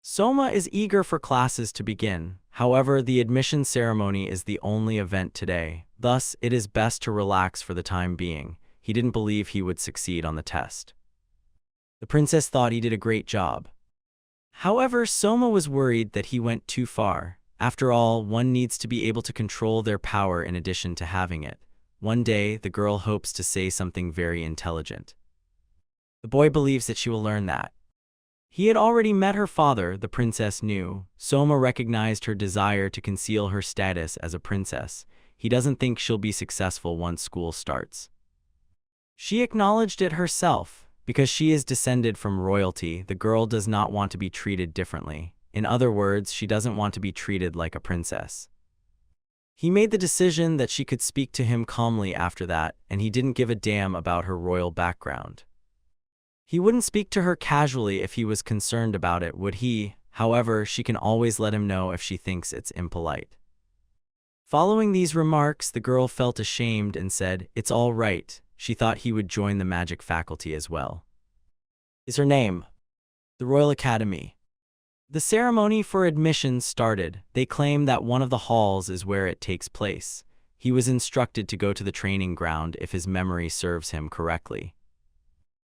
Soma is eager for classes to begin. However, the admission ceremony is the only event today. Thus, it is best to relax for the time being. He didn't believe he would succeed on the test. The princess thought he did a great job. However, Soma was worried that he went too far. After all, one needs to be able to control their power in addition to having it. One day, the girl hopes to say something very intelligent. The boy believes that she will learn that. He had already met her father, the princess knew. Soma recognized her desire to conceal her status as a princess. He doesn't think she'll be successful once school starts. She acknowledged it herself. Because she is descended from royalty, the girl does not want to be treated differently. In other words, she doesn't want to be treated like a princess. He made the decision that she could speak to him calmly after that, and he didn't give a damn about her royal background. He wouldn't speak to her casually if he was concerned about it, would he? However, she can always let him know if she thinks it's impolite. Following these remarks, the girl felt ashamed and said, "It's all right." She thought he would join the magic faculty as well. Is her name? The Royal Academy. The ceremony for admission started. They claim that one of the halls is where it takes place. He was instructed to go to the training ground if his memory serves him correctly.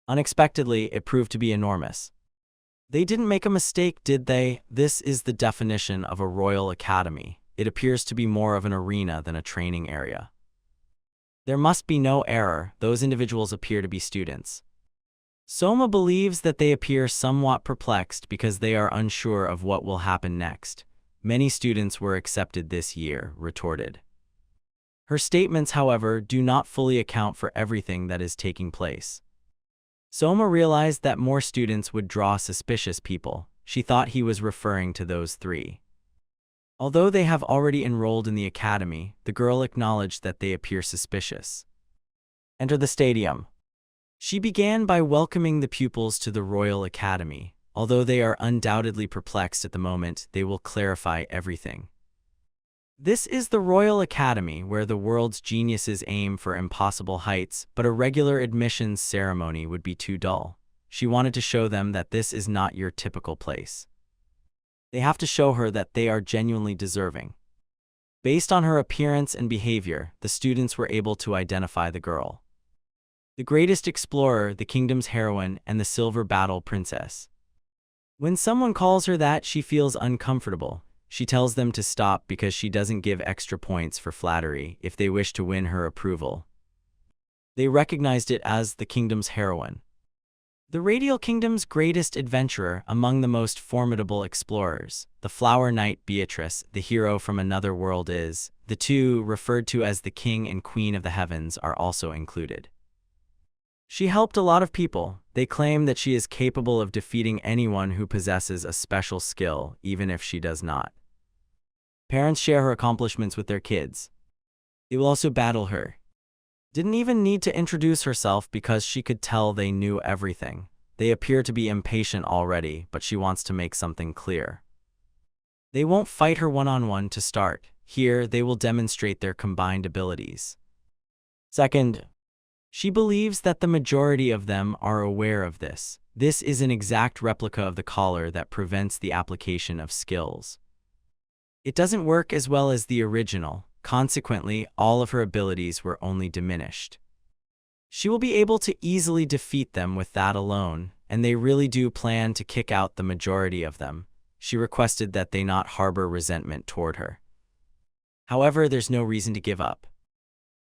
Unexpectedly, it proved to be enormous. They didn't make a mistake, did they? This is the definition of a royal academy. It appears to be more of an arena than a training area. There must be no error. Those individuals appear to be students. Soma believes that they appear somewhat perplexed because they are unsure of what will happen next. Many students were accepted this year, retorted. Her statements, however, do not fully account for everything that is taking place. Soma realized that more students would draw suspicious people. She thought he was referring to those three. Although they have already enrolled in the academy, the girl acknowledged that they appear suspicious. Enter the stadium. She began by welcoming the pupils to the Royal Academy. Although they are undoubtedly perplexed at the moment, they will clarify everything. This is the Royal Academy, where the world's geniuses aim for impossible heights, but a regular admissions ceremony would be too dull. She wanted to show them that this is not your typical place. They have to show her that they are genuinely deserving. Based on her appearance and behavior, the students were able to identify the girl. The greatest explorer, the kingdom's heroine, and the silver battle princess. When someone calls her that, she feels uncomfortable. She tells them to stop because she doesn't give extra points for flattery if they wish to win her approval. They recognized it as the kingdom's heroine. The Radial Kingdom's greatest adventurer, among the most formidable explorers. The Flower Knight Beatrice, the hero from another world is. The two, referred to as the King and Queen of the Heavens, are also included. She helped a lot of people. They claim that she is capable of defeating anyone who possesses a special skill, even if she does not. Parents share her accomplishments with their kids. They will also battle her. Didn't even need to introduce herself because she could tell they knew everything. They appear to be impatient already, but she wants to make something clear. They won't fight her one-on-one to start. Here, they will demonstrate their combined abilities. Second, she believes that the majority of them are aware of this. This is an exact replica of the collar that prevents the application of skills. It doesn't work as well as the original. Consequently, all of her abilities were only diminished. She will be able to easily defeat them with that alone, and they really do plan to kick out the majority of them. She requested that they not harbor resentment toward her. However, there's no reason to give up.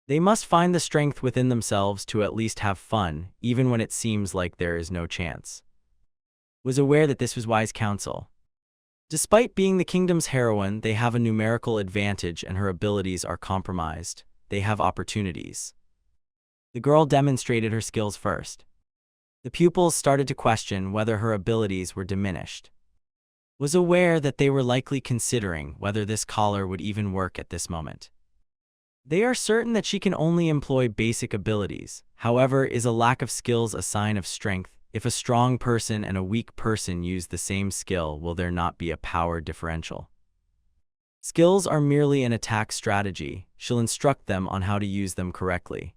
They must find the strength within themselves to at least have fun, even when it seems like there is no chance. Was aware that this was wise counsel. Despite being the kingdom's heroine, they have a numerical advantage and her abilities are compromised. They have opportunities. The girl demonstrated her skills first. The pupils started to question whether her abilities were diminished. Was aware that they were likely considering whether this collar would even work at this moment. They are certain that she can only employ basic abilities. However, is a lack of skills a sign of strength? If a strong person and a weak person use the same skill, will there not be a power differential? Skills are merely an attack strategy. She'll instruct them on how to use them correctly.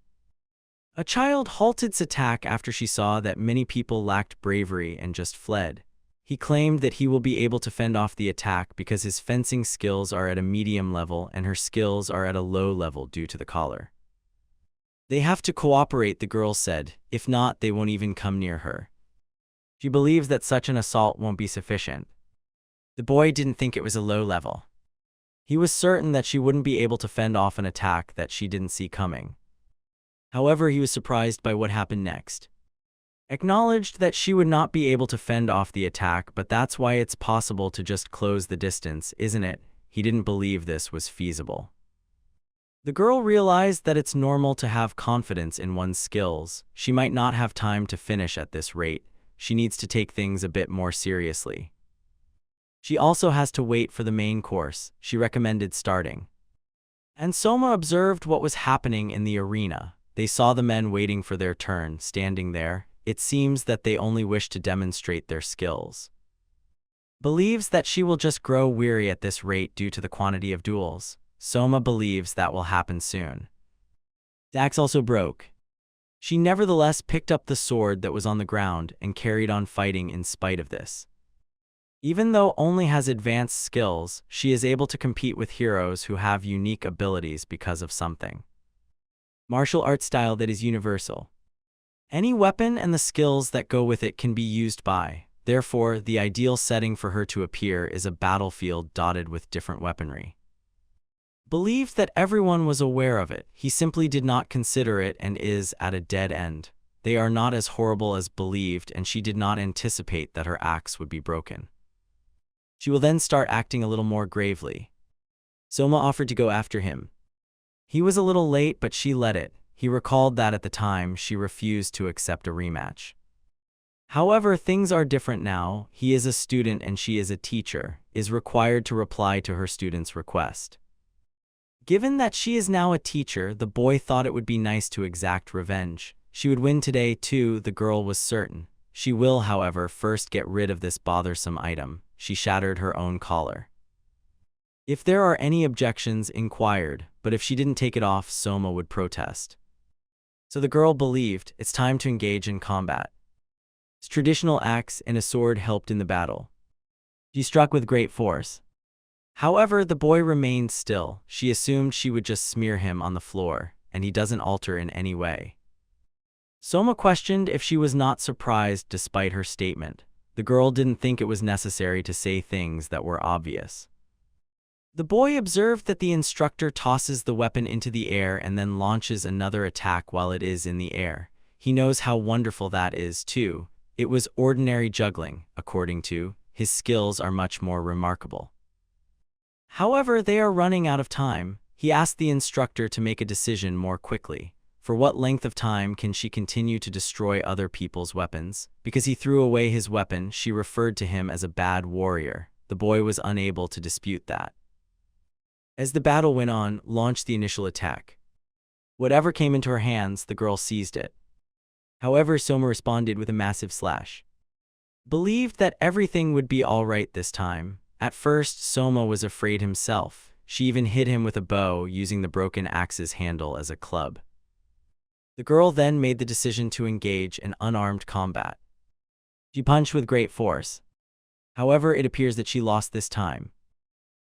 A child halted its attack after she saw that many people lacked bravery and just fled. He claimed that he will be able to fend off the attack because his fencing skills are at a medium level and her skills are at a low level due to the collar. They have to cooperate, the girl said. If not, they won't even come near her. She believes that such an assault won't be sufficient. The boy didn't think it was a low level. He was certain that she wouldn't be able to fend off an attack that she didn't see coming. However, he was surprised by what happened next. Acknowledged that she would not be able to fend off the attack, but that's why it's possible to just close the distance, isn't it? He didn't believe this was feasible. The girl realized that it's normal to have confidence in one's skills. She might not have time to finish at this rate. She needs to take things a bit more seriously. She also has to wait for the main course. She recommended starting. And Soma observed what was happening in the arena. They saw the men waiting for their turn, standing there. It seems that they only wish to demonstrate their skills. Believes that she will just grow weary at this rate due to the quantity of duels. Soma believes that will happen soon. Dax also broke. She nevertheless picked up the sword that was on the ground and carried on fighting in spite of this. Even though only has advanced skills, she is able to compete with heroes who have unique abilities because of something. Martial art style that is universal. Any weapon and the skills that go with it can be used by. Therefore, the ideal setting for her to appear is a battlefield dotted with different weaponry. Believed that everyone was aware of it, he simply did not consider it and is at a dead end. They are not as horrible as believed, and she did not anticipate that her axe would be broken. She will then start acting a little more gravely. Soma offered to go after him. He was a little late, but she let it. He recalled that at the time she refused to accept a rematch. However, things are different now. He is a student and she is a teacher, is required to reply to her student's request. Given that she is now a teacher, the boy thought it would be nice to exact revenge. She would win today too, the girl was certain. She will, however, first get rid of this bothersome item. She shattered her own collar. If there are any objections, inquired, but if she didn't take it off, Soma would protest. So the girl believed it's time to engage in combat. His traditional axe and a sword helped in the battle. She struck with great force. However, the boy remained still. She assumed she would just smear him on the floor, and he doesn't alter in any way. Soma questioned if she was not surprised despite her statement. The girl didn't think it was necessary to say things that were obvious. The boy observed that the instructor tosses the weapon into the air and then launches another attack while it is in the air. He knows how wonderful that is, too. It was ordinary juggling, according to his skills are much more remarkable. However, they are running out of time. He asked the instructor to make a decision more quickly. For what length of time can she continue to destroy other people's weapons? Because he threw away his weapon, she referred to him as a bad warrior. The boy was unable to dispute that. As the battle went on, launched the initial attack. Whatever came into her hands, the girl seized it. However, Soma responded with a massive slash. Believed that everything would be all right this time. At first, Soma was afraid himself. She even hit him with a bow, using the broken axe's handle as a club. The girl then made the decision to engage in unarmed combat. She punched with great force. However, it appears that she lost this time.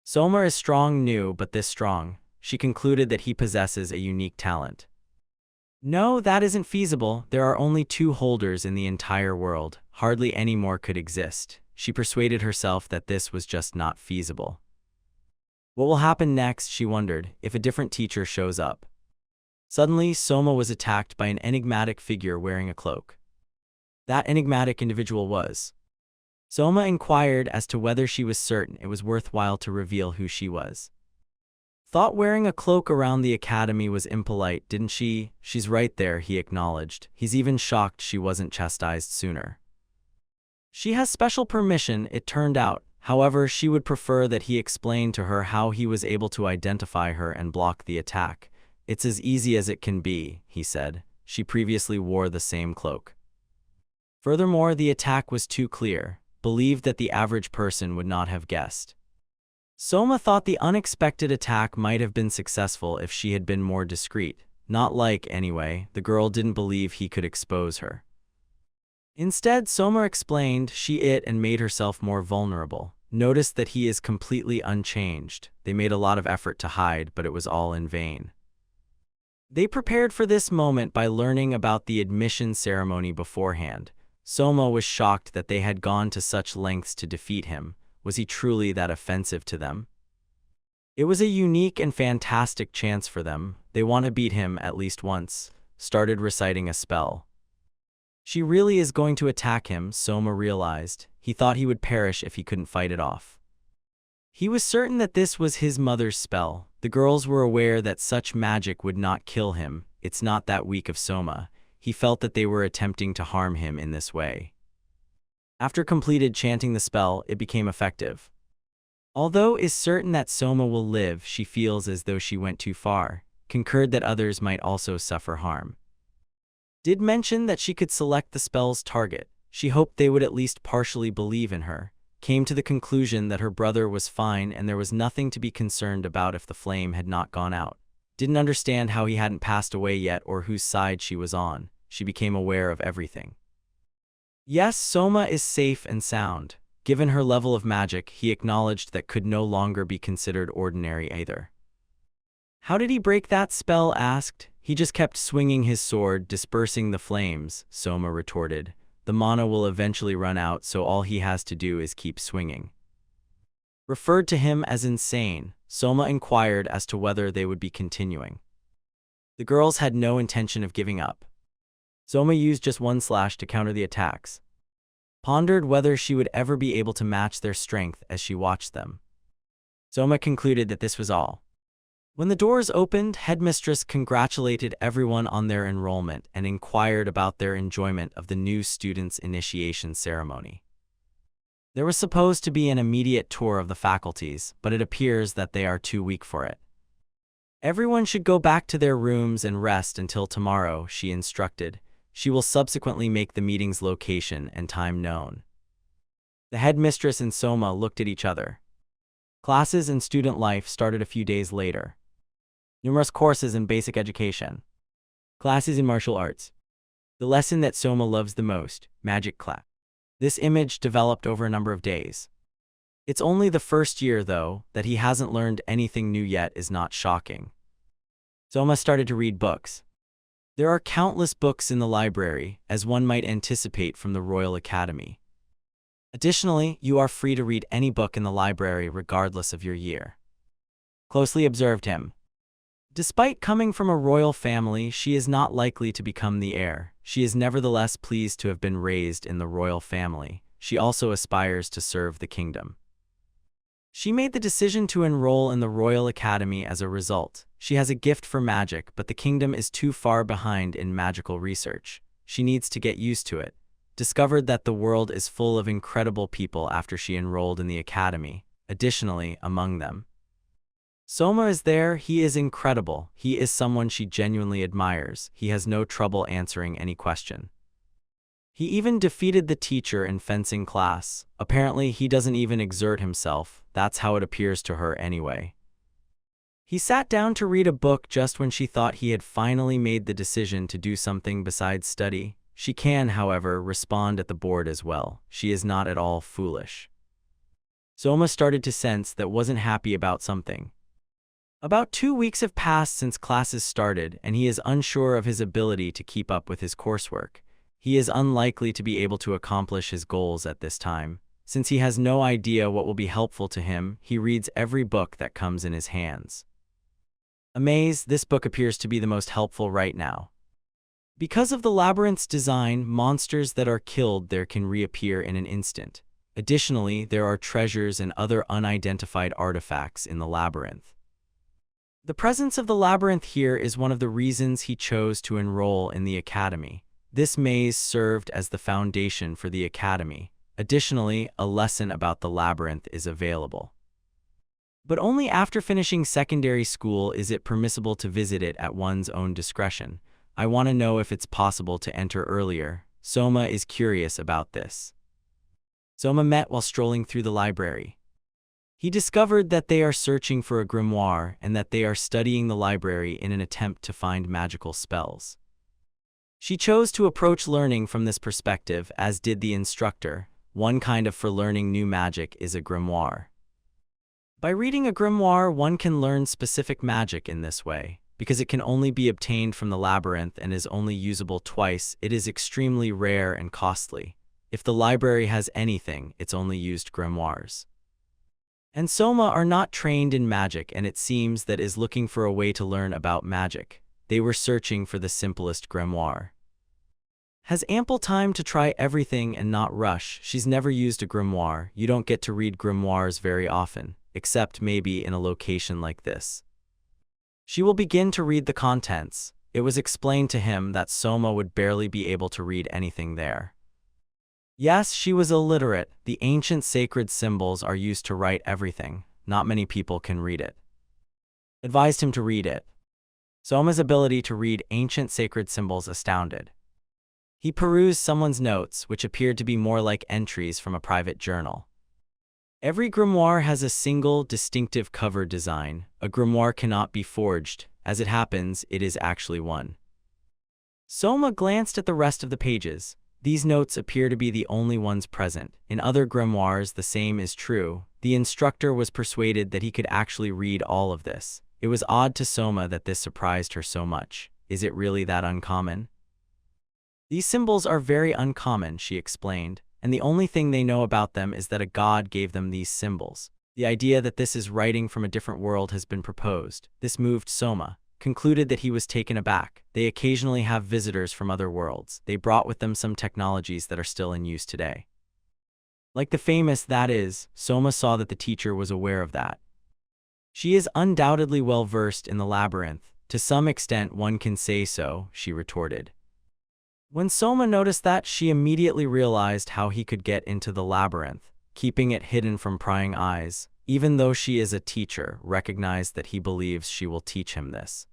Soma is strong, new, but this strong. She concluded that he possesses a unique talent. No, that isn't feasible. There are only 2 holders in the entire world. Hardly any more could exist. She persuaded herself that this was just not feasible. What will happen next, she wondered, if a different teacher shows up? Suddenly, Soma was attacked by an enigmatic figure wearing a cloak. That enigmatic individual was. Soma inquired as to whether she was certain it was worthwhile to reveal who she was. Thought wearing a cloak around the academy was impolite, didn't she? She's right there, he acknowledged. He's even shocked she wasn't chastised sooner. She has special permission, it turned out. However, she would prefer that he explain to her how he was able to identify her and block the attack. It's as easy as it can be, he said. She previously wore the same cloak. Furthermore, the attack was too clear, believed that the average person would not have guessed. Soma thought the unexpected attack might have been successful if she had been more discreet. Not like, anyway, the girl didn't believe he could expose her. Instead, Soma explained it and made herself more vulnerable. Noticed that he is completely unchanged. They made a lot of effort to hide, but it was all in vain. They prepared for this moment by learning about the admission ceremony beforehand. Soma was shocked that they had gone to such lengths to defeat him. Was he truly that offensive to them? It was a unique and fantastic chance for them. They want to beat him at least once. Started reciting a spell. She really is going to attack him, Soma realized. He thought he would perish if he couldn't fight it off. He was certain that this was his mother's spell. The girls were aware that such magic would not kill him. It's not that weak of Soma. He felt that they were attempting to harm him in this way. After completed chanting the spell, it became effective. Although is certain that Soma will live, she feels as though she went too far. Concurred that others might also suffer harm. Did mention that she could select the spell's target. She hoped they would at least partially believe in her. Came to the conclusion that her brother was fine and there was nothing to be concerned about if the flame had not gone out. Didn't understand how he hadn't passed away yet or whose side she was on. She became aware of everything. Yes, Soma is safe and sound. Given her level of magic, he acknowledged that could no longer be considered ordinary either. "How did he break that spell?" asked. "He just kept swinging his sword, dispersing the flames," Soma retorted. "The mana will eventually run out, so all he has to do is keep swinging." Referred to him as insane, Soma inquired as to whether they would be continuing. The girls had no intention of giving up. Soma used just one slash to counter the attacks. Pondered whether she would ever be able to match their strength as she watched them. Soma concluded that this was all. When the doors opened, Headmistress congratulated everyone on their enrollment and inquired about their enjoyment of the new students' initiation ceremony. There was supposed to be an immediate tour of the faculties, but it appears that they are too weak for it. "Everyone should go back to their rooms and rest until tomorrow," she instructed. She will subsequently make the meeting's location and time known. The headmistress and Soma looked at each other. Classes and student life started a few days later. Numerous courses in basic education. Classes in martial arts. The lesson that Soma loves the most, magic class. This image developed over a number of days. It's only the first year, though, that he hasn't learned anything new yet is not shocking. Soma started to read books. There are countless books in the library, as one might anticipate from the Royal Academy. Additionally, you are free to read any book in the library regardless of your year. Closely observed him. Despite coming from a royal family, she is not likely to become the heir. She is nevertheless pleased to have been raised in the royal family. She also aspires to serve the kingdom. She made the decision to enroll in the Royal Academy as a result. She has a gift for magic, but the kingdom is too far behind in magical research. She needs to get used to it. Discovered that the world is full of incredible people after she enrolled in the academy. Additionally, among them, Soma is there. He is incredible. He is someone she genuinely admires. He has no trouble answering any question. He even defeated the teacher in fencing class. Apparently, he doesn't even exert himself. That's how it appears to her anyway. He sat down to read a book just when she thought he had finally made the decision to do something besides study. She can, however, respond at the board as well. She is not at all foolish. Soma started to sense that wasn't happy about something. About 2 weeks have passed since classes started, and he is unsure of his ability to keep up with his coursework. He is unlikely to be able to accomplish his goals at this time. Since he has no idea what will be helpful to him, he reads every book that comes in his hands. Amazed, this book appears to be the most helpful right now. Because of the labyrinth's design, monsters that are killed there can reappear in an instant. Additionally, there are treasures and other unidentified artifacts in the labyrinth. The presence of the labyrinth here is one of the reasons he chose to enroll in the academy. This maze served as the foundation for the academy. Additionally, a lesson about the labyrinth is available. But only after finishing secondary school is it permissible to visit it at one's own discretion. I want to know if it's possible to enter earlier. Soma is curious about this. Soma met while strolling through the library. He discovered that they are searching for a grimoire and that they are studying the library in an attempt to find magical spells. She chose to approach learning from this perspective, as did the instructor. One kind of for learning new magic is a grimoire. By reading a grimoire, one can learn specific magic in this way. Because it can only be obtained from the labyrinth and is only usable twice, it is extremely rare and costly. If the library has anything, it's only used grimoires. And Soma are not trained in magic, and it seems that is looking for a way to learn about magic. They were searching for the simplest grimoire. Has ample time to try everything and not rush. She's never used a grimoire. You don't get to read grimoires very often, except maybe in a location like this. She will begin to read the contents. It was explained to him that Soma would barely be able to read anything there. Yes, she was illiterate. The ancient sacred symbols are used to write everything. Not many people can read it. Advised him to read it. Soma's ability to read ancient sacred symbols astounded. He perused someone's notes, which appeared to be more like entries from a private journal. Every grimoire has a single, distinctive cover design. A grimoire cannot be forged. As it happens, it is actually one. Soma glanced at the rest of the pages. These notes appear to be the only ones present. In other grimoires, the same is true. The instructor was persuaded that he could actually read all of this. It was odd to Soma that this surprised her so much. Is it really that uncommon? These symbols are very uncommon, she explained, and the only thing they know about them is that a god gave them these symbols. The idea that this is writing from a different world has been proposed. This moved Soma, concluded that he was taken aback. They occasionally have visitors from other worlds. They brought with them some technologies that are still in use today. Like the famous that is, Soma saw that the teacher was aware of that. She is undoubtedly well versed in the labyrinth. To some extent one can say so, she retorted. When Soma noticed that, she immediately realized how he could get into the labyrinth, keeping it hidden from prying eyes. Even though she is a teacher, recognized that he believes she will teach him this.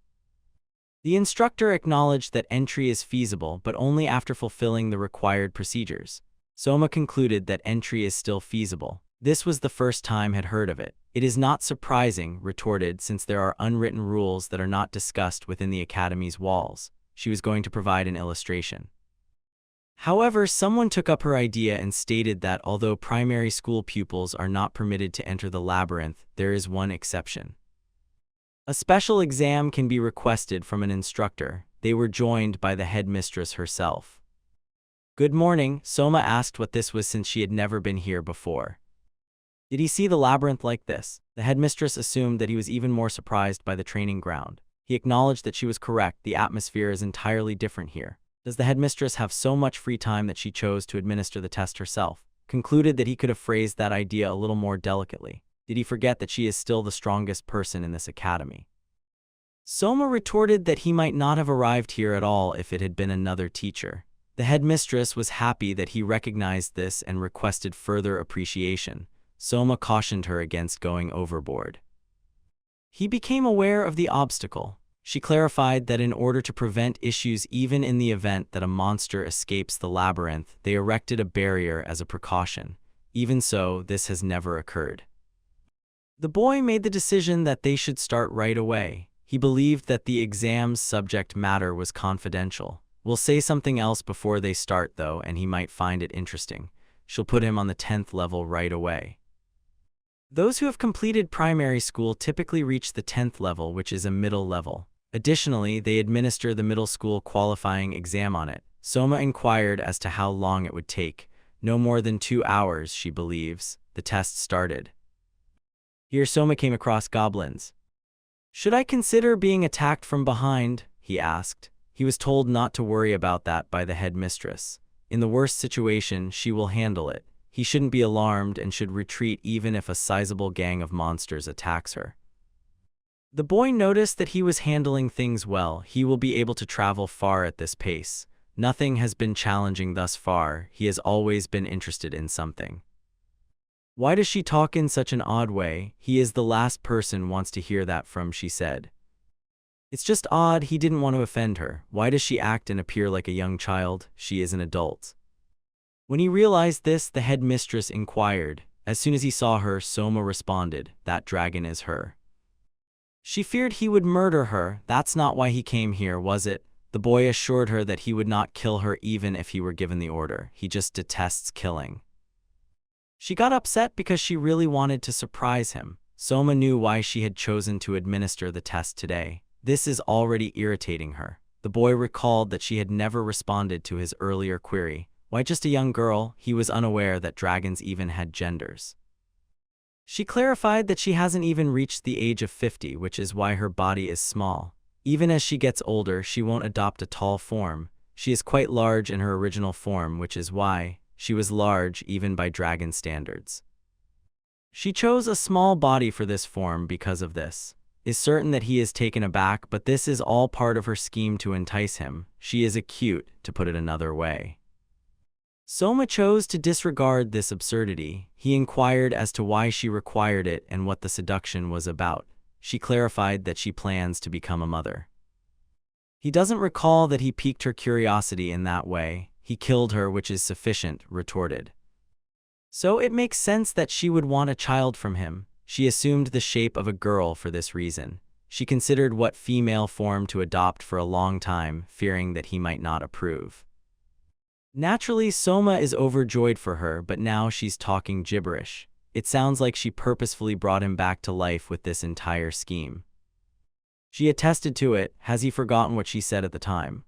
The instructor acknowledged that entry is feasible, but only after fulfilling the required procedures. Soma concluded that entry is still feasible. This was the first time had heard of it. It is not surprising, retorted, since there are unwritten rules that are not discussed within the academy's walls. She was going to provide an illustration. However, someone took up her idea and stated that although primary school pupils are not permitted to enter the labyrinth, there is one exception. A special exam can be requested from an instructor. They were joined by the headmistress herself. Good morning, Soma asked what this was since she had never been here before. Did he see the labyrinth like this? The headmistress assumed that he was even more surprised by the training ground. He acknowledged that she was correct. The atmosphere is entirely different here. Does the headmistress have so much free time that she chose to administer the test herself? Concluded that he could have phrased that idea a little more delicately. Did he forget that she is still the strongest person in this academy? Soma retorted that he might not have arrived here at all if it had been another teacher. The headmistress was happy that he recognized this and requested further appreciation. Soma cautioned her against going overboard. He became aware of the obstacle. She clarified that in order to prevent issues even in the event that a monster escapes the labyrinth, they erected a barrier as a precaution. Even so, this has never occurred. The boy made the decision that they should start right away. He believed that the exam's subject matter was confidential. We'll say something else before they start though, and he might find it interesting. She'll put him on the 10th level right away. Those who have completed primary school typically reach the 10th level, which is a middle level. Additionally, they administer the middle school qualifying exam on it. Soma inquired as to how long it would take. No more than 2 hours, she believes. The test started. Here Soma came across goblins. Should I consider being attacked from behind? He asked. He was told not to worry about that by the headmistress. In the worst situation, she will handle it. He shouldn't be alarmed and should retreat even if a sizable gang of monsters attacks her. The boy noticed that he was handling things well. He will be able to travel far at this pace. Nothing has been challenging thus far. He has always been interested in something. Why does she talk in such an odd way? He is the last person wants to hear that from, she said. It's just odd. He didn't want to offend her. Why does she act and appear like a young child? She is an adult. When he realized this, the headmistress inquired. As soon as he saw her, Soma responded, that dragon is her. She feared he would murder her. That's not why he came here, was it? The boy assured her that he would not kill her even if he were given the order. He just detests killing. She got upset because she really wanted to surprise him. Soma knew why she had chosen to administer the test today. This is already irritating her. The boy recalled that she had never responded to his earlier query. Why just a young girl? He was unaware that dragons even had genders. She clarified that she hasn't even reached the age of 50, which is why her body is small. Even as she gets older, she won't adopt a tall form. She is quite large in her original form, which is why she was large even by dragon standards. She chose a small body for this form because of this. Is certain that he is taken aback, but this is all part of her scheme to entice him. She is acute, to put it another way. Soma chose to disregard this absurdity. He inquired as to why she required it and what the seduction was about. She clarified that she plans to become a mother. He doesn't recall that he piqued her curiosity in that way. He killed her, which is sufficient, retorted. So it makes sense that she would want a child from him. She assumed the shape of a girl for this reason. She considered what female form to adopt for a long time, fearing that he might not approve. Naturally, Soma is overjoyed for her, but now she's talking gibberish. It sounds like she purposefully brought him back to life with this entire scheme. She attested to it. Has he forgotten what she said at the time?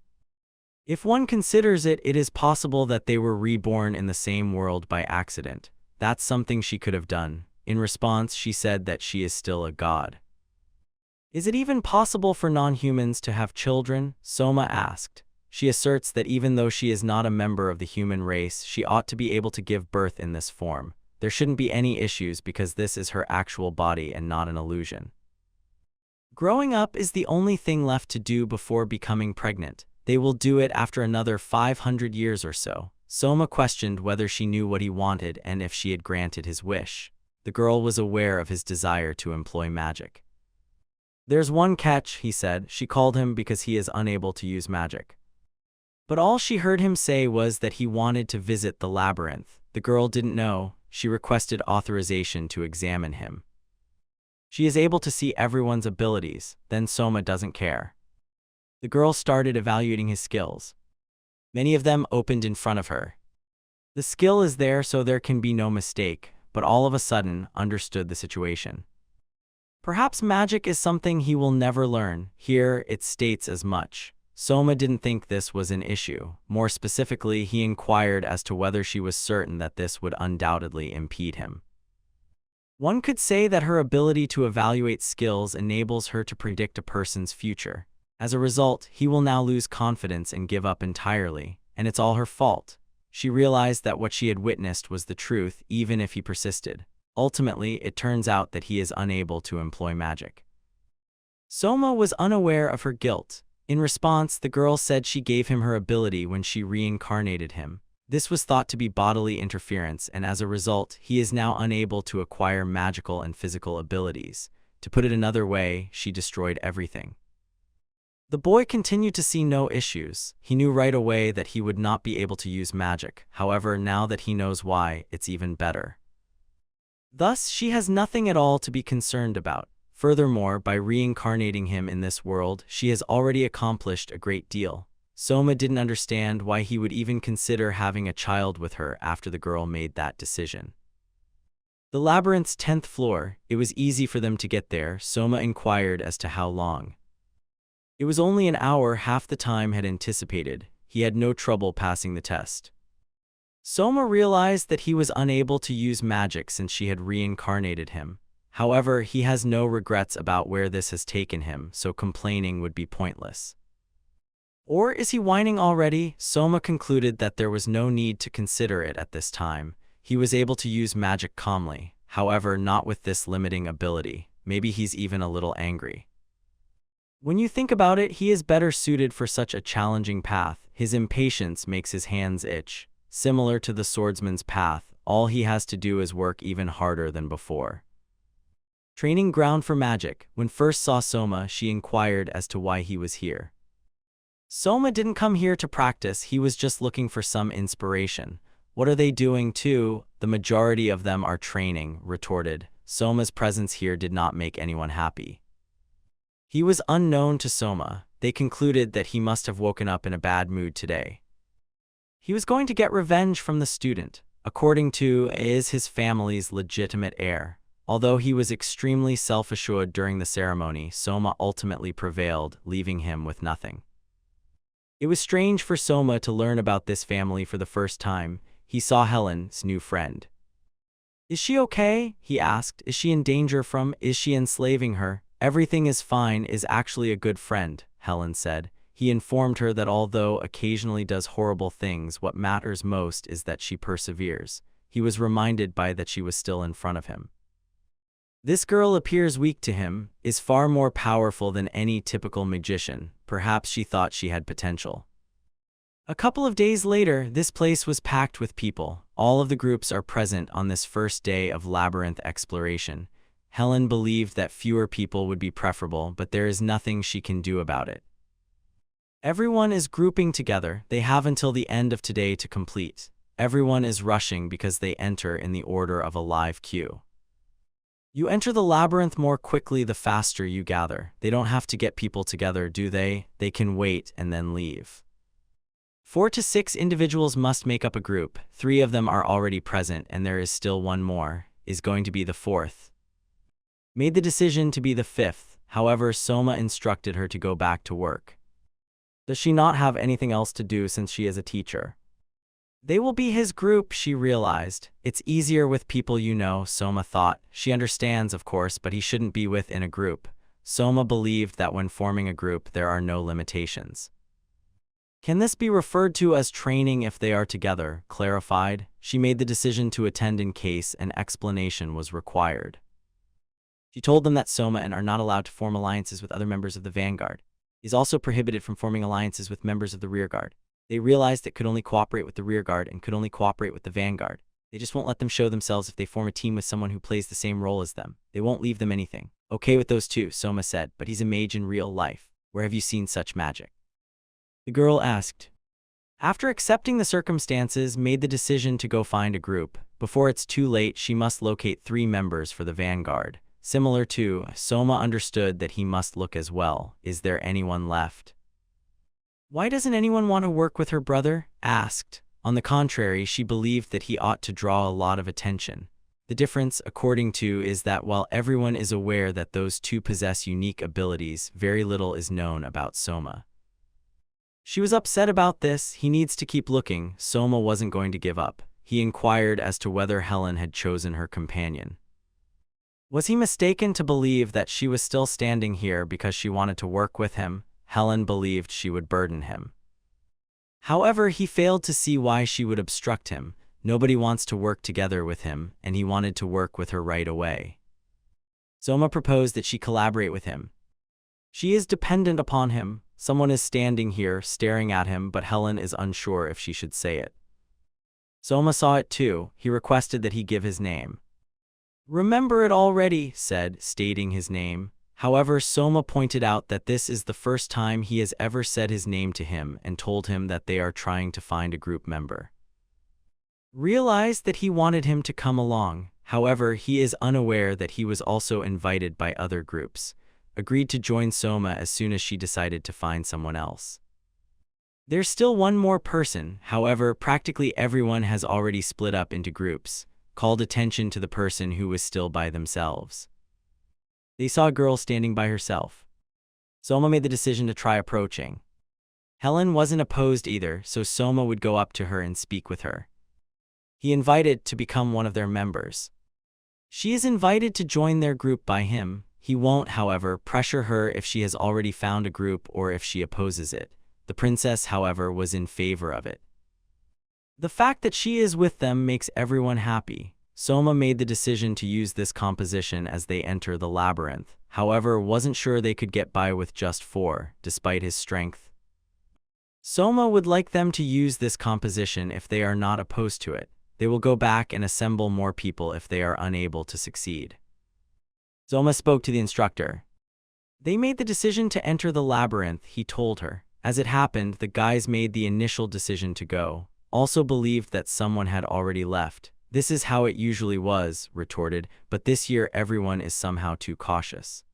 If one considers it, it is possible that they were reborn in the same world by accident. That's something she could have done. In response, she said that she is still a god. Is it even possible for non-humans to have children? Soma asked. She asserts that even though she is not a member of the human race, she ought to be able to give birth in this form. There shouldn't be any issues because this is her actual body and not an illusion. Growing up is the only thing left to do before becoming pregnant. They will do it after another 500 years or so. Soma questioned whether she knew what he wanted and if she had granted his wish. The girl was aware of his desire to employ magic. There's one catch, he said. She called him because he is unable to use magic. But all she heard him say was that he wanted to visit the labyrinth. The girl didn't know. She requested authorization to examine him. She is able to see everyone's abilities, then Soma doesn't care. The girl started evaluating his skills. Many of them opened in front of her. The skill is there, so there can be no mistake, but all of a sudden understood the situation. Perhaps magic is something he will never learn. Here, it states as much. Soma didn't think this was an issue. More specifically, he inquired as to whether she was certain that this would undoubtedly impede him. One could say that her ability to evaluate skills enables her to predict a person's future. As a result, he will now lose confidence and give up entirely, and it's all her fault. She realized that what she had witnessed was the truth, even if he persisted. Ultimately, it turns out that he is unable to employ magic. Soma was unaware of her guilt. In response, the girl said she gave him her ability when she reincarnated him. This was thought to be bodily interference, and as a result, he is now unable to acquire magical and physical abilities. To put it another way, she destroyed everything. The boy continued to see no issues. He knew right away that he would not be able to use magic. However, now that he knows why, it's even better. Thus, she has nothing at all to be concerned about. Furthermore, by reincarnating him in this world, she has already accomplished a great deal. Soma didn't understand why he would even consider having a child with her after the girl made that decision. The labyrinth's 10th floor. It was easy for them to get there. Soma inquired as to how long. It was only an hour, half the time had anticipated. He had no trouble passing the test. Soma realized that he was unable to use magic since she had reincarnated him. However, he has no regrets about where this has taken him, so complaining would be pointless. Or is he whining already? Soma concluded that there was no need to consider it at this time. He was able to use magic calmly, however, not with this limiting ability. Maybe he's even a little angry. When you think about it, he is better suited for such a challenging path. His impatience makes his hands itch. Similar to the swordsman's path, all he has to do is work even harder than before. Training ground for magic. When first saw Soma, she inquired as to why he was here. Soma didn't come here to practice, he was just looking for some inspiration. What are they doing too? The majority of them are training, retorted. Soma's presence here did not make anyone happy. He was unknown to Soma. They concluded that he must have woken up in a bad mood today. He was going to get revenge from the student. According to is his family's legitimate heir. Although he was extremely self-assured during the ceremony, Soma ultimately prevailed, leaving him with nothing. It was strange for Soma to learn about this family for the first time. He saw Helen's new friend. Is she okay? He asked. Is she in danger from? Is she enslaving her? Everything is fine, is actually a good friend, Helen said. He informed her that although occasionally does horrible things, what matters most is that she perseveres. He was reminded by that she was still in front of him. This girl appears weak to him, is far more powerful than any typical magician. Perhaps she thought she had potential. A couple of days later, this place was packed with people. All of the groups are present on this first day of labyrinth exploration. Helen believed that fewer people would be preferable, but there is nothing she can do about it. Everyone is grouping together. They have until the end of today to complete. Everyone is rushing because they enter in the order of a live queue. You enter the labyrinth more quickly the faster you gather. They don't have to get people together, do they? They can wait and then leave. 4 to 6 individuals must make up a group. 3 of them are already present, and there is still one more, is going to be the 4th. Made the decision to be the 5th, however, Soma instructed her to go back to work. Does she not have anything else to do since she is a teacher? They will be his group, she realized. It's easier with people you know, Soma thought. She understands, of course, but he shouldn't be within a group. Soma believed that when forming a group, there are no limitations. Can this be referred to as training if they are together? Clarified. She made the decision to attend in case an explanation was required. She told them that Soma and are not allowed to form alliances with other members of the vanguard. He is also prohibited from forming alliances with members of the rearguard. They realized it could only cooperate with the rearguard and could only cooperate with the vanguard. They just won't let them show themselves if they form a team with someone who plays the same role as them. They won't leave them anything. Okay with those two, Soma said, but he's a mage in real life. Where have you seen such magic? The girl asked. After accepting the circumstances, made the decision to go find a group. Before it's too late, she must locate 3 members for the vanguard. Similar to, Soma understood that he must look as well. Is there anyone left? Why doesn't anyone want to work with her brother? Asked. On the contrary, she believed that he ought to draw a lot of attention. The difference, according to, is that while everyone is aware that those two possess unique abilities, very little is known about Soma. She was upset about this. He needs to keep looking. Soma wasn't going to give up. He inquired as to whether Helen had chosen her companion. Was he mistaken to believe that she was still standing here because she wanted to work with him? Helen believed she would burden him. However, he failed to see why she would obstruct him. Nobody wants to work together with him, and he wanted to work with her right away. Soma proposed that she collaborate with him. She is dependent upon him. Someone is standing here, staring at him, but Helen is unsure if she should say it. Soma saw it too. He requested that he give his name. Remember it already, said, stating his name. However, Soma pointed out that this is the first time he has ever said his name to him and told him that they are trying to find a group member. Realized that he wanted him to come along. However, he is unaware that he was also invited by other groups. Agreed to join Soma as soon as she decided to find someone else. There's still one more person, however, practically everyone has already split up into groups. Called attention to the person who was still by themselves. They saw a girl standing by herself. Soma made the decision to try approaching. Helen wasn't opposed either, so Soma would go up to her and speak with her. He invited to become one of their members. She is invited to join their group by him. He won't, however, pressure her if she has already found a group or if she opposes it. The princess, however, was in favor of it. The fact that she is with them makes everyone happy. Soma made the decision to use this composition as they enter the labyrinth. However, wasn't sure they could get by with just 4, despite his strength. Soma would like them to use this composition if they are not opposed to it. They will go back and assemble more people if they are unable to succeed. Soma spoke to the instructor. They made the decision to enter the labyrinth, he told her. As it happened, the guys made the initial decision to go. Also believed that someone had already left. This is how it usually was, retorted, but this year everyone is somehow too cautious.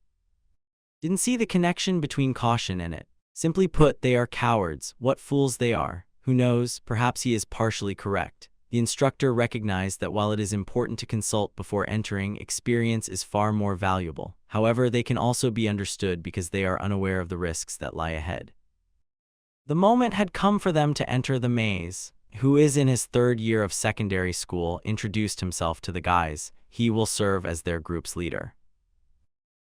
Didn't see the connection between caution and it. Simply put, they are cowards. What fools they are. Who knows, perhaps he is partially correct. The instructor recognized that while it is important to consult before entering, experience is far more valuable. However, they can also be understood because they are unaware of the risks that lie ahead. The moment had come for them to enter the maze. Who is in his 3rd year of secondary school, introduced himself to the guys. He will serve as their group's leader.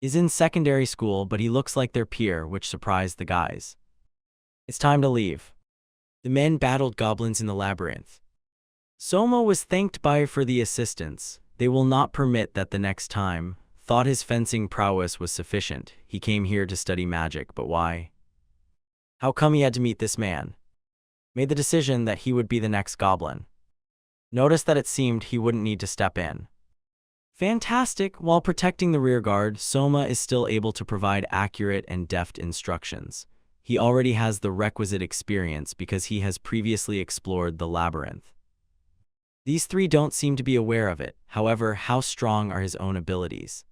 Is in secondary school, but he looks like their peer, which surprised the guys. It's time to leave. The men battled goblins in the labyrinth. Soma was thanked by for the assistance. They will not permit that the next time. Thought his fencing prowess was sufficient. He came here to study magic, but why? How come he had to meet this man? Made the decision that he would be the next goblin. Noticed that it seemed he wouldn't need to step in. Fantastic! While protecting the rearguard, Soma is still able to provide accurate and deft instructions. He already has the requisite experience because he has previously explored the labyrinth. These 3 don't seem to be aware of it. However, how strong are his own abilities?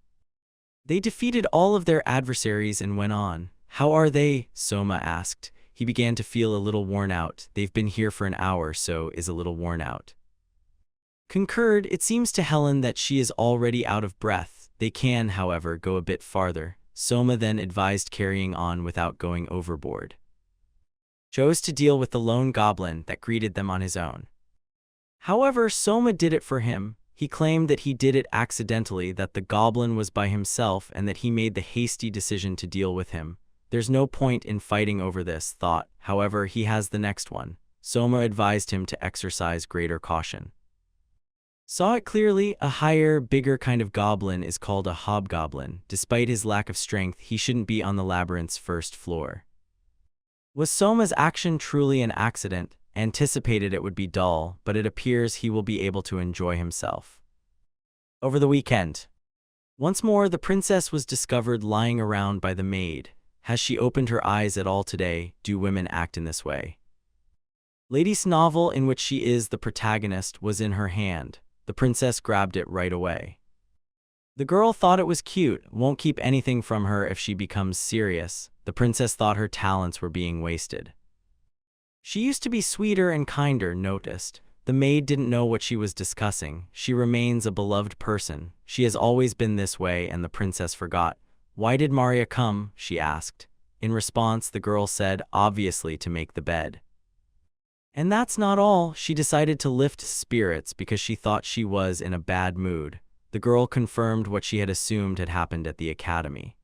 They defeated all of their adversaries and went on. How are they? Soma asked. he began to feel a little worn out. They've been here for an hour, so is a little worn out. Concurred, it seems to Helen that she is already out of breath. They can, however, go a bit farther. Soma then advised carrying on without going overboard. Chose to deal with the lone goblin that greeted them on his own. However, Soma did it for him. He claimed that he did it accidentally, that the goblin was by himself, and that he made the hasty decision to deal with him. There's no point in fighting over this thought. However, he has the next one. Soma advised him to exercise greater caution. Saw it clearly, a higher, bigger kind of goblin is called a hobgoblin. Despite his lack of strength, he shouldn't be on the labyrinth's first floor. Was Soma's action truly an accident? Anticipated it would be dull, but it appears he will be able to enjoy himself. Over the weekend. Once more, the princess was discovered lying around by the maid. Has she opened her eyes at all today? Do women act in this way? Lady's novel, in which she is the protagonist, was in her hand. The princess grabbed it right away. The girl thought it was cute, won't keep anything from her if she becomes serious. The princess thought her talents were being wasted. She used to be sweeter and kinder, noticed. The maid didn't know what she was discussing. She remains a beloved person. She has always been this way, and the princess forgot. Why did Maria come? She asked. In response, the girl said, obviously to make the bed. And that's not all. She decided to lift spirits because she thought she was in a bad mood. The girl confirmed what she had assumed had happened at the academy.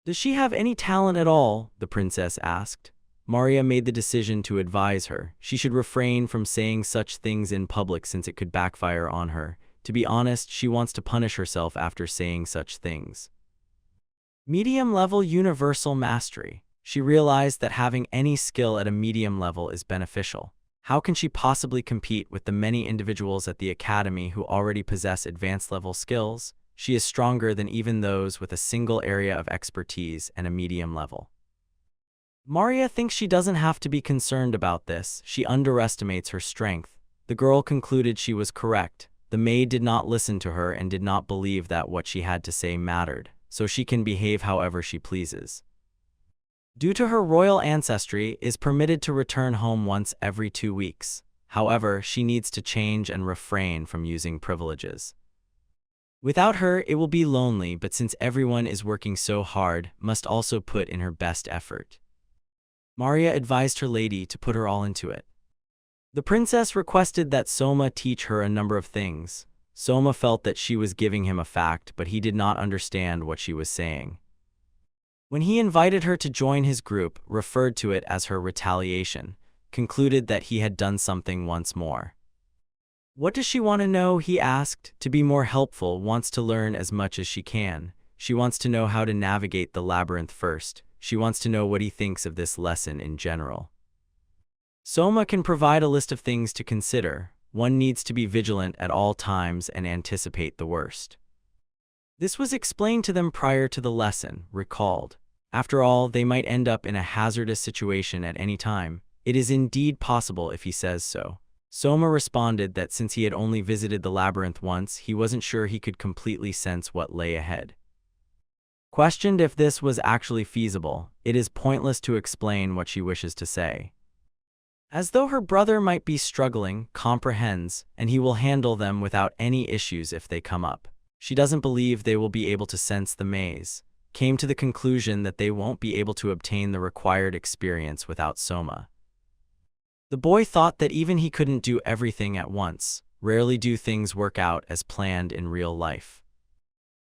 Does she have any talent at all? The princess asked. Maria made the decision to advise her. She should refrain from saying such things in public since it could backfire on her. To be honest, she wants to punish herself after saying such things. Medium-level universal mastery. She realized that having any skill at a medium level is beneficial. How can she possibly compete with the many individuals at the academy who already possess advanced level skills? She is stronger than even those with a single area of expertise and a medium level. Maria thinks she doesn't have to be concerned about this. She underestimates her strength. The girl concluded she was correct. The maid did not listen to her and did not believe that what she had to say mattered, so she can behave however she pleases. Due to her royal ancestry, is permitted to return home once every 2 weeks. However, she needs to change and refrain from using privileges. Without her, it will be lonely, but since everyone is working so hard, must also put in her best effort. Maria advised her lady to put her all into it. The princess requested that Soma teach her a number of things. Soma felt that she was giving him a fact, but he did not understand what she was saying. When he invited her to join his group, referred to it as her retaliation, concluded that he had done something once more. What does she want to know? He asked. To be more helpful, wants to learn as much as she can. She wants to know how to navigate the labyrinth first. She wants to know what he thinks of this lesson in general. Soma can provide a list of things to consider. One needs to be vigilant at all times and anticipate the worst. This was explained to them prior to the lesson, recalled. After all, they might end up in a hazardous situation at any time. It is indeed possible if he says so. Soma responded that since he had only visited the labyrinth once, he wasn't sure he could completely sense what lay ahead. Questioned if this was actually feasible, it is pointless to explain what she wishes to say. As though her brother might be struggling, comprehends, and he will handle them without any issues if they come up. She doesn't believe they will be able to sense the maze. Came to the conclusion that they won't be able to obtain the required experience without Soma. The boy thought that even he couldn't do everything at once. Rarely do things work out as planned in real life.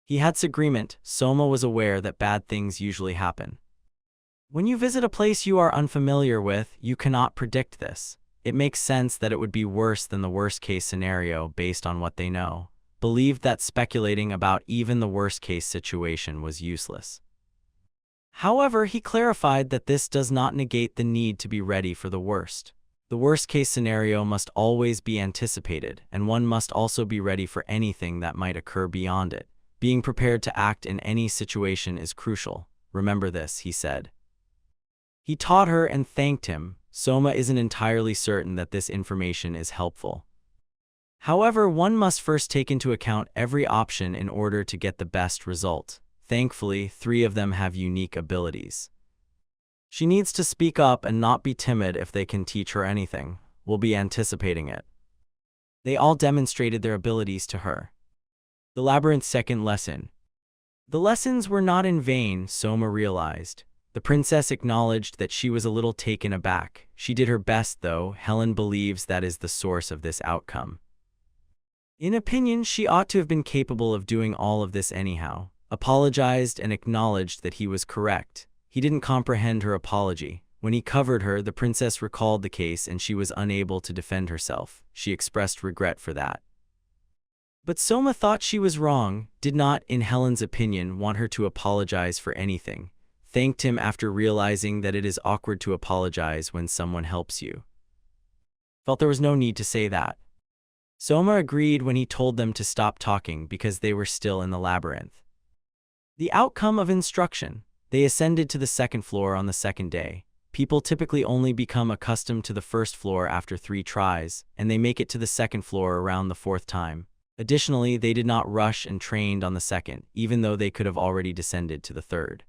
He had disagreement. Soma was aware that bad things usually happen. When you visit a place you are unfamiliar with, you cannot predict this. It makes sense that it would be worse than the worst-case scenario based on what they know. Believed that speculating about even the worst-case situation was useless. However, he clarified that this does not negate the need to be ready for the worst. The worst-case scenario must always be anticipated, and one must also be ready for anything that might occur beyond it. Being prepared to act in any situation is crucial. Remember this, he said. He taught her and thanked him. Soma isn't entirely certain that this information is helpful. However, one must first take into account every option in order to get the best result. Thankfully, 3 of them have unique abilities. She needs to speak up and not be timid if they can teach her anything. We'll be anticipating it. They all demonstrated their abilities to her. The Labyrinth's second lesson. The lessons were not in vain, Soma realized. The princess acknowledged that she was a little taken aback. She did her best, though. Helen believes that is the source of this outcome. In opinion, she ought to have been capable of doing all of this anyhow. Apologized and acknowledged that he was correct. He didn't comprehend her apology. When he covered her, the princess recalled the case and she was unable to defend herself. She expressed regret for that. But Soma thought she was wrong, did not, in Helen's opinion, want her to apologize for anything. Thanked him after realizing that it is awkward to apologize when someone helps you. Felt there was no need to say that. Soma agreed when he told them to stop talking because they were still in the labyrinth. The outcome of instruction. They ascended to the second floor on the second day. People typically only become accustomed to the first floor after 3 tries, and they make it to the second floor around the 4th time. Additionally, they did not rush and trained on the second, even though they could have already descended to the 3rd.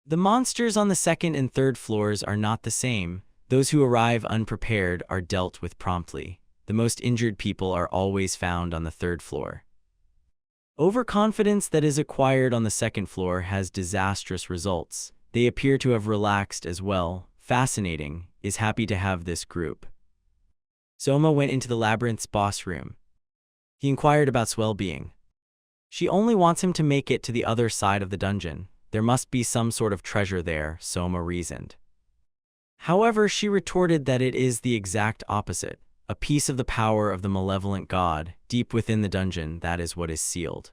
The monsters on the 2nd and 3rd floors are not the same. Those who arrive unprepared are dealt with promptly. The most injured people are always found on the 3rd floor. Overconfidence that is acquired on the 2nd floor has disastrous results. They appear to have relaxed as well. Fascinating. Is happy to have this group. Soma went into the labyrinth's boss room. He inquired about Swell's well-being. She only wants him to make it to the other side of the dungeon. There must be some sort of treasure there, Soma reasoned. However, she retorted that it is the exact opposite. A piece of the power of the malevolent god, deep within the dungeon, that is what is sealed.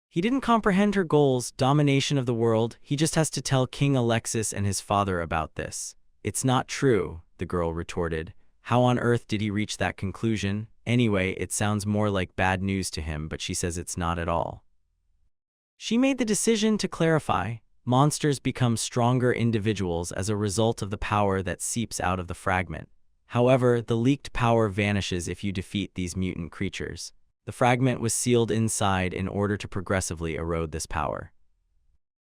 He didn't comprehend her goals, domination of the world. He just has to tell King Alexis and his father about this. It's not true, the girl retorted. How on earth did he reach that conclusion? Anyway, it sounds more like bad news to him, but she says it's not at all. She made the decision to clarify. Monsters become stronger individuals as a result of the power that seeps out of the fragment. However, the leaked power vanishes if you defeat these mutant creatures. The fragment was sealed inside in order to progressively erode this power.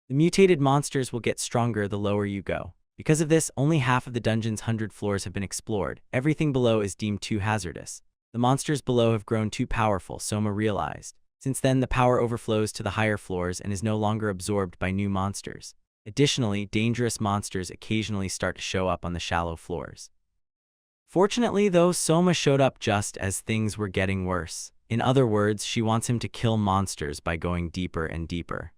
The mutated monsters will get stronger the lower you go. Because of this, only half of the dungeon's 100 floors have been explored. Everything below is deemed too hazardous. The monsters below have grown too powerful, Soma realized. Since then, the power overflows to the higher floors and is no longer absorbed by new monsters. Additionally, dangerous monsters occasionally start to show up on the shallow floors. Fortunately, though, Soma showed up just as things were getting worse. In other words, she wants him to kill monsters by going deeper and deeper.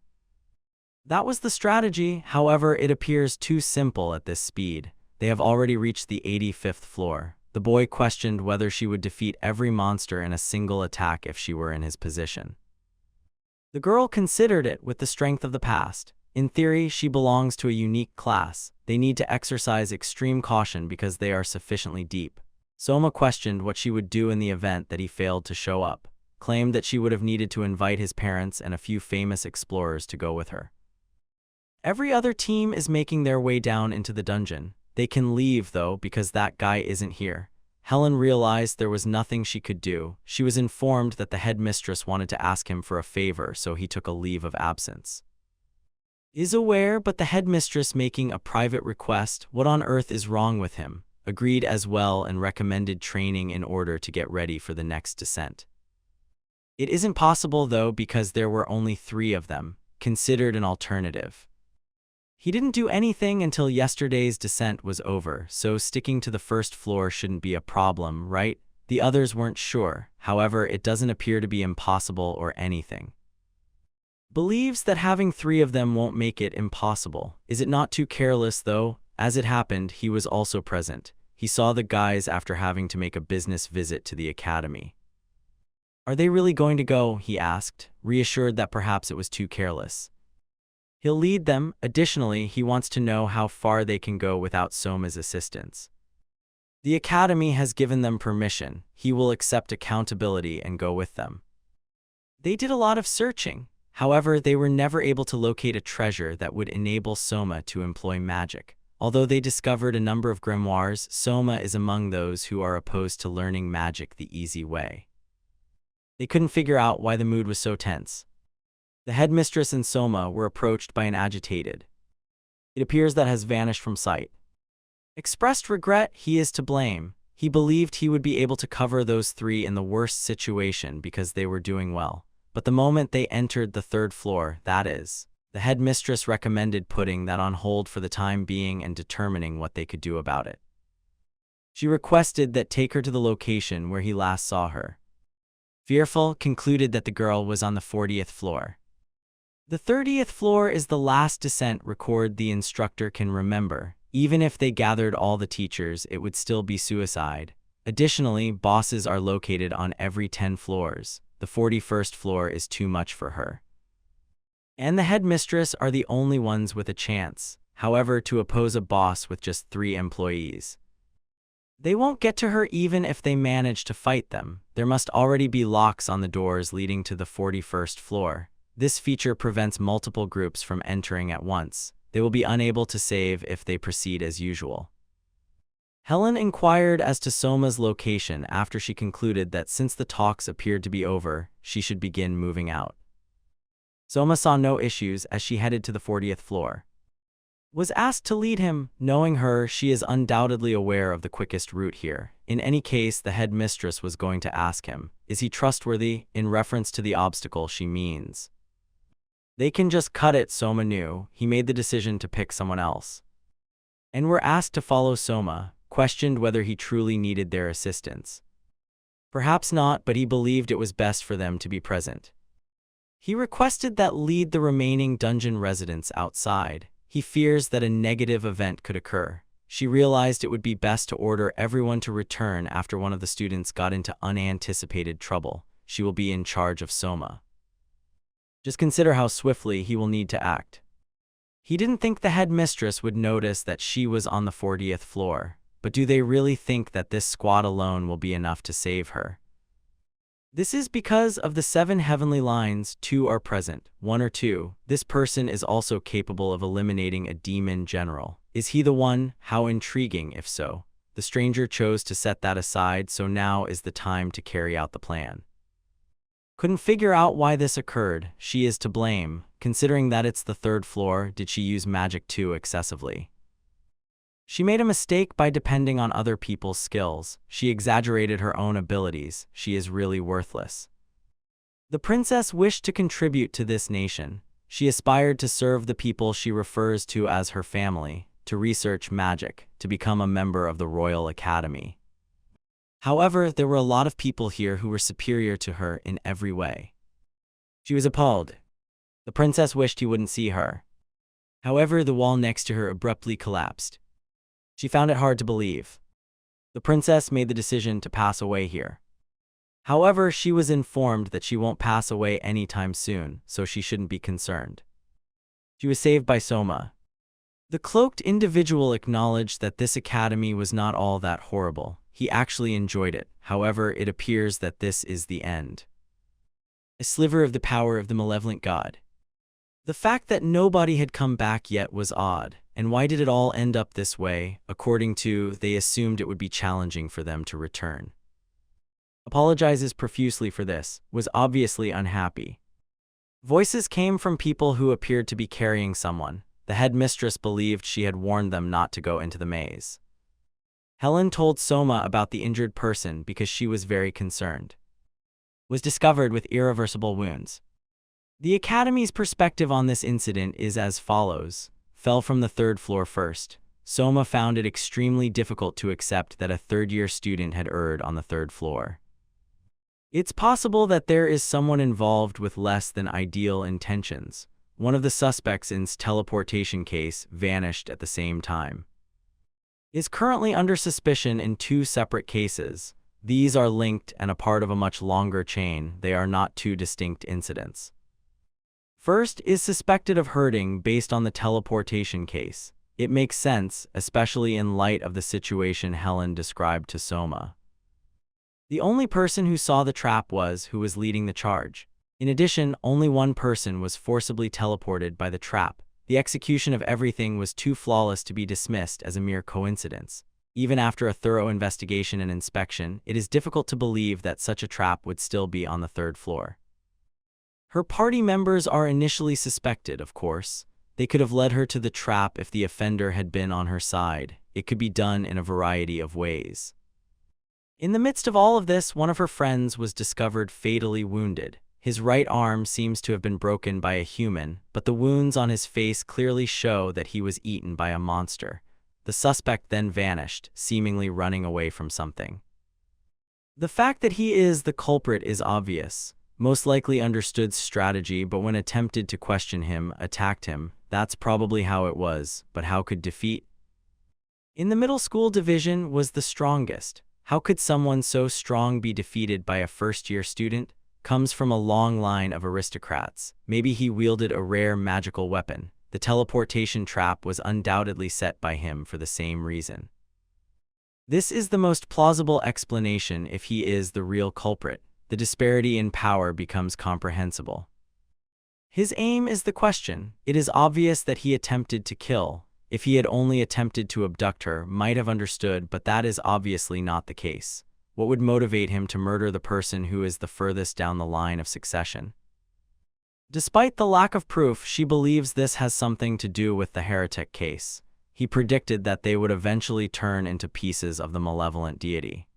That was the strategy. However, it appears too simple at this speed. They have already reached the 85th floor. The boy questioned whether she would defeat every monster in a single attack if she were in his position. The girl considered it with the strength of the past. In theory, she belongs to a unique class. They need to exercise extreme caution because they are sufficiently deep. Soma questioned what she would do in the event that he failed to show up, claimed that she would have needed to invite his parents and a few famous explorers to go with her. Every other team is making their way down into the dungeon. They can leave, though, because that guy isn't here. Helen realized there was nothing she could do. She was informed that the headmistress wanted to ask him for a favor, so he took a leave of absence. Is aware, but the headmistress making a private request, what on earth is wrong with him, agreed as well and recommended training in order to get ready for the next descent. It isn't possible, though, because there were only 3 of them, considered an alternative. He didn't do anything until yesterday's descent was over, so sticking to the first floor shouldn't be a problem, right? The others weren't sure. However, it doesn't appear to be impossible or anything. Believes that having 3 of them won't make it impossible. Is it not too careless, though? As it happened, he was also present. He saw the guys after having to make a business visit to the academy. Are they really going to go? He asked, reassured that perhaps it was too careless. He'll lead them. Additionally, he wants to know how far they can go without Soma's assistance. The academy has given them permission. He will accept accountability and go with them. They did a lot of searching. However, they were never able to locate a treasure that would enable Soma to employ magic. Although they discovered a number of grimoires, Soma is among those who are opposed to learning magic the easy way. They couldn't figure out why the mood was so tense. The headmistress and Soma were approached by an agitated it appears that has vanished from sight. Expressed regret, he is to blame. He believed he would be able to cover those three in the worst situation because they were doing well. But the moment they entered the third floor, that is, the headmistress recommended putting that on hold for the time being and determining what they could do about it. She requested that take her to the location where he last saw her. Fearful, concluded that the girl was on the 40th floor. The 30th floor is the last descent record the instructor can remember. Even if they gathered all the teachers, it would still be suicide. Additionally, bosses are located on every 10 floors. The 41st floor is too much for her. And the headmistress are the only ones with a chance, however, to oppose a boss with just 3 employees. They won't get to her even if they manage to fight them. There must already be locks on the doors leading to the 41st floor. This feature prevents multiple groups from entering at once. They will be unable to save if they proceed as usual. Helen inquired as to Soma's location after she concluded that since the talks appeared to be over, she should begin moving out. Soma saw no issues as she headed to the 40th floor. Was asked to lead him. Knowing her, she is undoubtedly aware of the quickest route here. In any case, the headmistress was going to ask him, is he trustworthy, in reference to the obstacle she means. They can just cut it, Soma knew. He made the decision to pick someone else. And were asked to follow Soma, questioned whether he truly needed their assistance. Perhaps not, but he believed it was best for them to be present. He requested that lead the remaining dungeon residents outside. He fears that a negative event could occur. She realized it would be best to order everyone to return after one of the students got into unanticipated trouble. She will be in charge of Soma. Just consider how swiftly he will need to act. He didn't think the headmistress would notice that she was on the 40th floor, but do they really think that this squad alone will be enough to save her? This is because of the 7 heavenly lines, 2 are present, 1 or 2. This person is also capable of eliminating a demon general. Is he the one? How intriguing if so. The stranger chose to set that aside, so now is the time to carry out the plan. Couldn't figure out why this occurred. She is to blame. Considering that it's the 3rd floor, did she use magic too excessively? She made a mistake by depending on other people's skills. She exaggerated her own abilities. She is really worthless. The princess wished to contribute to this nation. She aspired to serve the people she refers to as her family, to research magic, to become a member of the Royal Academy. However, there were a lot of people here who were superior to her in every way. She was appalled. The princess wished he wouldn't see her. However, the wall next to her abruptly collapsed. She found it hard to believe. The princess made the decision to pass away here. However, she was informed that she won't pass away anytime soon, so she shouldn't be concerned. She was saved by Soma. The cloaked individual acknowledged that this academy was not all that horrible. He actually enjoyed it. However, it appears that this is the end. A sliver of the power of the malevolent god. The fact that nobody had come back yet was odd. And why did it all end up this way? According to, they assumed it would be challenging for them to return. Apologizes profusely for this, was obviously unhappy. Voices came from people who appeared to be carrying someone. The headmistress believed she had warned them not to go into the maze. Helen told Soma about the injured person because she was very concerned. Was discovered with irreversible wounds. The Academy's perspective on this incident is as follows. Fell from the 3rd floor first. Soma found it extremely difficult to accept that a 3rd-year student had erred on the 3rd floor. It's possible that there is someone involved with less than ideal intentions. One of the suspects in this teleportation case vanished at the same time. Is currently under suspicion in 2 separate cases. These are linked and a part of a much longer chain. They are not 2 distinct incidents. First is suspected of hurting based on the teleportation case. It makes sense, especially in light of the situation Helen described to Soma. The only person who saw the trap was who was leading the charge. In addition, only one person was forcibly teleported by the trap. The execution of everything was too flawless to be dismissed as a mere coincidence. Even after a thorough investigation and inspection, it is difficult to believe that such a trap would still be on the 3rd floor. Her party members are initially suspected, of course. They could have led her to the trap if the offender had been on her side. It could be done in a variety of ways. In the midst of all of this, one of her friends was discovered fatally wounded. His right arm seems to have been broken by a human, but the wounds on his face clearly show that he was eaten by a monster. The suspect then vanished, seemingly running away from something. The fact that he is the culprit is obvious. Most likely understood strategy, but when attempted to question him, attacked him. That's probably how it was, but how could defeat? In the middle school division was the strongest. How could someone so strong be defeated by a first-year student? Comes from a long line of aristocrats. Maybe he wielded a rare magical weapon. The teleportation trap was undoubtedly set by him for the same reason. This is the most plausible explanation if he is the real culprit. The disparity in power becomes comprehensible. His aim is the question. It is obvious that he attempted to kill. If he had only attempted to abduct her, might have understood, but that is obviously not the case. What would motivate him to murder the person who is the furthest down the line of succession? Despite the lack of proof, she believes this has something to do with the heretic case. He predicted that they would eventually turn into pieces of the malevolent deity.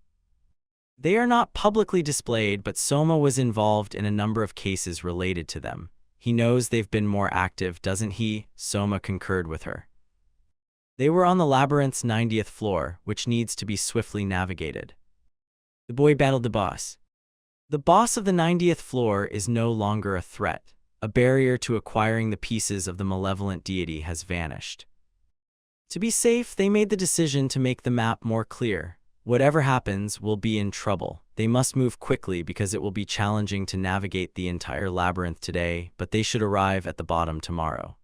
They are not publicly displayed, but Soma was involved in a number of cases related to them. He knows they've been more active, doesn't he? Soma concurred with her. They were on the Labyrinth's 90th floor, which needs to be swiftly navigated. The boy battled the boss. The boss of the 90th floor is no longer a threat. A barrier to acquiring the pieces of the malevolent deity has vanished. To be safe, they made the decision to make the map more clear. Whatever happens, we'll be in trouble. They must move quickly because it will be challenging to navigate the entire labyrinth today, but they should arrive at the bottom tomorrow.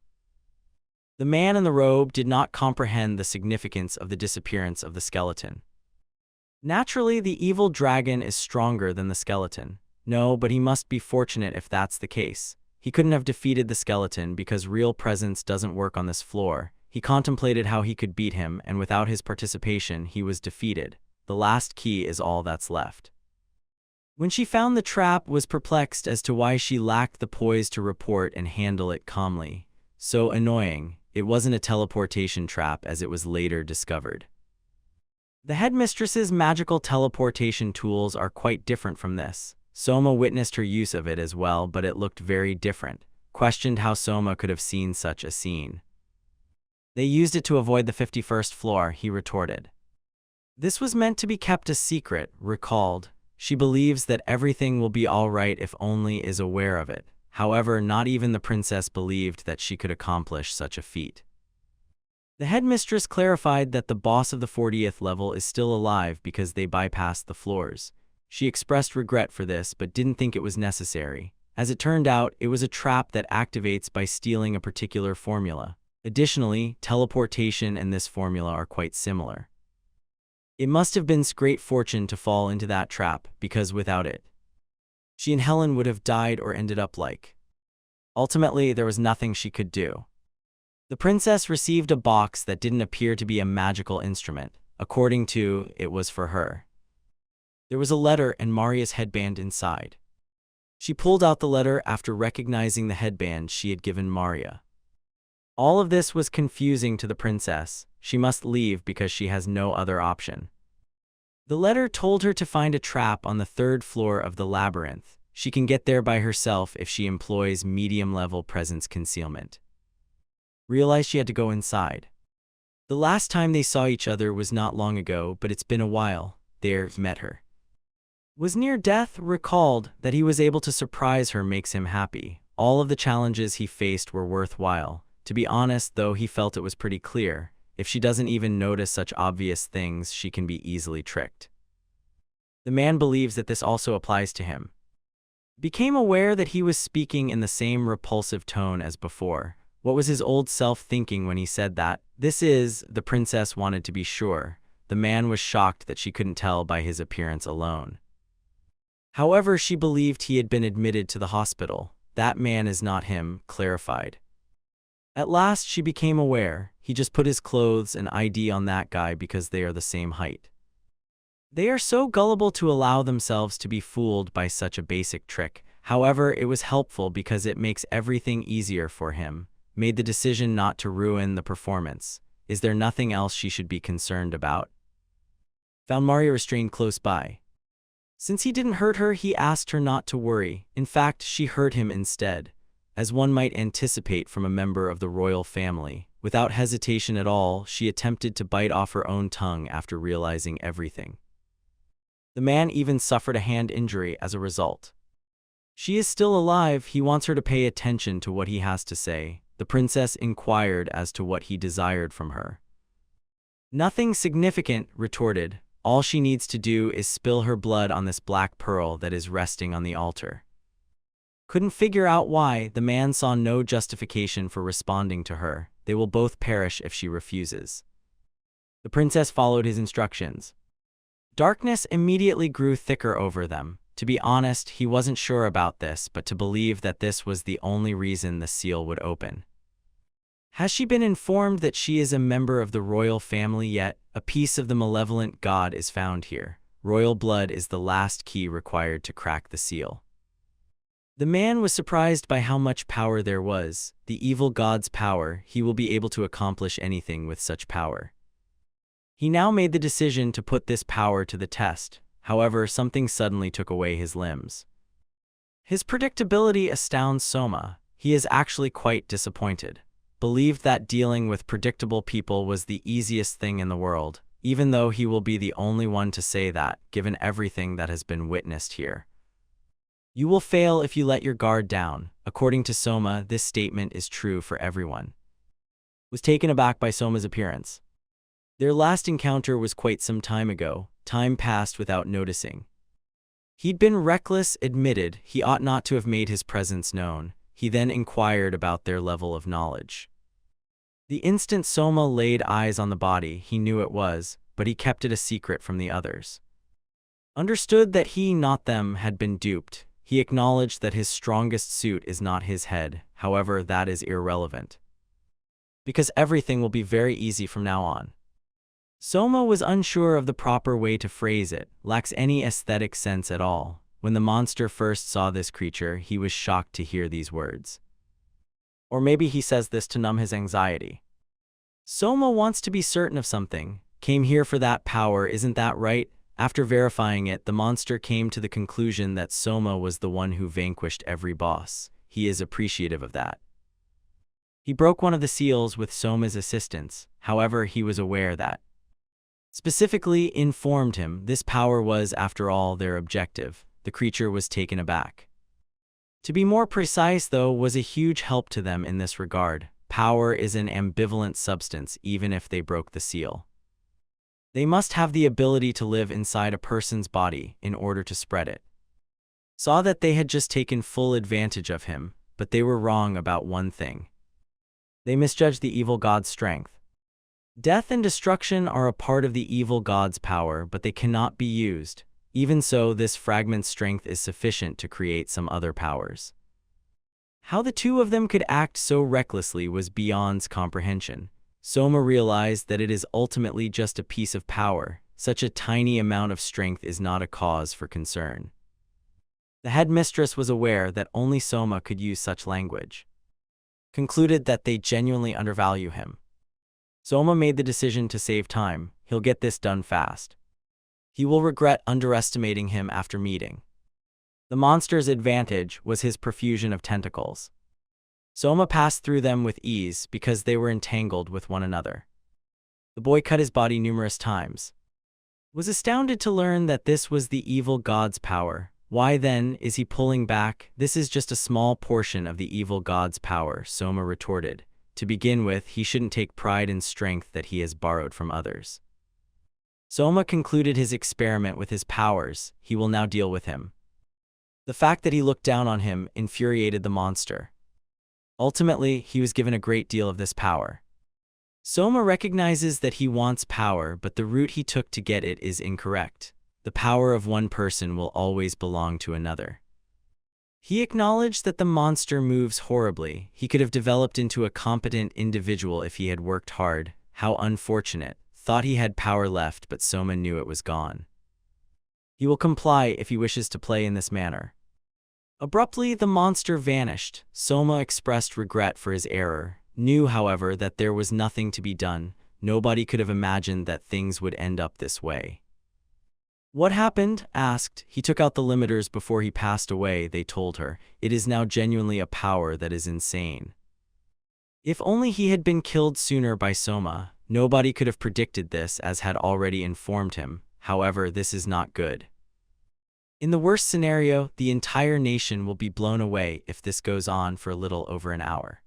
The man in the robe did not comprehend the significance of the disappearance of the skeleton. Naturally, the evil dragon is stronger than the skeleton. No, but he must be fortunate if that's the case. He couldn't have defeated the skeleton because real presence doesn't work on this floor. He contemplated how he could beat him, and without his participation, he was defeated. The last key is all that's left. When she found the trap, was perplexed as to why she lacked the poise to report and handle it calmly. So annoying. It wasn't a teleportation trap, as it was later discovered. The headmistress's magical teleportation tools are quite different from this. Soma witnessed her use of it as well, but it looked very different. Questioned how Soma could have seen such a scene. They used it to avoid the 51st floor, he retorted. This was meant to be kept a secret, recalled. She believes that everything will be all right if only is aware of it. However, not even the princess believed that she could accomplish such a feat. The headmistress clarified that the boss of the 40th level is still alive because they bypassed the floors. She expressed regret for this, but didn't think it was necessary. As it turned out, it was a trap that activates by stealing a particular formula. Additionally, teleportation and this formula are quite similar. It must have been great fortune to fall into that trap, because without it, she and Helen would have died or ended up like. Ultimately, there was nothing she could do. The princess received a box that didn't appear to be a magical instrument. According to, it was for her. There was a letter and Maria's headband inside. She pulled out the letter after recognizing the headband she had given Maria. All of this was confusing to the princess. She must leave because she has no other option. The letter told her to find a trap on the 3rd floor of the labyrinth. She can get there by herself if she employs medium-level presence concealment. Realized she had to go inside. The last time they saw each other was not long ago, but it's been a while. There, met her. Was near death, recalled that he was able to surprise her makes him happy. All of the challenges he faced were worthwhile. To be honest, though, he felt it was pretty clear. If she doesn't even notice such obvious things, she can be easily tricked. The man believes that this also applies to him. Became aware that he was speaking in the same repulsive tone as before. What was his old self thinking when he said that? The princess wanted to be sure. The man was shocked that she couldn't tell by his appearance alone. However, she believed he had been admitted to the hospital. That man is not him, clarified. At last, she became aware. He just put his clothes and ID on that guy because they are the same height. They are so gullible to allow themselves to be fooled by such a basic trick. However, it was helpful because it makes everything easier for him. made the decision not to ruin the performance. Is there nothing else she should be concerned about? Found Maria restrained close by. Since he didn't hurt her, he asked her not to worry. In fact, she hurt him instead, as one might anticipate from a member of the royal family. Without hesitation at all, she attempted to bite off her own tongue after realizing everything. The man even suffered a hand injury as a result. She is still alive. He wants her to pay attention to what he has to say. The princess inquired as to what he desired from her. Nothing significant, retorted. All she needs to do is spill her blood on this black pearl that is resting on the altar. Couldn't figure out why. The man saw no justification for responding to her. They will both perish if she refuses. The princess followed his instructions. Darkness immediately grew thicker over them. To be honest, he wasn't sure about this, but to believe that this was the only reason the seal would open. Has she been informed that she is a member of the royal family yet? A piece of the malevolent god is found here. Royal blood is the last key required to crack the seal. The man was surprised by how much power there was. The evil god's power. He will be able to accomplish anything with such power. He now made the decision to put this power to the test. However, something suddenly took away his limbs. His predictability astounds Soma. He is actually quite disappointed. Believed that dealing with predictable people was the easiest thing in the world, even though he will be the only one to say that, given everything that has been witnessed here. You will fail if you let your guard down. According to Soma, this statement is true for everyone. Was taken aback by Soma's appearance. Their last encounter was quite some time ago. Time passed without noticing. He'd been reckless, admitted he ought not to have made his presence known. He then inquired about their level of knowledge. The instant Soma laid eyes on the body, he knew it was, but he kept it a secret from the others. Understood that he, not them, had been duped. He acknowledged that his strongest suit is not his head. However, that is irrelevant, because everything will be very easy from now on. Soma was unsure of the proper way to phrase it, lacks any aesthetic sense at all. When the monster first saw this creature, he was shocked to hear these words. Or maybe he says this to numb his anxiety. Soma wants to be certain of something. Came here for that power, isn't that right? After verifying it, the monster came to the conclusion that Soma was the one who vanquished every boss. He is appreciative of that. He broke one of the seals with Soma's assistance. However, he was aware that specifically informed him this power was, after all, their objective. The creature was taken aback. To be more precise, though, was a huge help to them in this regard. Power is an ambivalent substance, even if they broke the seal. They must have the ability to live inside a person's body in order to spread it. Saw that they had just taken full advantage of him, but they were wrong about one thing. They misjudged the evil god's strength. Death and destruction are a part of the evil god's power, but they cannot be used. Even so, this fragment's strength is sufficient to create some other powers. How the two of them could act so recklessly was beyond comprehension. Soma realized that it is ultimately just a piece of power. Such a tiny amount of strength is not a cause for concern. The headmistress was aware that only Soma could use such language. Concluded that they genuinely undervalue him. Soma made the decision to save time. He'll get this done fast. He will regret underestimating him after meeting. The monster's advantage was his profusion of tentacles. Soma passed through them with ease because they were entangled with one another. The boy cut his body numerous times. Was astounded to learn that this was the evil god's power. Why then is he pulling back? This is just a small portion of the evil god's power, Soma retorted. To begin with, he shouldn't take pride in strength that he has borrowed from others. Soma concluded his experiment with his powers. He will now deal with him. The fact that he looked down on him infuriated the monster. Ultimately, he was given a great deal of this power. Soma recognizes that he wants power, but the route he took to get it is incorrect. The power of one person will always belong to another. He acknowledged that the monster moves horribly. He could have developed into a competent individual if he had worked hard. How unfortunate. Thought he had power left, but Soma knew it was gone. He will comply if he wishes to play in this manner. Abruptly, the monster vanished. Soma expressed regret for his error. knew, however, that there was nothing to be done. Nobody could have imagined that things would end up this way. "What happened?" asked. "He took out the limiters before he passed away," they told her. "It is now genuinely a power that is insane." If only he had been killed sooner by Soma. Nobody could have predicted this, as had already informed him. However, this is not good. In the worst scenario, the entire nation will be blown away if this goes on for a little over an hour.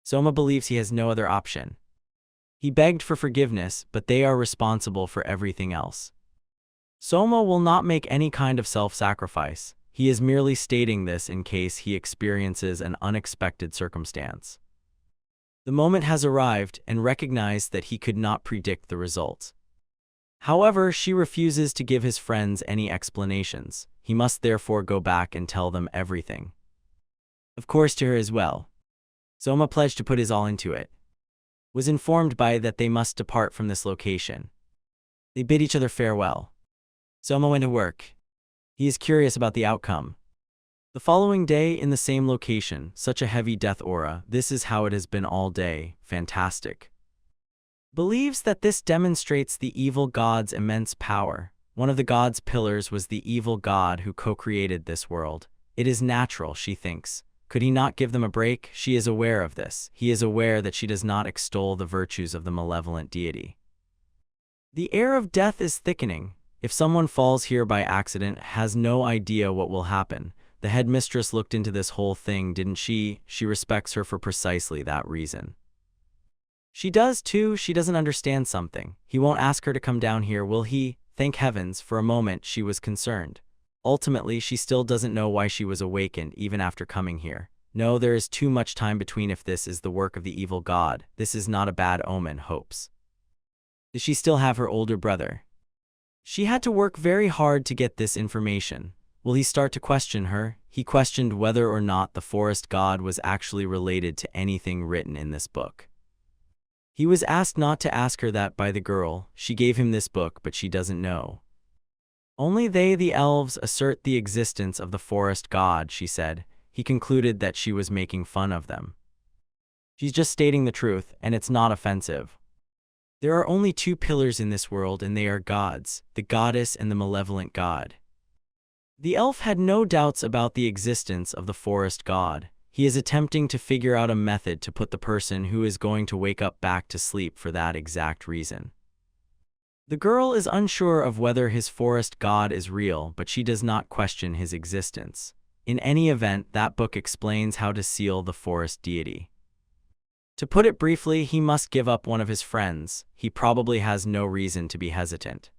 Soma believes he has no other option. He begged for forgiveness, but they are responsible for everything else. Soma will not make any kind of self-sacrifice. He is merely stating this in case he experiences an unexpected circumstance. The moment has arrived, and recognized that he could not predict the results. However, she refuses to give his friends any explanations. He must therefore go back and tell them everything. Of course, to her as well. Soma pledged to put his all into it. Was informed by that they must depart from this location. They bid each other farewell. Soma went to work. He is curious about the outcome. The following day, in the same location, such a heavy death aura. This is how it has been all day. Fantastic. Believes that this demonstrates the evil god's immense power. One of the god's pillars was the evil god who co-created this world. It is natural, she thinks. Could he not give them a break? She is aware of this. He is aware that she does not extol the virtues of the malevolent deity. The air of death is thickening. If someone falls here by accident, has no idea what will happen. The headmistress looked into this whole thing, didn't she? She respects her for precisely that reason. She does too. She doesn't understand something. He won't ask her to come down here, will he? Thank heavens. For a moment she was concerned. Ultimately, she still doesn't know why she was awakened even after coming here. No, there is too much time between. If this is the work of the evil god, this is not a bad omen, hopes. Does she still have her older brother? She had to work very hard to get this information. Will he start to question her? He questioned whether or not the forest god was actually related to anything written in this book. He was asked not to ask her that by the girl. She gave him this book, but she doesn't know. Only they, the elves, assert the existence of the forest god, she said. He concluded that she was making fun of them. She's just stating the truth, and it's not offensive. There are only two pillars in this world, and they are gods, the goddess and the malevolent god. The elf had no doubts about the existence of the forest god. He is attempting to figure out a method to put the person who is going to wake up back to sleep for that exact reason. The girl is unsure of whether his forest god is real, but she does not question his existence. In any event, that book explains how to seal the forest deity. To put it briefly, he must give up one of his friends. He probably has no reason to be hesitant.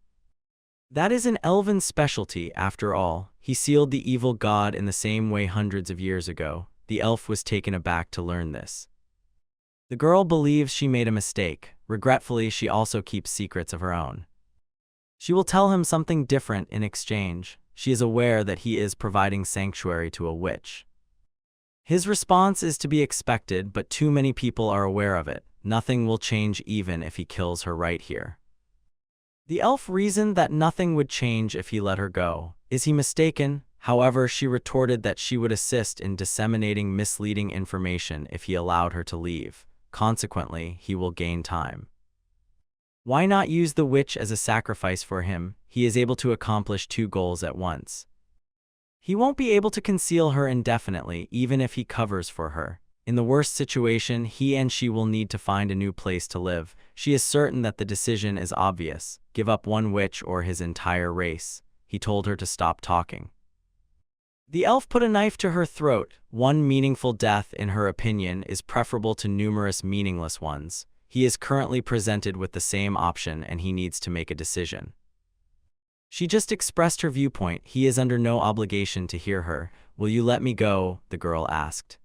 That is an elven specialty, after all. He sealed the evil god in the same way hundreds of years ago. The elf was taken aback to learn this. The girl believes she made a mistake. Regretfully, she also keeps secrets of her own. She will tell him something different in exchange. She is aware that he is providing sanctuary to a witch. His response is to be expected, but too many people are aware of it. Nothing will change even if he kills her right here. The elf reasoned that nothing would change if he let her go. Is he mistaken? However, she retorted that she would assist in disseminating misleading information if he allowed her to leave. Consequently, he will gain time. Why not use the witch as a sacrifice for him? He is able to accomplish two goals at once. He won't be able to conceal her indefinitely, even if he covers for her. In the worst situation, he and she will need to find a new place to live. She is certain that the decision is obvious. Give up one witch or his entire race. He told her to stop talking. The elf put a knife to her throat. One meaningful death, in her opinion, is preferable to numerous meaningless ones. He is currently presented with the same option, and he needs to make a decision. She just expressed her viewpoint. He is under no obligation to hear her. Will you let me go? The girl asked.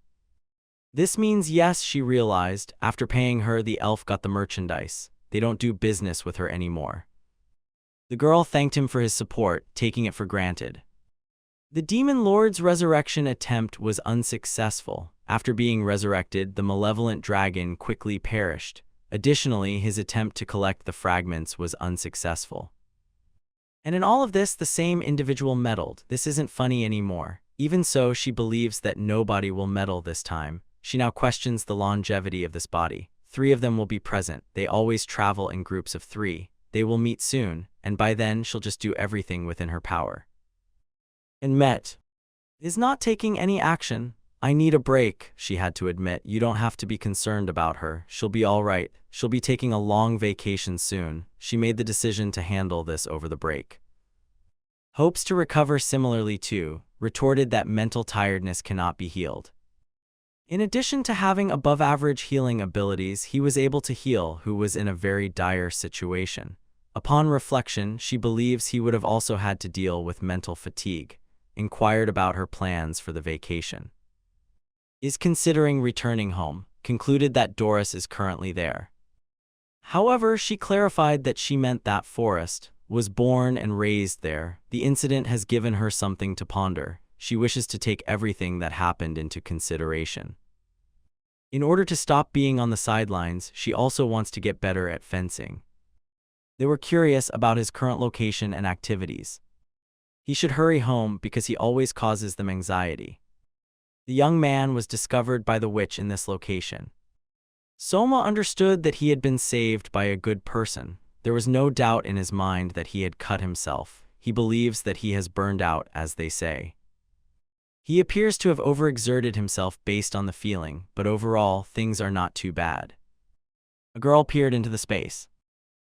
This means yes, she realized. After paying her, the elf got the merchandise. They don't do business with her anymore. The girl thanked him for his support, taking it for granted. The demon lord's resurrection attempt was unsuccessful. After being resurrected, the malevolent dragon quickly perished. Additionally, his attempt to collect the fragments was unsuccessful. And in all of this, the same individual meddled. This isn't funny anymore. Even so, she believes that nobody will meddle this time. She now questions the longevity of this body. 3 of them will be present. They always travel in groups of 3. They will meet soon, and by then she'll just do everything within her power. And Met is not taking any action. I need a break, she had to admit. You don't have to be concerned about her. She'll be all right. She'll be taking a long vacation soon. She made the decision to handle this over the break. Hopes to recover similarly too, retorted that mental tiredness cannot be healed. In addition to having above-average healing abilities, he was able to heal who was in a very dire situation. Upon reflection, she believes he would have also had to deal with mental fatigue, inquired about her plans for the vacation. Is considering returning home, concluded that Doris is currently there. However, she clarified that she meant that Forrest was born and raised there. The incident has given her something to ponder. She wishes to take everything that happened into consideration. In order to stop being on the sidelines, she also wants to get better at fencing. They were curious about his current location and activities. He should hurry home because he always causes them anxiety. The young man was discovered by the witch in this location. Soma understood that he had been saved by a good person. There was no doubt in his mind that he had cut himself. He believes that he has burned out, as they say. He appears to have overexerted himself based on the feeling, but overall, things are not too bad. A girl peered into the space.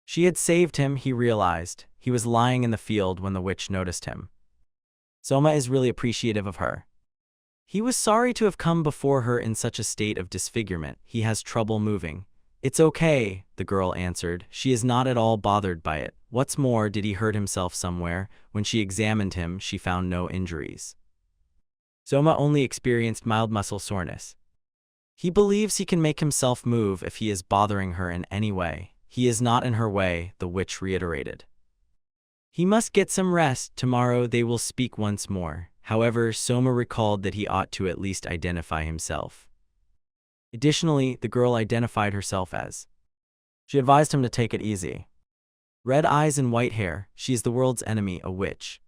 She had saved him, he realized. He was lying in the field when the witch noticed him. Soma is really appreciative of her. He was sorry to have come before her in such a state of disfigurement. He has trouble moving. It's okay, the girl answered. She is not at all bothered by it. What's more, did he hurt himself somewhere? When she examined him, she found no injuries. Soma only experienced mild muscle soreness. He believes he can make himself move if he is bothering her in any way. He is not in her way, the witch reiterated. He must get some rest. Tomorrow they will speak once more. However, Soma recalled that he ought to at least identify himself. Additionally, the girl identified herself as. She advised him to take it easy. Red eyes and white hair, she is the world's enemy, a witch.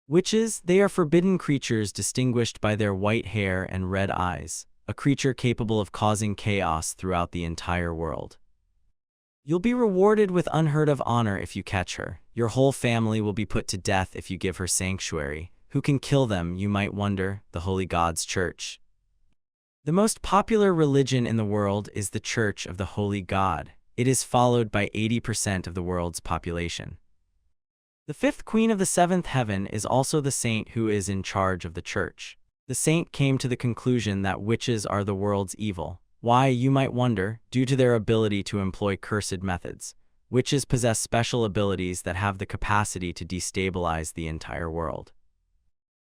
Witches, they are forbidden creatures distinguished by their white hair and red eyes, a creature capable of causing chaos throughout the entire world. You'll be rewarded with unheard of honor if you catch her. Your whole family will be put to death if you give her sanctuary. Who can kill them, you might wonder? The Holy God's Church. The most popular religion in the world is the Church of the Holy God. It is followed by 80% of the world's population. The 5th queen of the 7th heaven is also the saint who is in charge of the church. The saint came to the conclusion that witches are the world's evil. Why, you might wonder? Due to their ability to employ cursed methods. Witches possess special abilities that have the capacity to destabilize the entire world.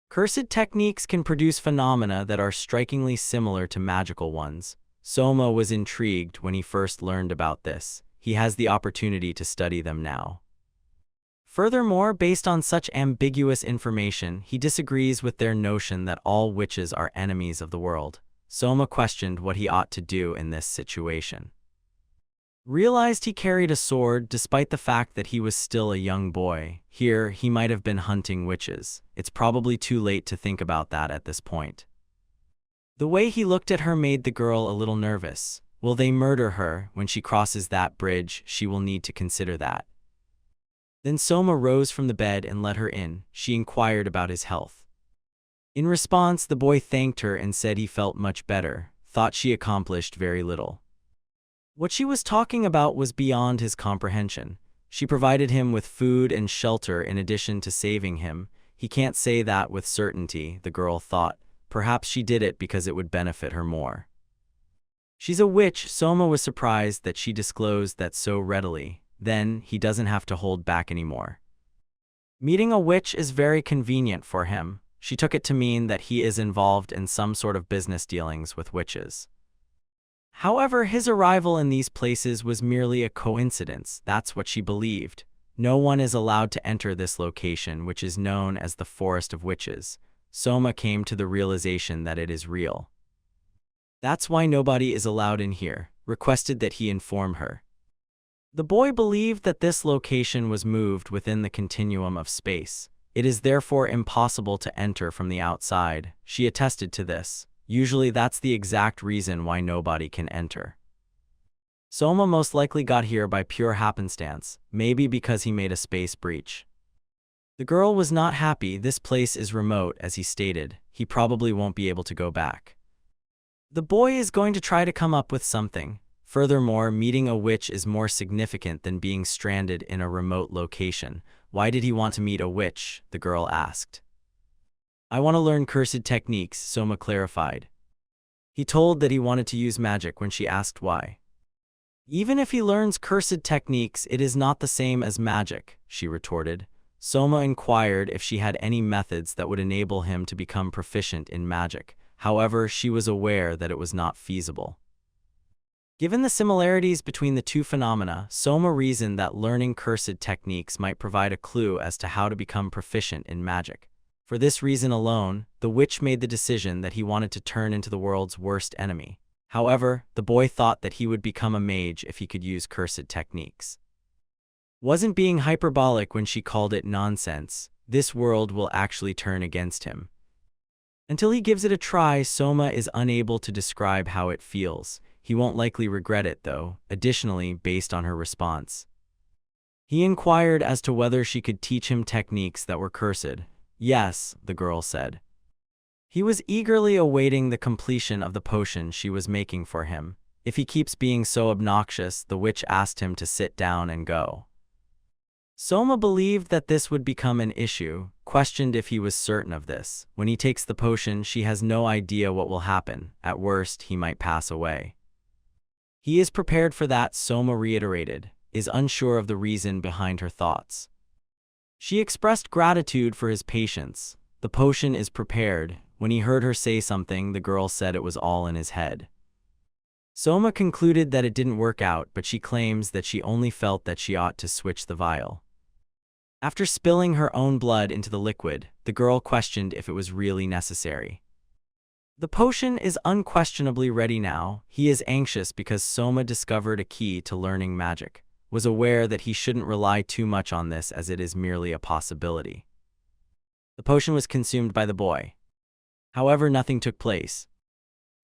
Cursed techniques can produce phenomena that are strikingly similar to magical ones. Soma was intrigued when he first learned about this. He has the opportunity to study them now. Furthermore, based on such ambiguous information, he disagrees with their notion that all witches are enemies of the world. Soma questioned what he ought to do in this situation. Realized he carried a sword despite the fact that he was still a young boy. Here, he might have been hunting witches. It's probably too late to think about that at this point. The way he looked at her made the girl a little nervous. Will they murder her? When she crosses that bridge, she will need to consider that. Then Soma rose from the bed and let her in. She inquired about his health. In response, the boy thanked her and said he felt much better, thought she accomplished very little. What she was talking about was beyond his comprehension. She provided him with food and shelter in addition to saving him. He can't say that with certainty, the girl thought. Perhaps she did it because it would benefit her more. She's a witch. Soma was surprised that she disclosed that so readily. Then, he doesn't have to hold back anymore. Meeting a witch is very convenient for him. She took it to mean that he is involved in some sort of business dealings with witches. However, his arrival in these places was merely a coincidence. That's what she believed. No one is allowed to enter this location, which is known as the Forest of Witches. Soma came to the realization that it is real. That's why nobody is allowed in here, requested that he inform her. The boy believed that this location was moved within the continuum of space. It is therefore impossible to enter from the outside. She attested to this. Usually that's the exact reason why nobody can enter. Soma most likely got here by pure happenstance, maybe because he made a space breach. The girl was not happy. This place is remote, as he stated. He probably won't be able to go back. The boy is going to try to come up with something. Furthermore, meeting a witch is more significant than being stranded in a remote location. Why did he want to meet a witch? The girl asked. I want to learn cursed techniques, Soma clarified. He told that he wanted to use magic when she asked why. Even if he learns cursed techniques, it is not the same as magic, she retorted. Soma inquired if she had any methods that would enable him to become proficient in magic. However, she was aware that it was not feasible. Given the similarities between the two phenomena, Soma reasoned that learning cursed techniques might provide a clue as to how to become proficient in magic. For this reason alone, the witch made the decision that he wanted to turn into the world's worst enemy. However, the boy thought that he would become a mage if he could use cursed techniques. Wasn't being hyperbolic when she called it nonsense. This world will actually turn against him. Until he gives it a try, Soma is unable to describe how it feels. He won't likely regret it, though, additionally, based on her response. He inquired as to whether she could teach him techniques that were cursed. Yes, the girl said. He was eagerly awaiting the completion of the potion she was making for him. If he keeps being so obnoxious, the witch asked him to sit down and go. Soma believed that this would become an issue, questioned if he was certain of this. When he takes the potion, she has no idea what will happen. At worst, he might pass away. He is prepared for that, Soma reiterated, is unsure of the reason behind her thoughts. She expressed gratitude for his patience. The potion is prepared. When he heard her say something, the girl said it was all in his head. Soma concluded that it didn't work out, but she claims that she only felt that she ought to switch the vial. After spilling her own blood into the liquid, the girl questioned if it was really necessary. The potion is unquestionably ready now. He is anxious because Soma discovered a key to learning magic, was aware that he shouldn't rely too much on this as it is merely a possibility. The potion was consumed by the boy. However, nothing took place.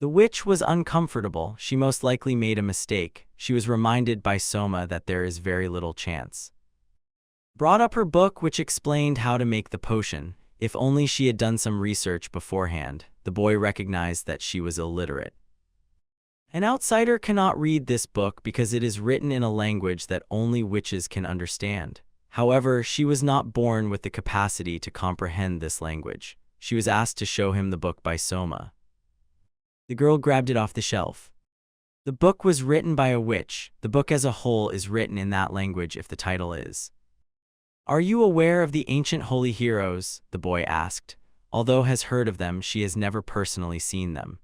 The witch was uncomfortable. She most likely made a mistake. She was reminded by Soma that there is very little chance. Brought up her book which explained how to make the potion. If only she had done some research beforehand. The boy recognized that she was illiterate. An outsider cannot read this book because it is written in a language that only witches can understand. However, she was not born with the capacity to comprehend this language. She was asked to show him the book by Soma. The girl grabbed it off the shelf. The book was written by a witch. The book as a whole is written in that language if the title is. Are you aware of the ancient holy heroes? The boy asked. Although has heard of them, she has never personally seen them.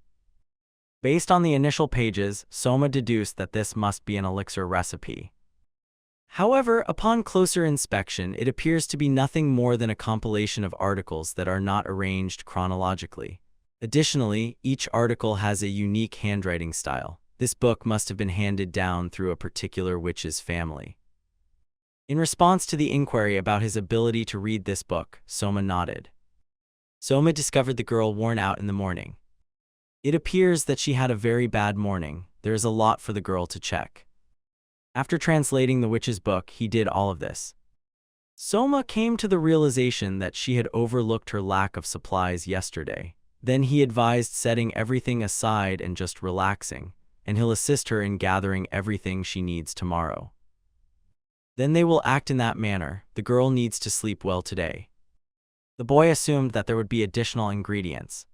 Based on the initial pages, Soma deduced that this must be an elixir recipe. However, upon closer inspection, it appears to be nothing more than a compilation of articles that are not arranged chronologically. Additionally, each article has a unique handwriting style. This book must have been handed down through a particular witch's family. In response to the inquiry about his ability to read this book, Soma nodded. Soma discovered the girl worn out in the morning. It appears that she had a very bad morning. There is a lot for the girl to check. After translating the witch's book, he did all of this. Soma came to the realization that she had overlooked her lack of supplies yesterday. Then he advised setting everything aside and just relaxing, and he'll assist her in gathering everything she needs tomorrow. Then they will act in that manner. The girl needs to sleep well today. The boy assumed that there would be additional ingredients.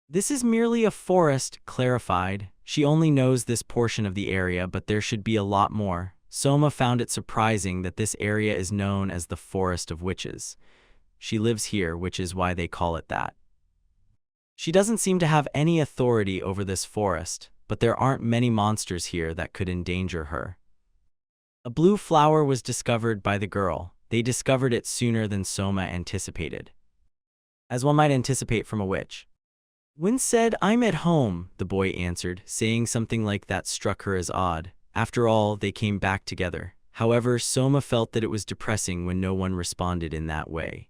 This is merely a forest, clarified. She only knows this portion of the area, but there should be a lot more. Soma found it surprising that this area is known as the Forest of Witches. She lives here, which is why they call it that. She doesn't seem to have any authority over this forest, but there aren't many monsters here that could endanger her. A blue flower was discovered by the girl. They discovered it sooner than Soma anticipated. As one might anticipate from a witch. Wynn said, "I'm at home," the boy answered, saying something like that struck her as odd. After all, they came back together. However, Soma felt that it was depressing when no one responded in that way.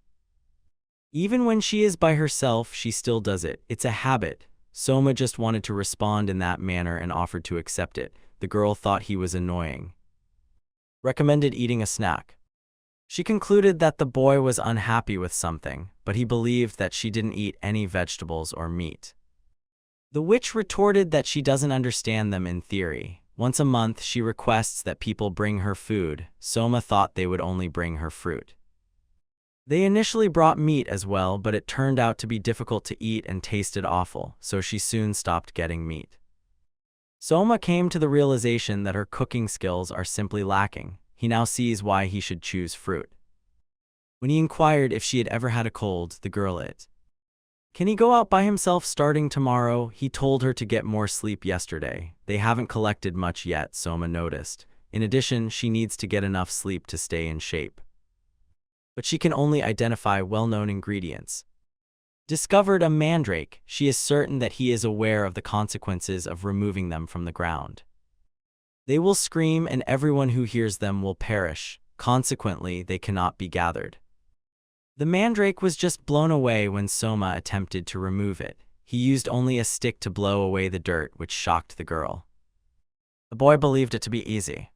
Even when she is by herself, she still does it. It's a habit. Soma just wanted to respond in that manner and offered to accept it. The girl thought he was annoying. Recommended eating a snack. She concluded that the boy was unhappy with something, but he believed that she didn't eat any vegetables or meat. The witch retorted that she doesn't understand them in theory. Once a month, she requests that people bring her food. Soma thought they would only bring her fruit. They initially brought meat as well, but it turned out to be difficult to eat and tasted awful, so she soon stopped getting meat. Soma came to the realization that her cooking skills are simply lacking. He now sees why he should choose fruit. When he inquired if she had ever had a cold, the girl Can he go out by himself starting tomorrow? He told her to get more sleep yesterday. They haven't collected much yet, Soma noticed. In addition, she needs to get enough sleep to stay in shape. But she can only identify well-known ingredients. Discovered a mandrake, she is certain that he is aware of the consequences of removing them from the ground. They will scream and everyone who hears them will perish. Consequently, they cannot be gathered. The mandrake was just blown away when Soma attempted to remove it. He used only a stick to blow away the dirt, which shocked the girl. The boy believed it to be easy.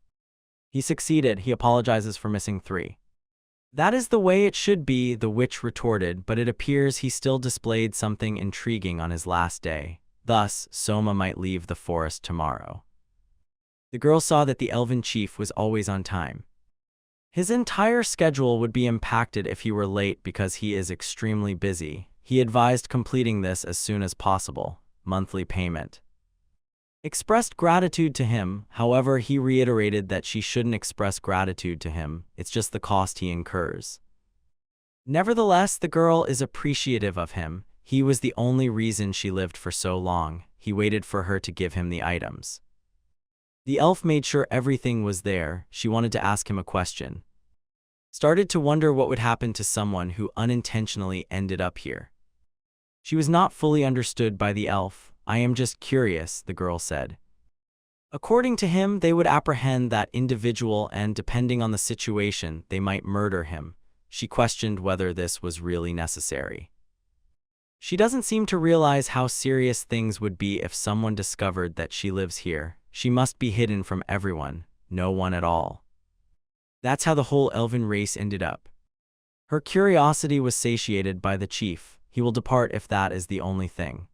He succeeded. He apologizes for missing 3. That is the way it should be, the witch retorted, but it appears he still displayed something intriguing on his last day. Thus, Soma might leave the forest tomorrow. The girl saw that the elven chief was always on time. His entire schedule would be impacted if he were late because he is extremely busy. He advised completing this as soon as possible. Monthly payment. Expressed gratitude to him, however, he reiterated that she shouldn't express gratitude to him, it's just the cost he incurs. Nevertheless, the girl is appreciative of him. He was the only reason she lived for so long. He waited for her to give him the items. The elf made sure everything was there. She wanted to ask him a question. Started to wonder what would happen to someone who unintentionally ended up here. She was not fully understood by the elf. I am just curious, the girl said. According to him, they would apprehend that individual and, depending on the situation, they might murder him. She questioned whether this was really necessary. She doesn't seem to realize how serious things would be if someone discovered that she lives here. She must be hidden from everyone, no one at all. That's how the whole elven race ended up. Her curiosity was satiated by the chief. He will depart if that is the only thing.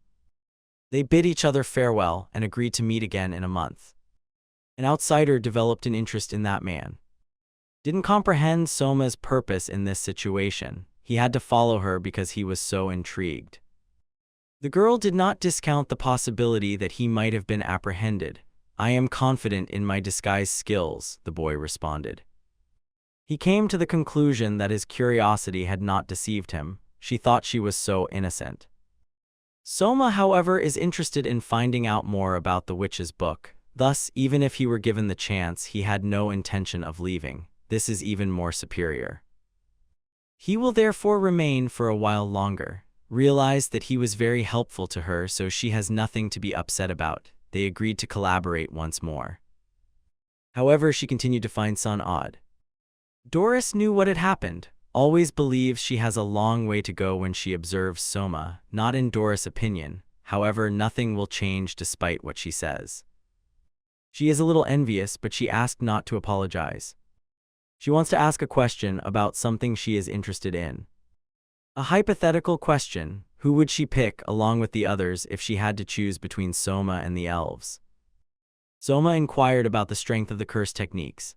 They bid each other farewell and agreed to meet again in a month. An outsider developed an interest in that man. Didn't comprehend Soma's purpose in this situation. He had to follow her because he was so intrigued. The girl did not discount the possibility that he might have been apprehended. I am confident in my disguise skills, the boy responded. He came to the conclusion that his curiosity had not deceived him. She thought she was so innocent. Soma, however, is interested in finding out more about the witch's book. Thus, even if he were given the chance, he had no intention of leaving. This is even more superior. He will therefore remain for a while longer. Realized that he was very helpful to her, so she has nothing to be upset about. They agreed to collaborate once more. However, she continued to find Sun odd. Doris knew what had happened. Always believes she has a long way to go when she observes Soma, not in Doris' opinion. However, nothing will change despite what she says. She is a little envious, but she asked not to apologize. She wants to ask a question about something she is interested in. A hypothetical question: who would she pick along with the others if she had to choose between Soma and the elves? Soma inquired about the strength of the curse techniques.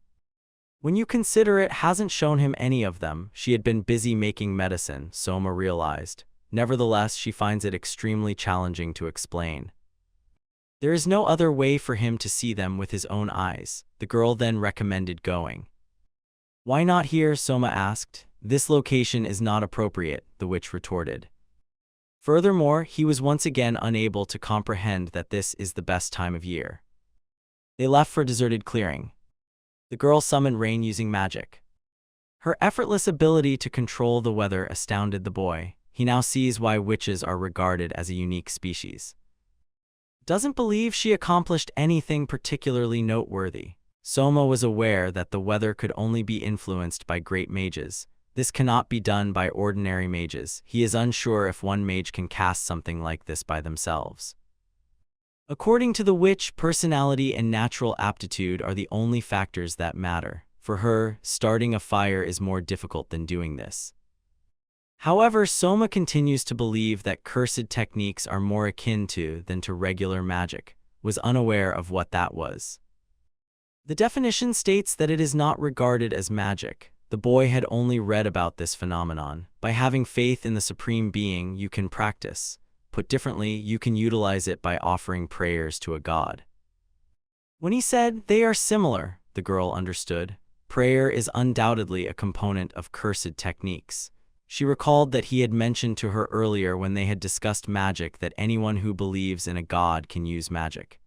When you consider it hasn't shown him any of them, she had been busy making medicine, Soma realized. Nevertheless, she finds it extremely challenging to explain. There is no other way for him to see them with his own eyes. The girl then recommended going. Why not here? Soma asked. This location is not appropriate, the witch retorted. Furthermore, he was once again unable to comprehend that this is the best time of year. They left for a deserted clearing. The girl summoned rain using magic. Her effortless ability to control the weather astounded the boy. He now sees why witches are regarded as a unique species. Doesn't believe she accomplished anything particularly noteworthy. Soma was aware that the weather could only be influenced by great mages. This cannot be done by ordinary mages. He is unsure if one mage can cast something like this by themselves. According to the witch, personality and natural aptitude are the only factors that matter. For her, starting a fire is more difficult than doing this. However, Soma continues to believe that cursed techniques are more akin to than to regular magic, was unaware of what that was. The definition states that it is not regarded as magic. The boy had only read about this phenomenon. By having faith in the Supreme Being, you can practice. Put differently, you can utilize it by offering prayers to a god. When he said, "They are similar," the girl understood. Prayer is undoubtedly a component of cursed techniques. She recalled that he had mentioned to her earlier when they had discussed magic that anyone who believes in a god can use magic.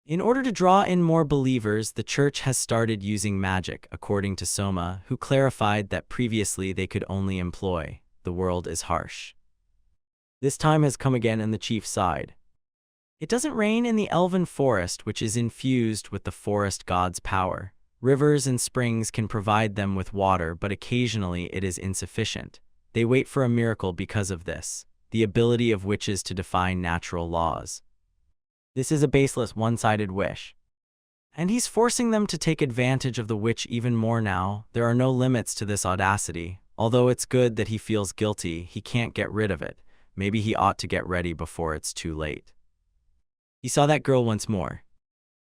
In order to draw in more believers, the church has started using magic, according to Soma, who clarified that previously they could only employ. The world is harsh. This time has come again, and the chief sighed. It doesn't rain in the elven forest, which is infused with the forest god's power. Rivers and springs can provide them with water, but occasionally it is insufficient. They wait for a miracle because of this, the ability of witches to defy natural laws. This is a baseless, one-sided wish. And he's forcing them to take advantage of the witch even more now. There are no limits to this audacity. Although it's good that he feels guilty, he can't get rid of it. Maybe he ought to get ready before it's too late. He saw that girl once more.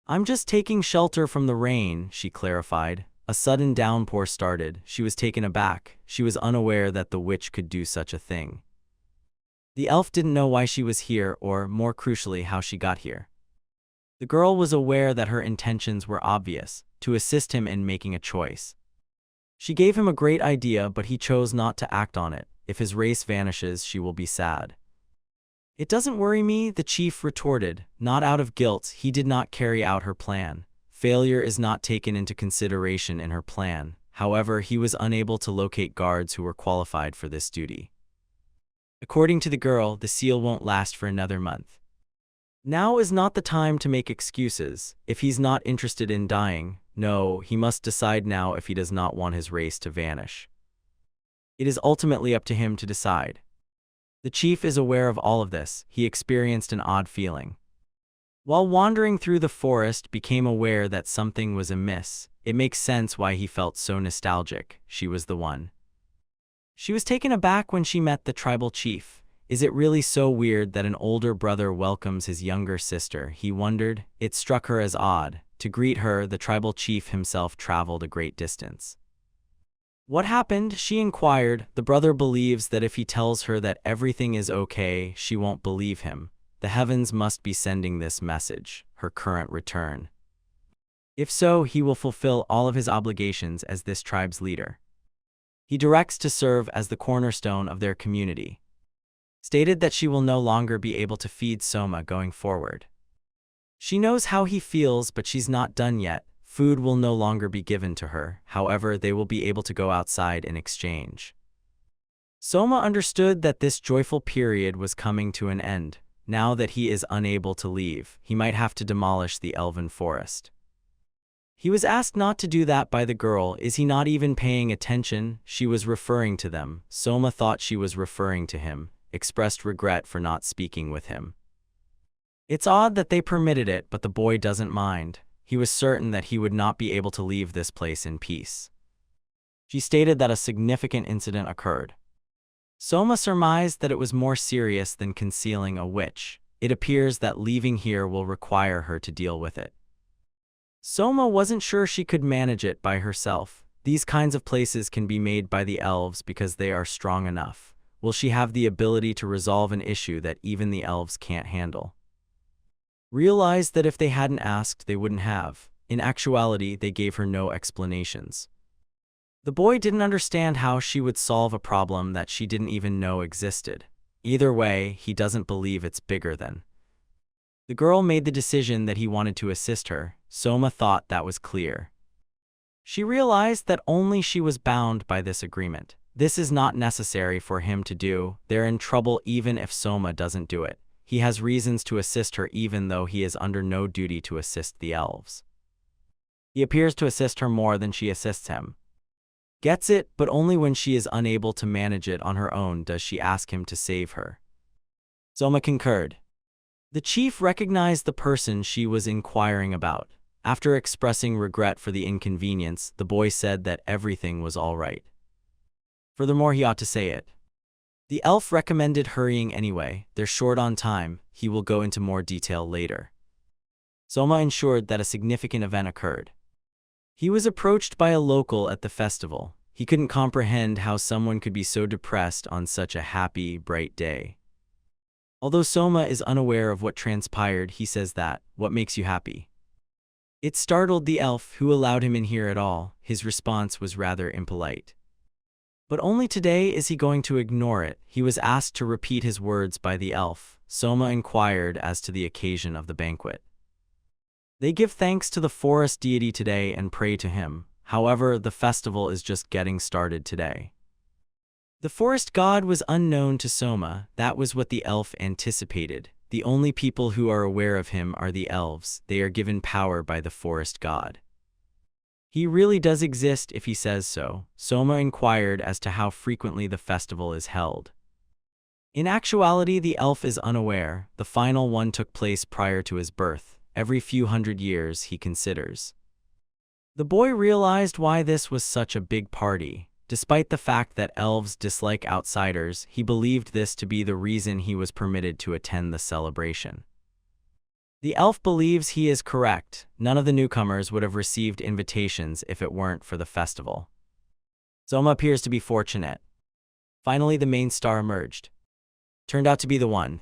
"I'm just taking shelter from the rain," she clarified. A sudden downpour started. She was taken aback. She was unaware that the witch could do such a thing. The elf didn't know why she was here, or, more crucially, how she got here. The girl was aware that her intentions were obvious, to assist him in making a choice. She gave him a great idea, but he chose not to act on it. If his race vanishes, she will be sad. "It doesn't worry me," the chief retorted. Not out of guilt, he did not carry out her plan. Failure is not taken into consideration in her plan. However, he was unable to locate guards who were qualified for this duty. According to the girl, the seal won't last for another month. Now is not the time to make excuses. If he's not interested in dying, no, he must decide now if he does not want his race to vanish. It is ultimately up to him to decide. The chief is aware of all of this. He experienced an odd feeling. While wandering through the forest, became aware that something was amiss. It makes sense why he felt so nostalgic. She was the one. She was taken aback when she met the tribal chief. Is it really so weird that an older brother welcomes his younger sister? He wondered. It struck her as odd. To greet her, the tribal chief himself traveled a great distance. "What happened?" she inquired. The brother believes that if he tells her that everything is okay, she won't believe him. The heavens must be sending this message, her current return. If so, he will fulfill all of his obligations as this tribe's leader. He directs to serve as the cornerstone of their community. Stated that she will no longer be able to feed Soma going forward. She knows how he feels, but she's not done yet. Food will no longer be given to her. However, they will be able to go outside in exchange. Soma understood that this joyful period was coming to an end. Now that he is unable to leave, he might have to demolish the elven forest. He was asked not to do that by the girl. Is he not even paying attention? She was referring to them. Soma thought she was referring to him, expressed regret for not speaking with him. It's odd that they permitted it, but the boy doesn't mind. He was certain that he would not be able to leave this place in peace. She stated that a significant incident occurred. Soma surmised that it was more serious than concealing a witch. It appears that leaving here will require her to deal with it. Soma wasn't sure she could manage it by herself. These kinds of places can be made by the elves because they are strong enough. Will she have the ability to resolve an issue that even the elves can't handle? Realized that if they hadn't asked, they wouldn't have. In actuality, they gave her no explanations. The boy didn't understand how she would solve a problem that she didn't even know existed. Either way, he doesn't believe it's bigger than. The girl made the decision that he wanted to assist her. Soma thought that was clear. She realized that only she was bound by this agreement. This is not necessary for him to do. They're in trouble even if Soma doesn't do it. He has reasons to assist her even though he is under no duty to assist the elves. He appears to assist her more than she assists him. Gets it, but only when she is unable to manage it on her own does she ask him to save her. Soma concurred. The chief recognized the person she was inquiring about. After expressing regret for the inconvenience, the boy said that everything was all right. Furthermore, he ought to say it. The elf recommended hurrying anyway. They're short on time. He will go into more detail later. Soma ensured that a significant event occurred. He was approached by a local at the festival. He couldn't comprehend how someone could be so depressed on such a happy, bright day. Although Soma is unaware of what transpired, he says that, "What makes you happy?" It startled the elf, who allowed him in here at all. His response was rather impolite. But only today is he going to ignore it. He was asked to repeat his words by the elf. Soma inquired as to the occasion of the banquet. They give thanks to the forest deity today and pray to him. However, the festival is just getting started today. The forest god was unknown to Soma. That was what the elf anticipated. The only people who are aware of him are the elves. They are given power by the forest god. He really does exist if he says so. Soma inquired as to how frequently the festival is held. In actuality, the elf is unaware. The final one took place prior to his birth. Every few hundred years, he considers. The boy realized why this was such a big party. Despite the fact that elves dislike outsiders, he believed this to be the reason he was permitted to attend the celebration. The elf believes he is correct. None of the newcomers would have received invitations if it weren't for the festival. Soma appears to be fortunate. Finally, the main star emerged. Turned out to be the one.